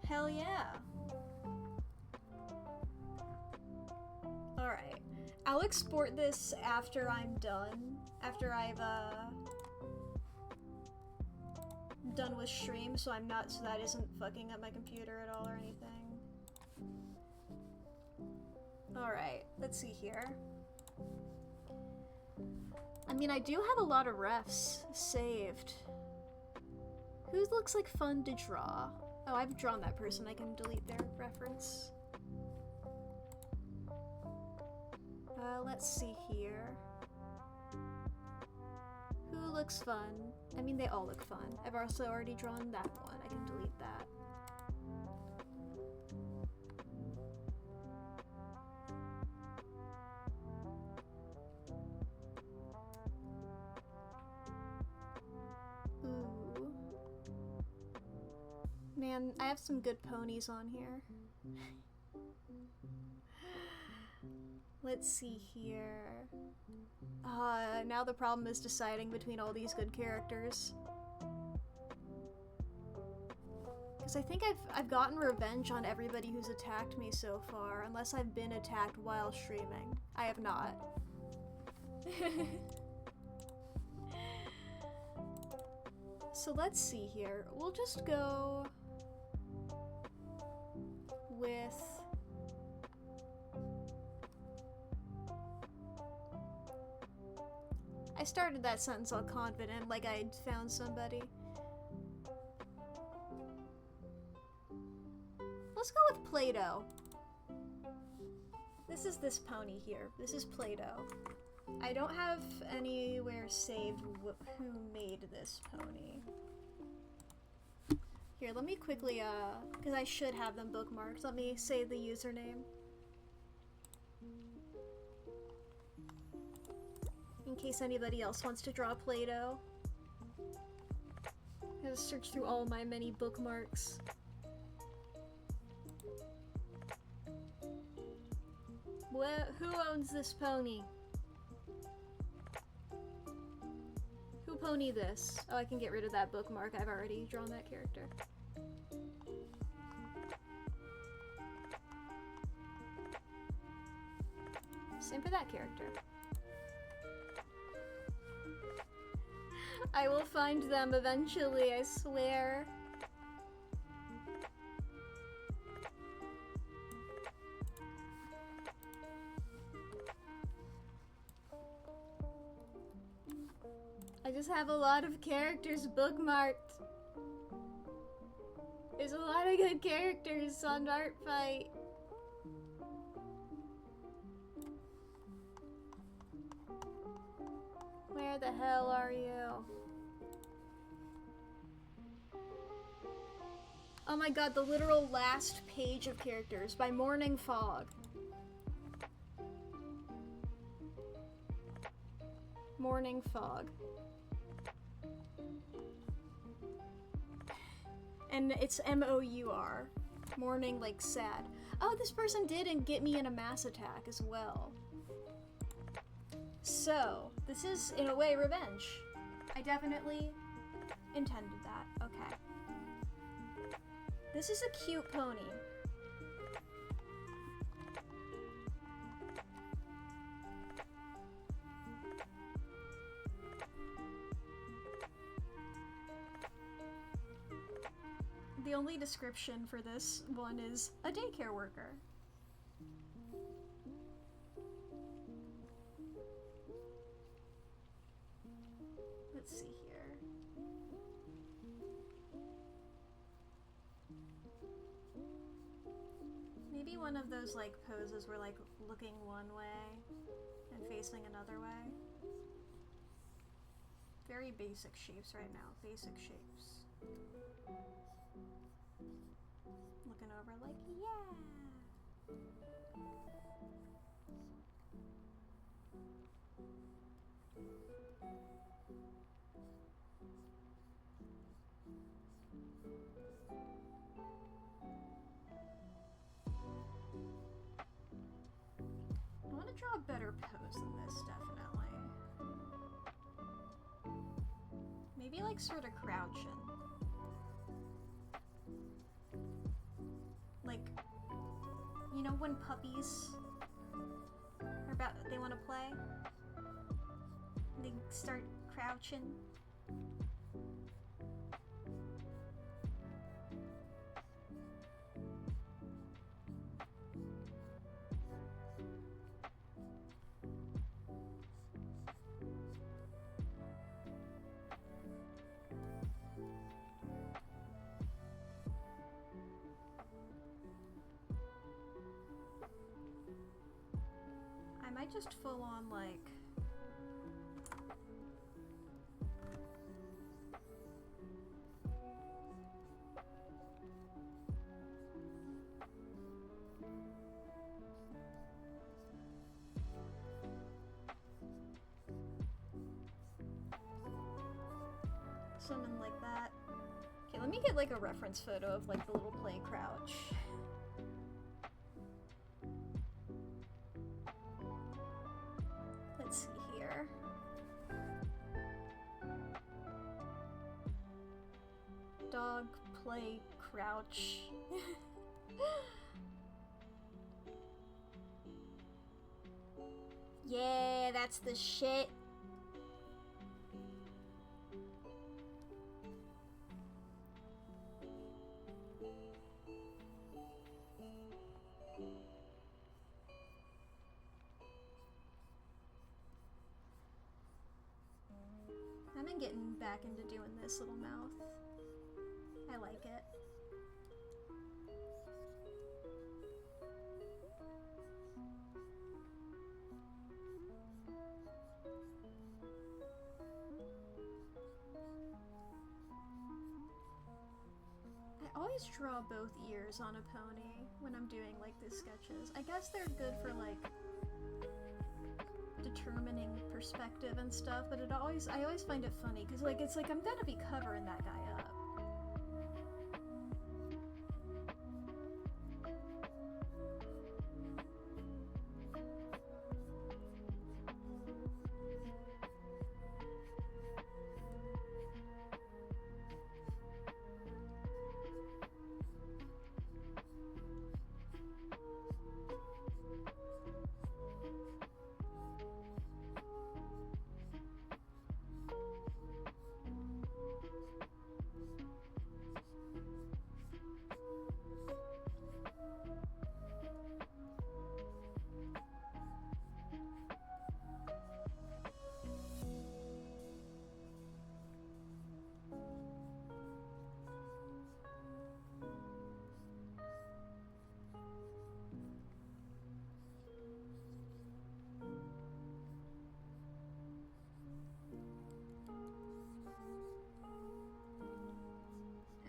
Hell yeah. Alright. I'll export this after I'm done. After I've done with stream, so that isn't fucking up my computer at all or anything. Alright, let's see here. I mean, I do have a lot of refs saved. Who looks like fun to draw? Oh, I've drawn that person. I can delete their reference. Let's see here. Who looks fun? I mean, they all look fun. I've also already drawn that one. I can delete that. Ooh. Man, I have some good ponies on here. Let's see here. Now the problem is deciding between all these good characters. Because I think I've gotten revenge on everybody who's attacked me so far, unless I've been attacked while streaming. I have not. So let's see here. We'll just go with... I I started that sentence all confident, like I'd found somebody. Let's go with Play-Doh. This is this pony here. This is Play-Doh. I don't have anywhere saved who made this pony. Here, let me quickly, because I should have them bookmarked. Let me say the username. In case anybody else wants to draw Play-Doh. I gotta search through all my many bookmarks. Who owns this pony? Who pony this? Oh, I can get rid of that bookmark. I've already drawn that character. Same for that character. I will find them eventually, I swear. I just have a lot of characters bookmarked. There's a lot of good characters on ArtFight. Where the hell are you? Oh my god, the literal last page of characters by Morning Fog. Morning Fog. And it's M-O-U-R. Morning, like, sad. Oh, this person didn't get me in a mass attack as well. So, this is, in a way, revenge. I definitely intended that. Okay. This is a cute pony. The only description for this one is a daycare worker. Let's see here. Maybe one of those like poses where like looking one way and facing another way. Very basic shapes right now. Basic shapes. Looking over like, yeah! I want to draw a better pose than this, definitely. Maybe like sort of crouching. Like, you know when puppies are they want to play? They start crouching. I might just full on like something like that. Okay, let me get like a reference photo of like the little play crouch. Let's see here. Dog, play, crouch. Yeah, that's the shit. into doing this little mouth. I like it. I always draw both ears on a pony when I'm doing like these sketches. I guess they're good for like determining perspective and stuff, but I always find it funny because like it's like I'm gonna be covering that guy up.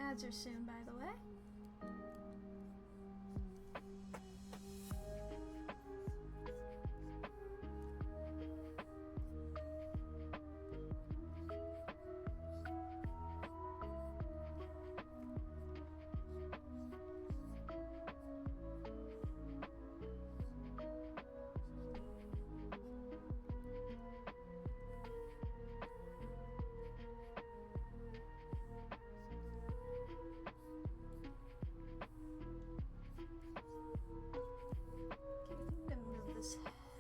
Ads are soon, by the way.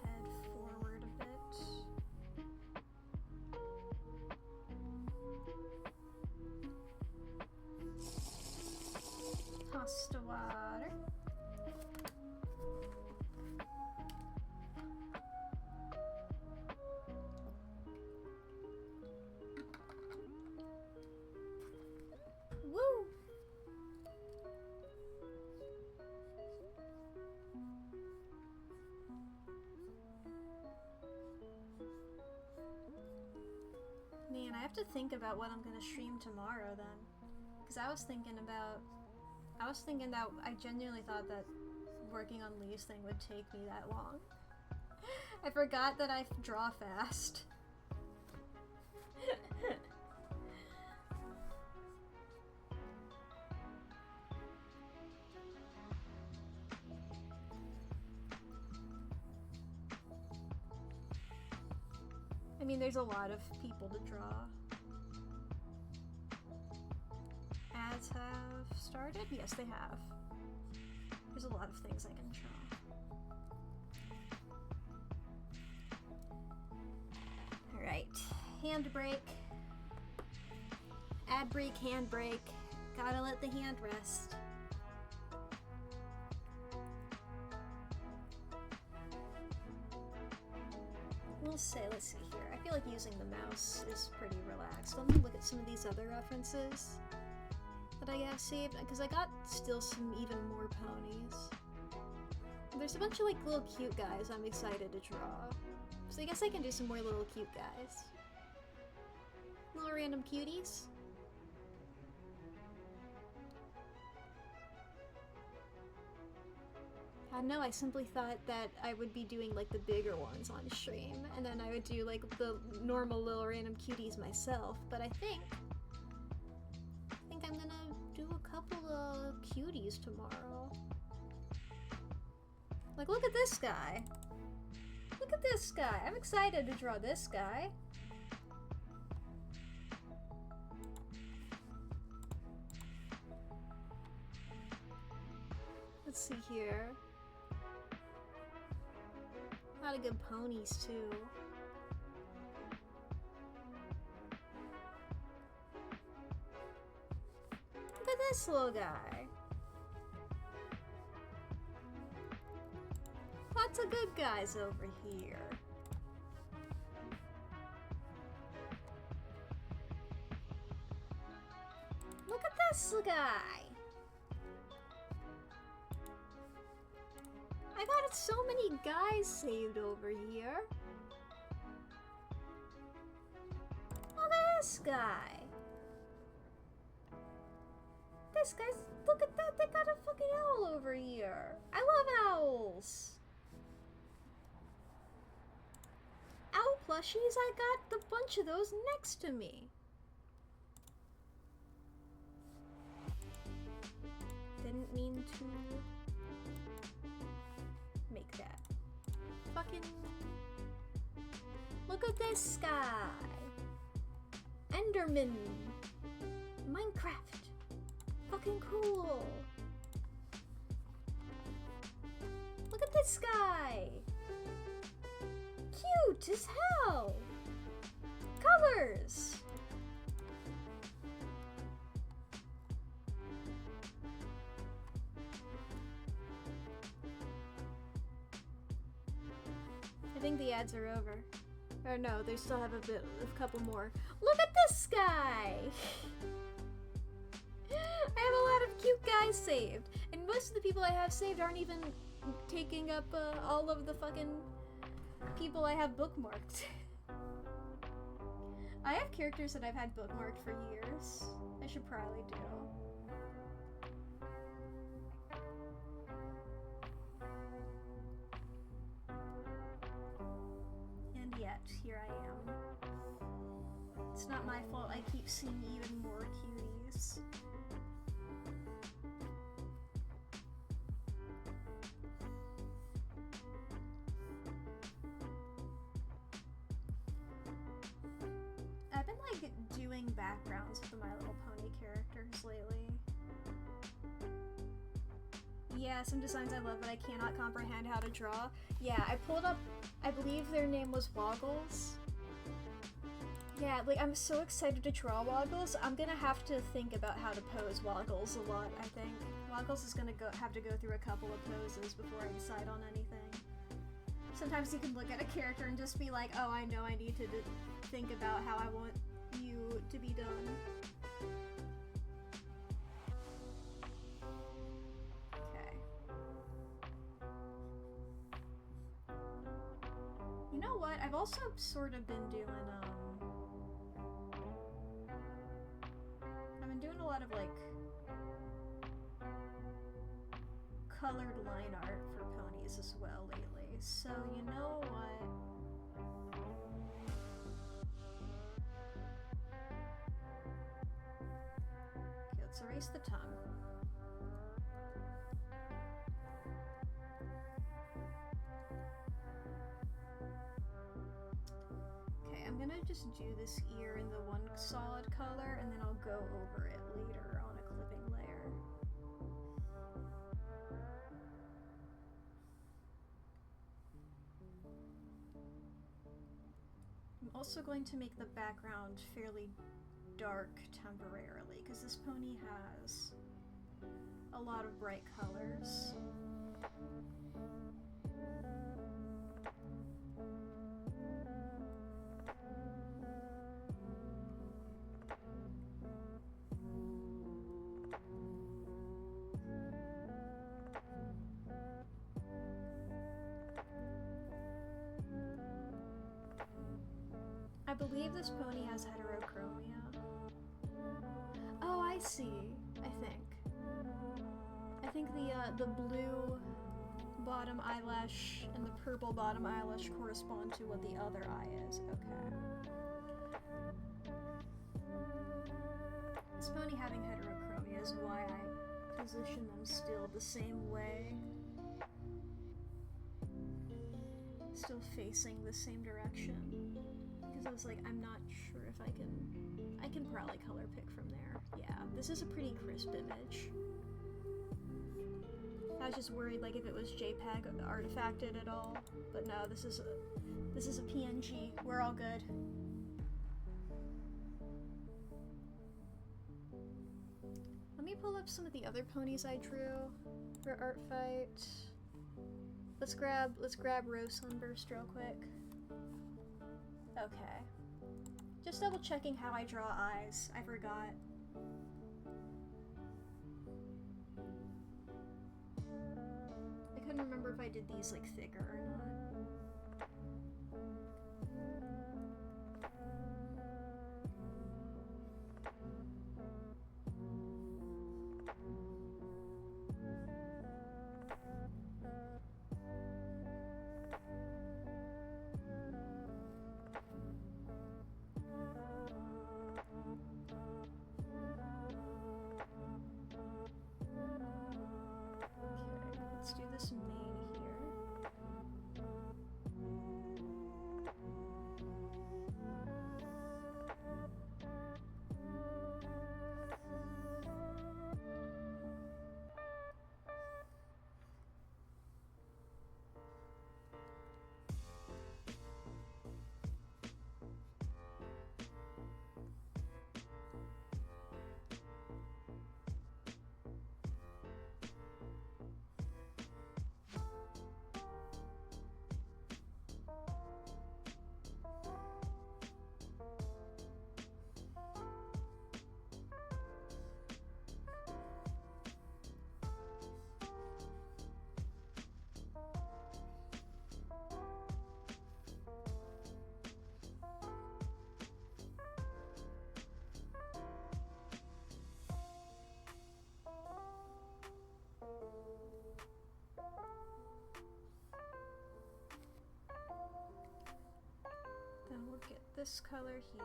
Head forward a bit. Pasta water. Woo! Man, I have to think about what I'm gonna stream tomorrow then. Because I was thinking that I genuinely thought that working on Lee's thing would take me that long. I forgot that I draw fast. I mean, there's a lot of people to draw. Ads have started? Yes, they have. There's a lot of things I can draw. Alright. Handbrake. Ad break, handbrake. Gotta let the hand rest. Let's see here. I feel like using the mouse is pretty relaxed. Let me look at some of these other references that I have saved, because I got still some even more ponies. There's a bunch of like little cute guys I'm excited to draw. So I guess I can do some more little cute guys. Little random cuties. I don't know, I simply thought that I would be doing like the bigger ones on stream, and then I would do like the normal little random cuties myself, but I think I'm gonna do a couple of cuties tomorrow. Like, look at this guy. Look at this guy. I'm excited to draw this guy. Let's see here. A lot of good ponies, too. Look at this little guy. Lots of good guys over here. this guy. I got so many guys saved over here. Look at this guy. This guy's, look at that, they got a fucking owl over here. I love owls. Owl plushies, I got a bunch of those next to me. Didn't mean to make that. Fucking, look at this guy. Enderman. Minecraft. Fucking cool. Look at this guy. Cute as hell. Colors. I think the ads are over. Or no, they still have a couple more. Look at this guy! I have a lot of cute guys saved. And most of the people I have saved aren't even taking up all of the fucking people I have bookmarked. I have characters that I've had bookmarked for years. I should probably do. And yet, here I am. It's not my fault I keep seeing even more cuties. I've been like doing backgrounds with the My Little Pony characters lately. Yeah, some designs I love but I cannot comprehend how to draw. Yeah, I pulled up, I believe their name was Woggles. Yeah, like I'm so excited to draw Woggles. I'm gonna have to think about how to pose Woggles a lot, I think. Woggles is gonna have to go through a couple of poses before I decide on anything. Sometimes you can look at a character and just be like, oh, I know I need to think about how I want you to be done. Okay. You know what? I've also sort of been doing, I've been doing a lot of, like, colored line art for ponies as well lately. So, you know what? Okay, let's erase the tongue. Okay, I'm gonna just do this ear in the one solid color, and then I'll go over it later on a clipping layer. I'm also going to make the background fairly dark temporarily, because this pony has a lot of bright colors. I believe this pony has heterochromia. Oh, I see. I think the blue bottom eyelash and the purple bottom eyelash correspond to what the other eye is. Okay. This pony having heterochromia is why I position them still the same way. Still facing the same direction. Because I was like, I'm not sure if I can probably color pick from there. Yeah, this is a pretty crisp image. I was just worried like if it was JPEG artifacted at all, but no, this is a PNG. We're all good. Let me pull up some of the other ponies I drew for ArtFight. Let's grab Rose Sunburst real quick. Okay. Just double checking how I draw eyes. I forgot. remember if I did these like thicker or not. Let's do this mane here. Then we'll get this color here.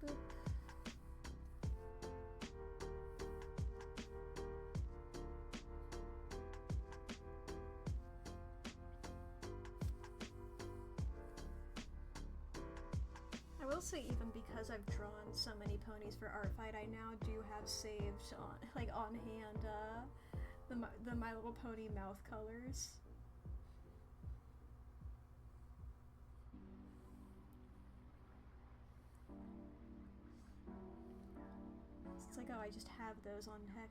Boop. I will say, even because I've drawn so many ponies for ArtFight, I now do have saved on hand the My Little Pony mouth colors. It's like, oh, I just have those on deck.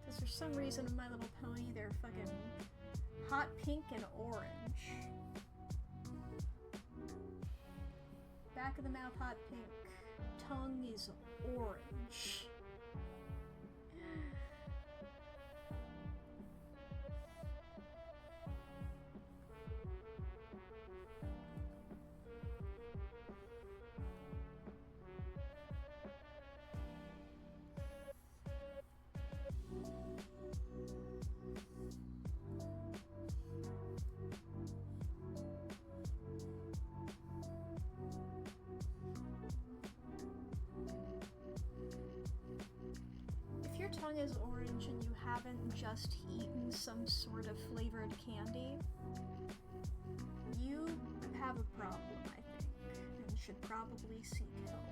Because for some reason in My Little Pony, they're fucking hot pink and orange. Back of the mouth, hot pink. Tongue is orange. If your tongue is orange and you haven't just eaten some sort of flavored candy, you have a problem, I think, and should probably seek help.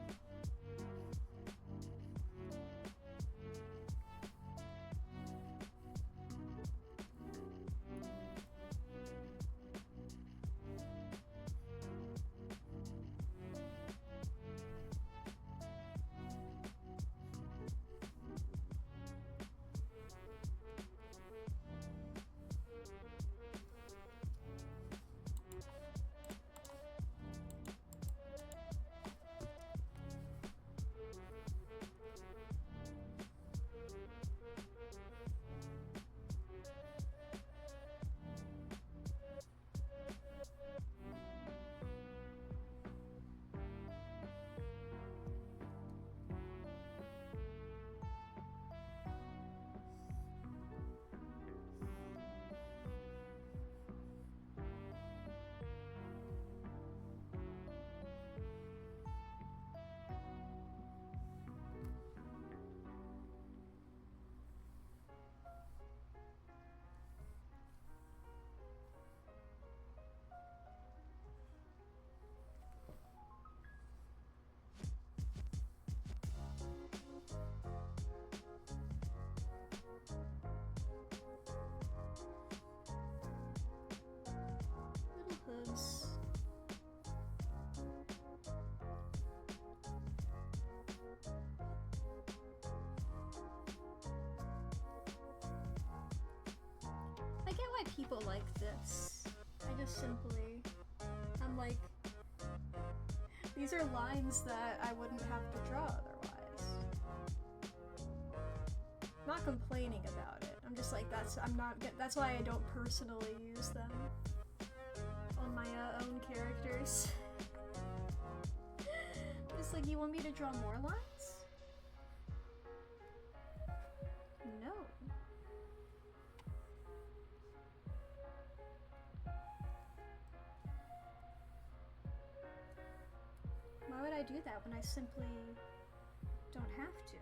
people like this. I just simply, I'm like, these are lines that I wouldn't have to draw otherwise. I'm not complaining about it. I'm just like, that's why I don't personally use them on my own characters. It's like, you want me to draw more lines? No. Why would I do that when I simply don't have to?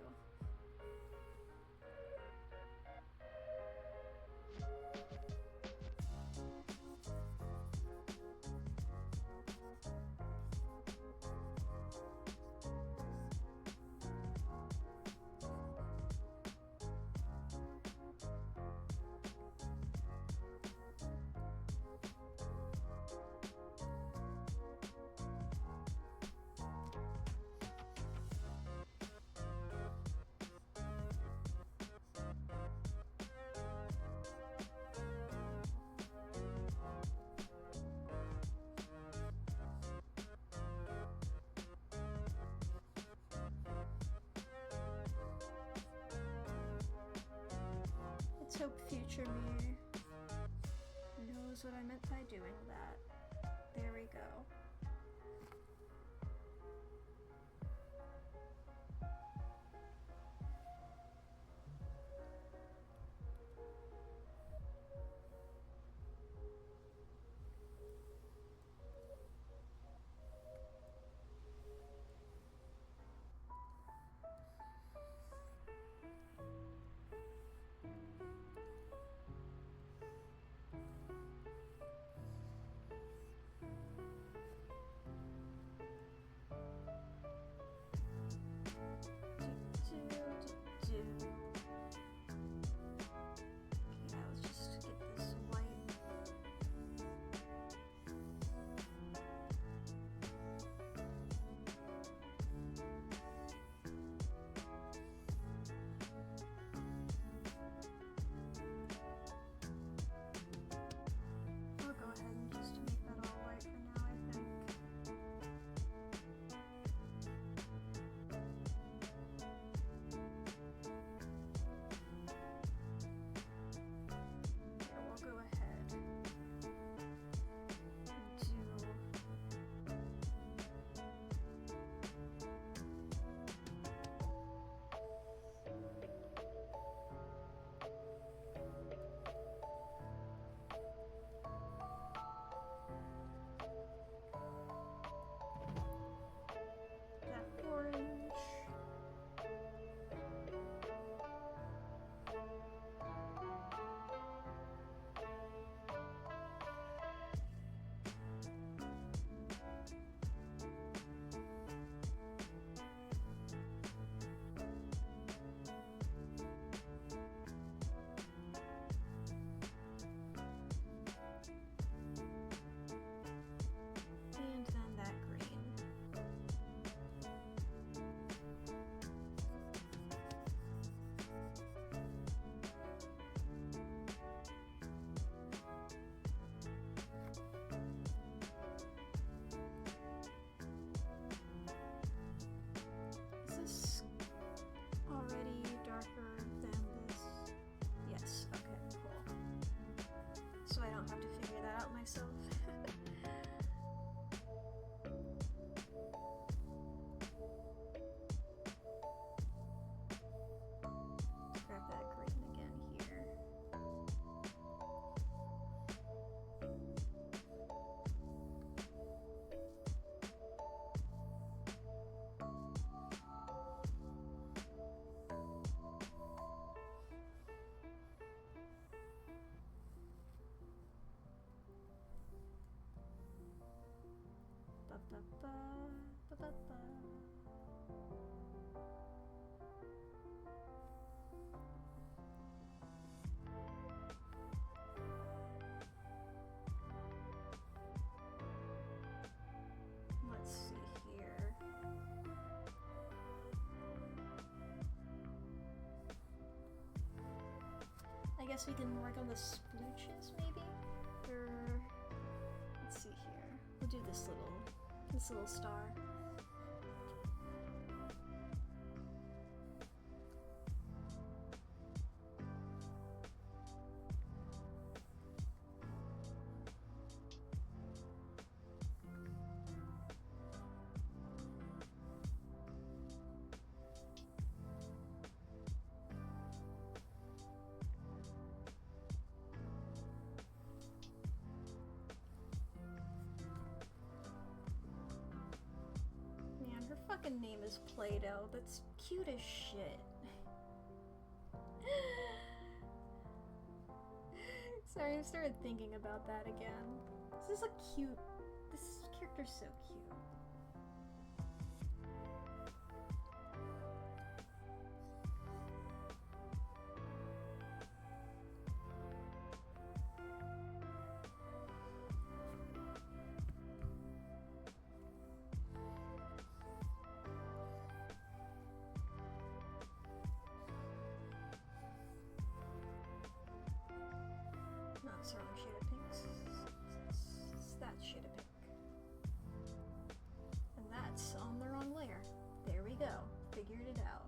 Let's hope future me knows what I meant by doing that. There we go. Myself. Grab that green again here. Let's see here. I guess we can work on the splooches, maybe? this little star. Fucking name is Play-Doh. That's cute as shit. Sorry, I started thinking about that again. This is a cute... This character's so cute. Not the wrong shade of pinks. It's that shade of pink. And that's on the wrong layer. There we go. Figured it out.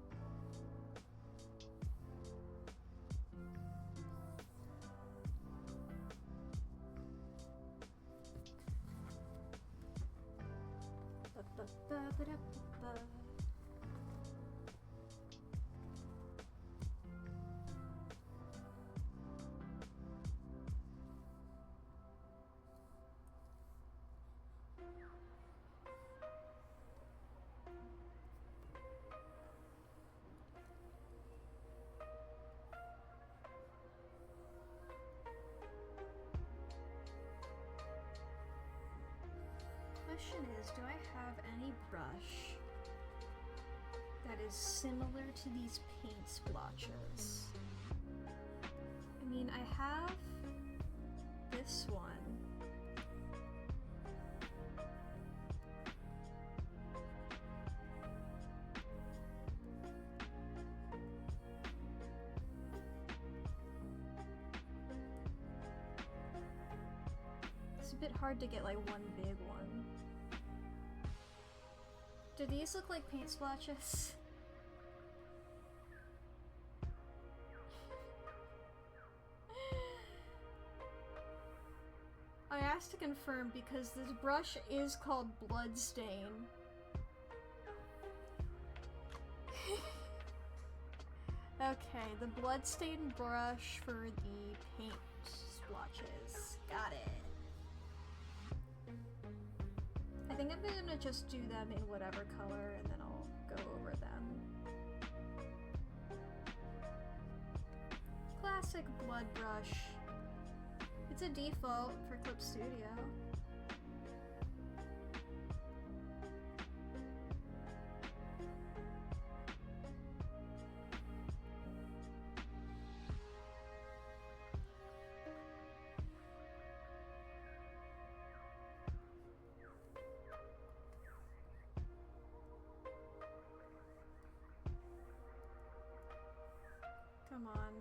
Ba-ba-ba-ba-da-ba-ba. Question is, do I have any brush that is similar to these paint splotches? I mean, I have this one. It's a bit hard to get like one big one. Do these look like paint splotches? I asked to confirm because this brush is called Bloodstain. Okay, the Bloodstain brush for the paint splotches. Got it. I think I'm gonna just do them in whatever color and then I'll go over them. Classic blood brush. It's a default for Clip Studio. Come on.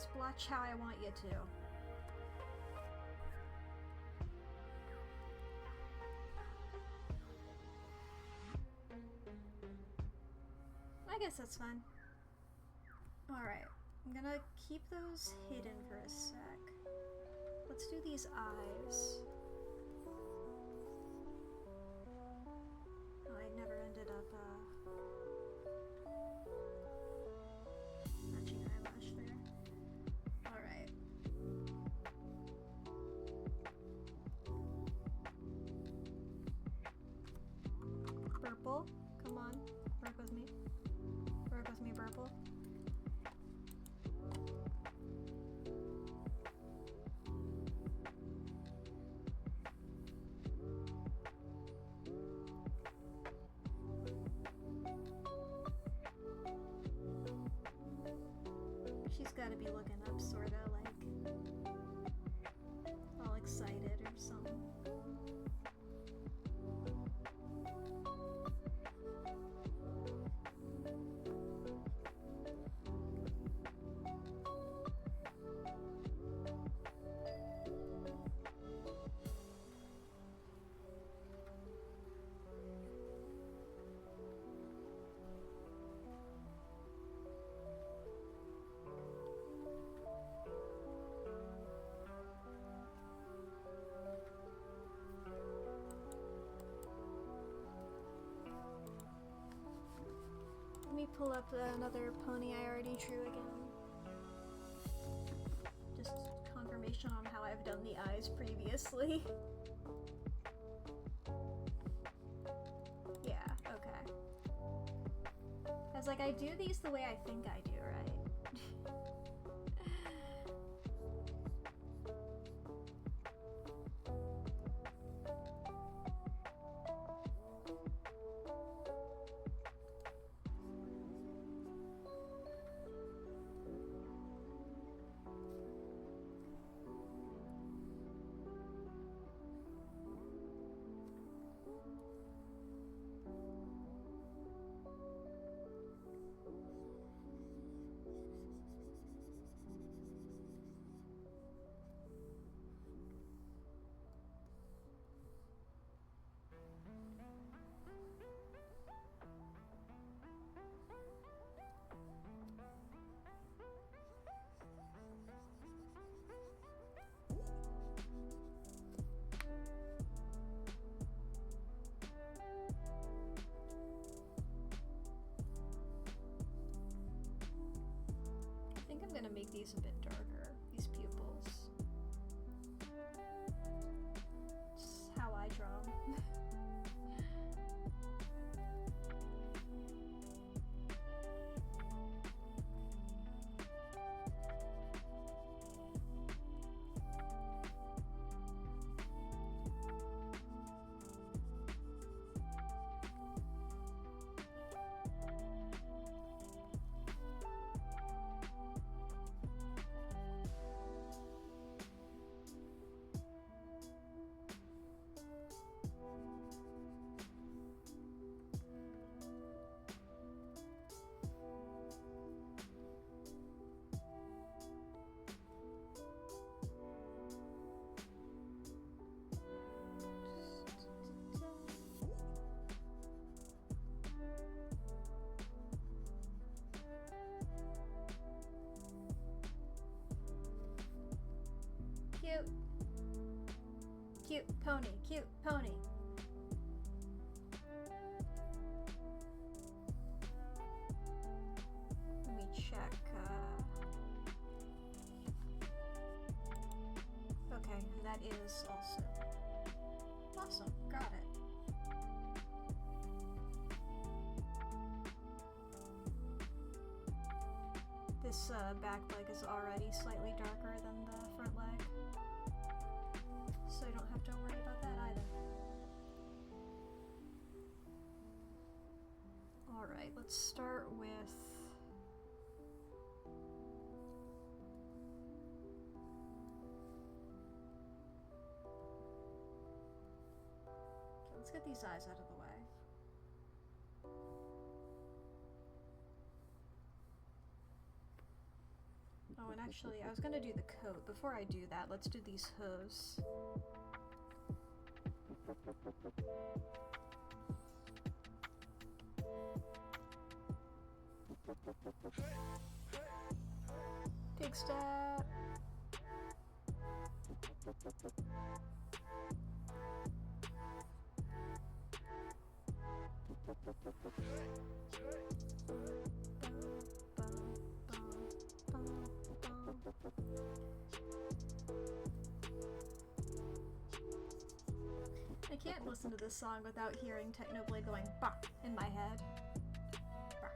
Splotch how I want you to. I guess that's fine. Alright, I'm gonna keep those hidden for a sec. Let's do these eyes. Oh, I never ended up, matching eyelash there. Alright. Purple, come on, work with me. Work with me, purple. She's gotta be looking up, sorta like all excited or something. me pull up another pony I already drew again. Just confirmation on how I've done the eyes previously. Yeah, okay. I was like, I do these the way I think I do, right? I think I'm gonna make these a bit darker, these pupils. Just how I draw 'em. Cute. Cute pony, cute pony. Let me check, okay, and that is also awesome, got it. This back leg is already slightly darker than the front leg, so I don't have to worry about that either. Alright, let's start with... let's get these eyes out of the way. Oh, and actually, I was gonna do the coat. Before I do that, let's do these hooves. Pig step. I can't listen to this song without hearing Technoblade going bah in my head. Bah.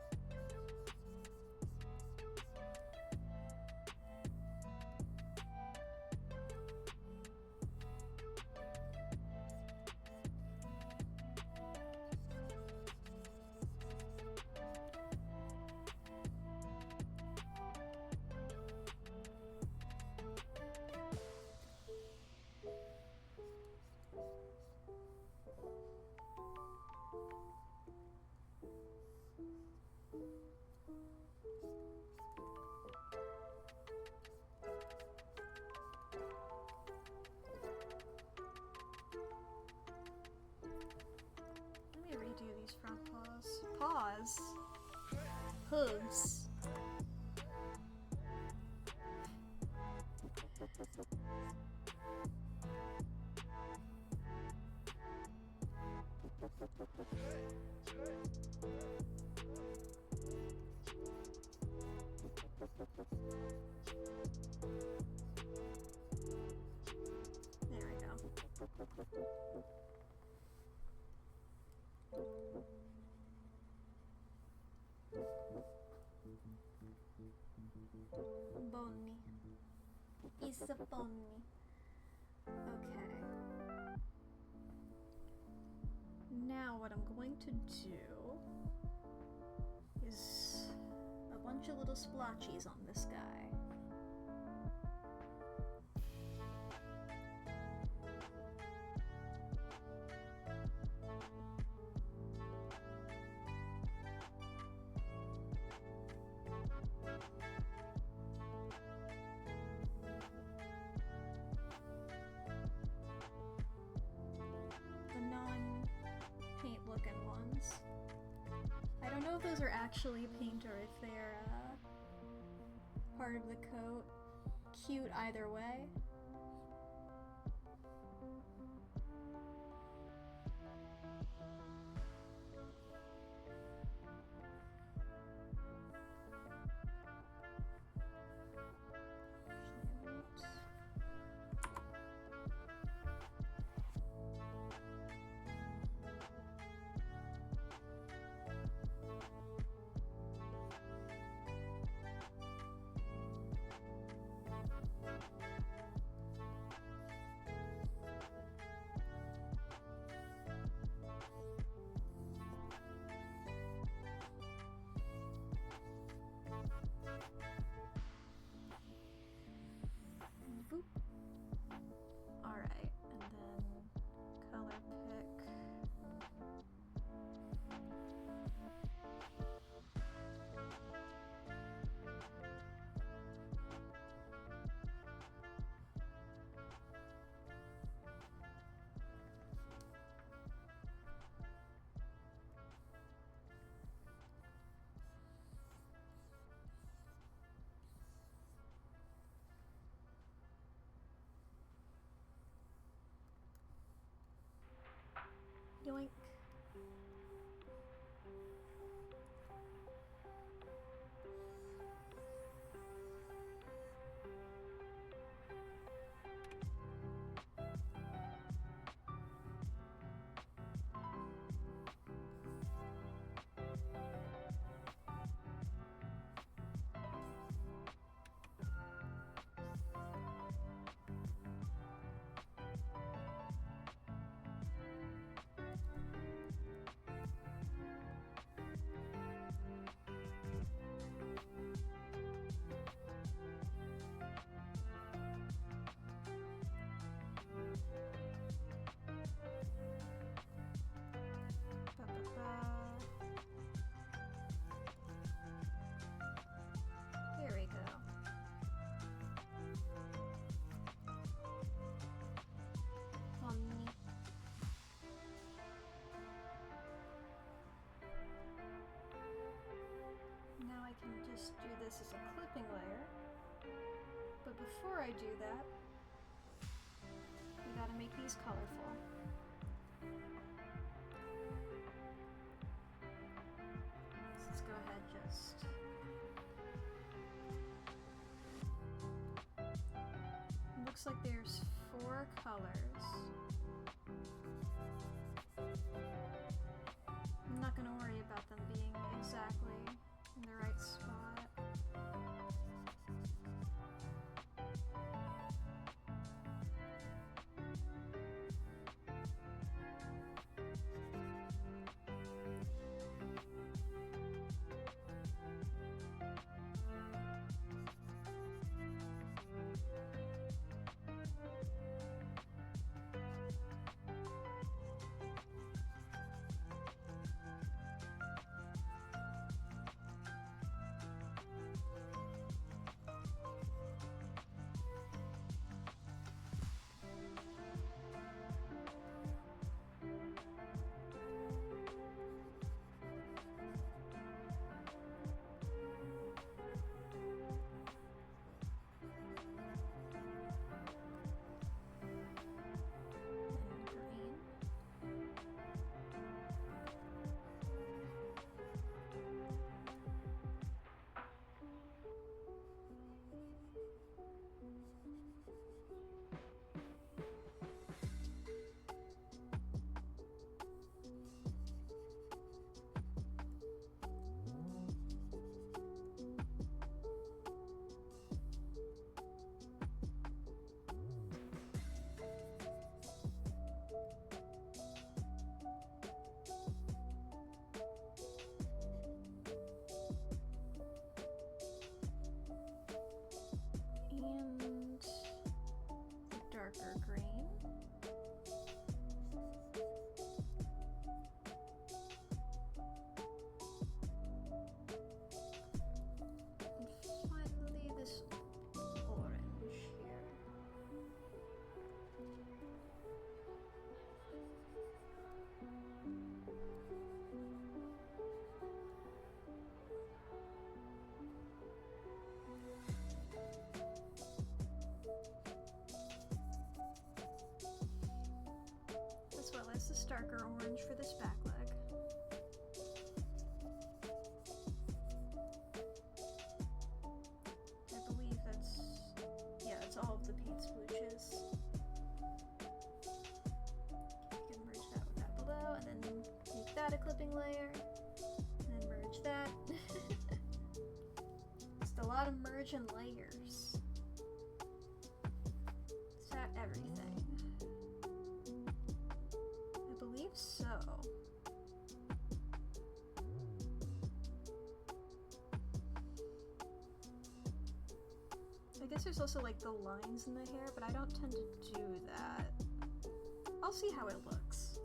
Let me redo these front paws. Paws? Hooves. There we go. Bonni. It's a bonni. Okay. Now what I'm going to do is a bunch of little splotchies on this guy. Those are actually paint or if they're part of the coat. Cute either way. Boop. Alright, and then color pick. Yoink. There we go. Omni. Now I can just do this as a clipping layer. But before I do that, we gotta make these colorful. So let's go ahead just... Looks like there's 4 colors. I'm not gonna worry about them being exactly in the right spot. And the darker green. And finally this orange here. As well as this darker orange for this back leg. I believe that's, yeah, that's all of the paint splooches. You can merge that with that below, and then make that a clipping layer, and then merge that. Just a lot of merge and layers. Is that everything? I believe so. I guess there's also like the lines in the hair, but I don't tend to do that. I'll see how it looks.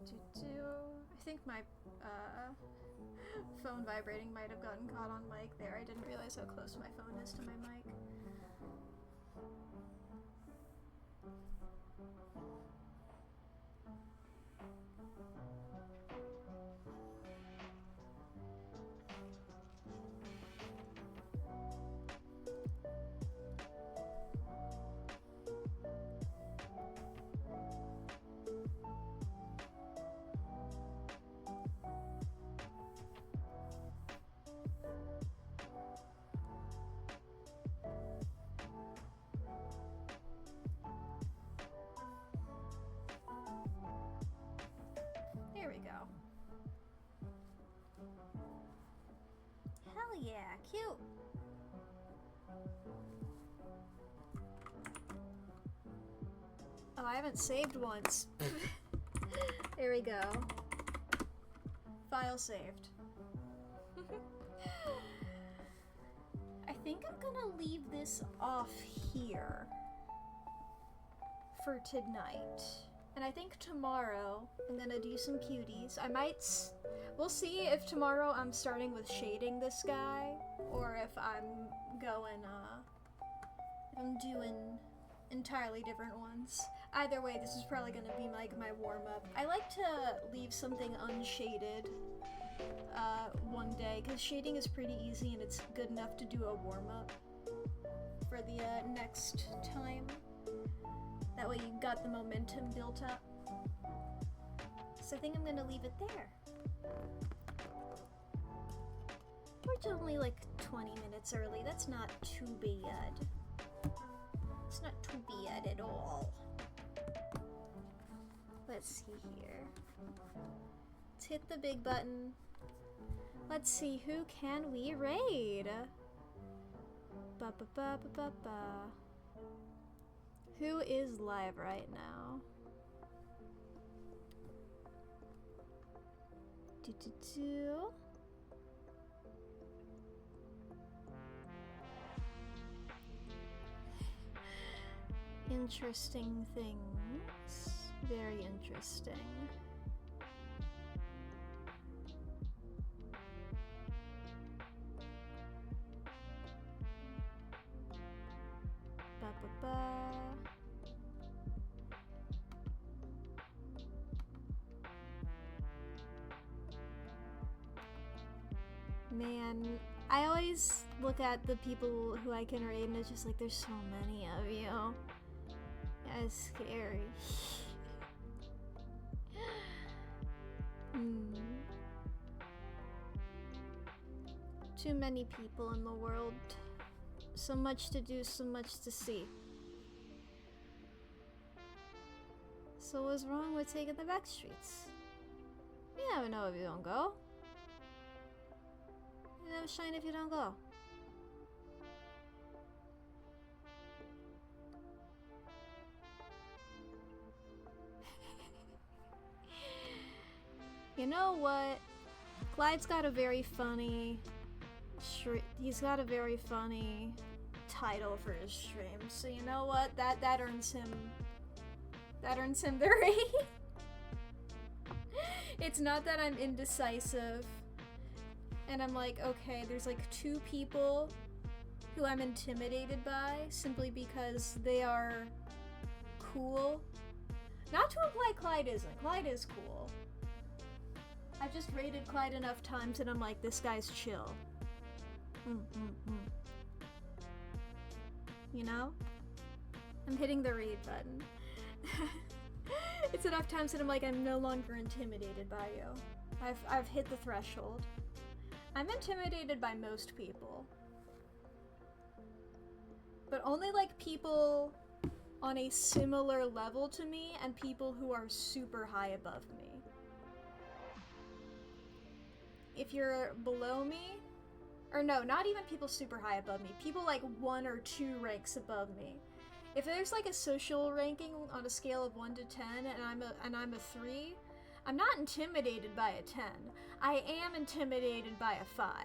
I think my phone vibrating might have gotten caught on mic there. I didn't realize how close my phone is to my mic. There we go. Hell yeah, cute. Oh, I haven't saved once. There we go. File saved. I think I'm gonna leave this off here for tonight. And I think tomorrow I'm gonna do some cuties. We'll see if tomorrow I'm starting with shading this guy, or if I'm going, if I'm doing entirely different ones. Either way, this is probably gonna be like my warm-up. I like to leave something unshaded one day, because shading is pretty easy and it's good enough to do a warm-up for the next time. That way you got the momentum built up. So I think I'm gonna leave it there. We're only like 20 minutes early. That's not too bad. It's not too bad at all. Let's see here. Let's hit the big button. Let's see, who can we raid? Ba ba ba ba ba ba. Who is live right now? Do. Interesting things. Very interesting. Ba ba ba. Man, I always look at the people who I can raid and it's just like, there's so many of you. That's scary. Too many people in the world. So much to do, so much to see. So what's wrong with taking the back streets? You never know if you don't go. You never shine if you don't go. You know what? Clyde's got a very funny... He's got a very funny title for his stream. So you know what? That earns him... That earns him the raid. It's not that I'm indecisive. And I'm like, okay, there's like 2 people who I'm intimidated by simply because they are cool. Not to imply Clyde isn't. Clyde is cool. I've just raided Clyde enough times and I'm like, this guy's chill. You know? I'm hitting the raid button. It's enough times that I'm like, I'm no longer intimidated by you. I've hit the threshold. I'm intimidated by most people. But only like people on a similar level to me and people who are super high above me. If you're below me, or no, not even people super high above me, people like 1 or 2 ranks above me. If there's like a social ranking on a scale of 1 to 10 and I'm a 3, I'm not intimidated by a 10. I am intimidated by a 5.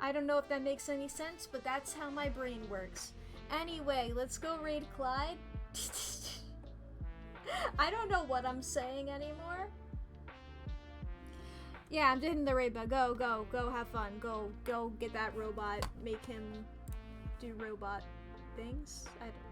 I don't know if that makes any sense, but that's how my brain works. Anyway, let's go raid Clyde. I don't know what I'm saying anymore. Yeah, I'm hitting the raid, but go, have fun. Go get that robot, make him do robot things. I don't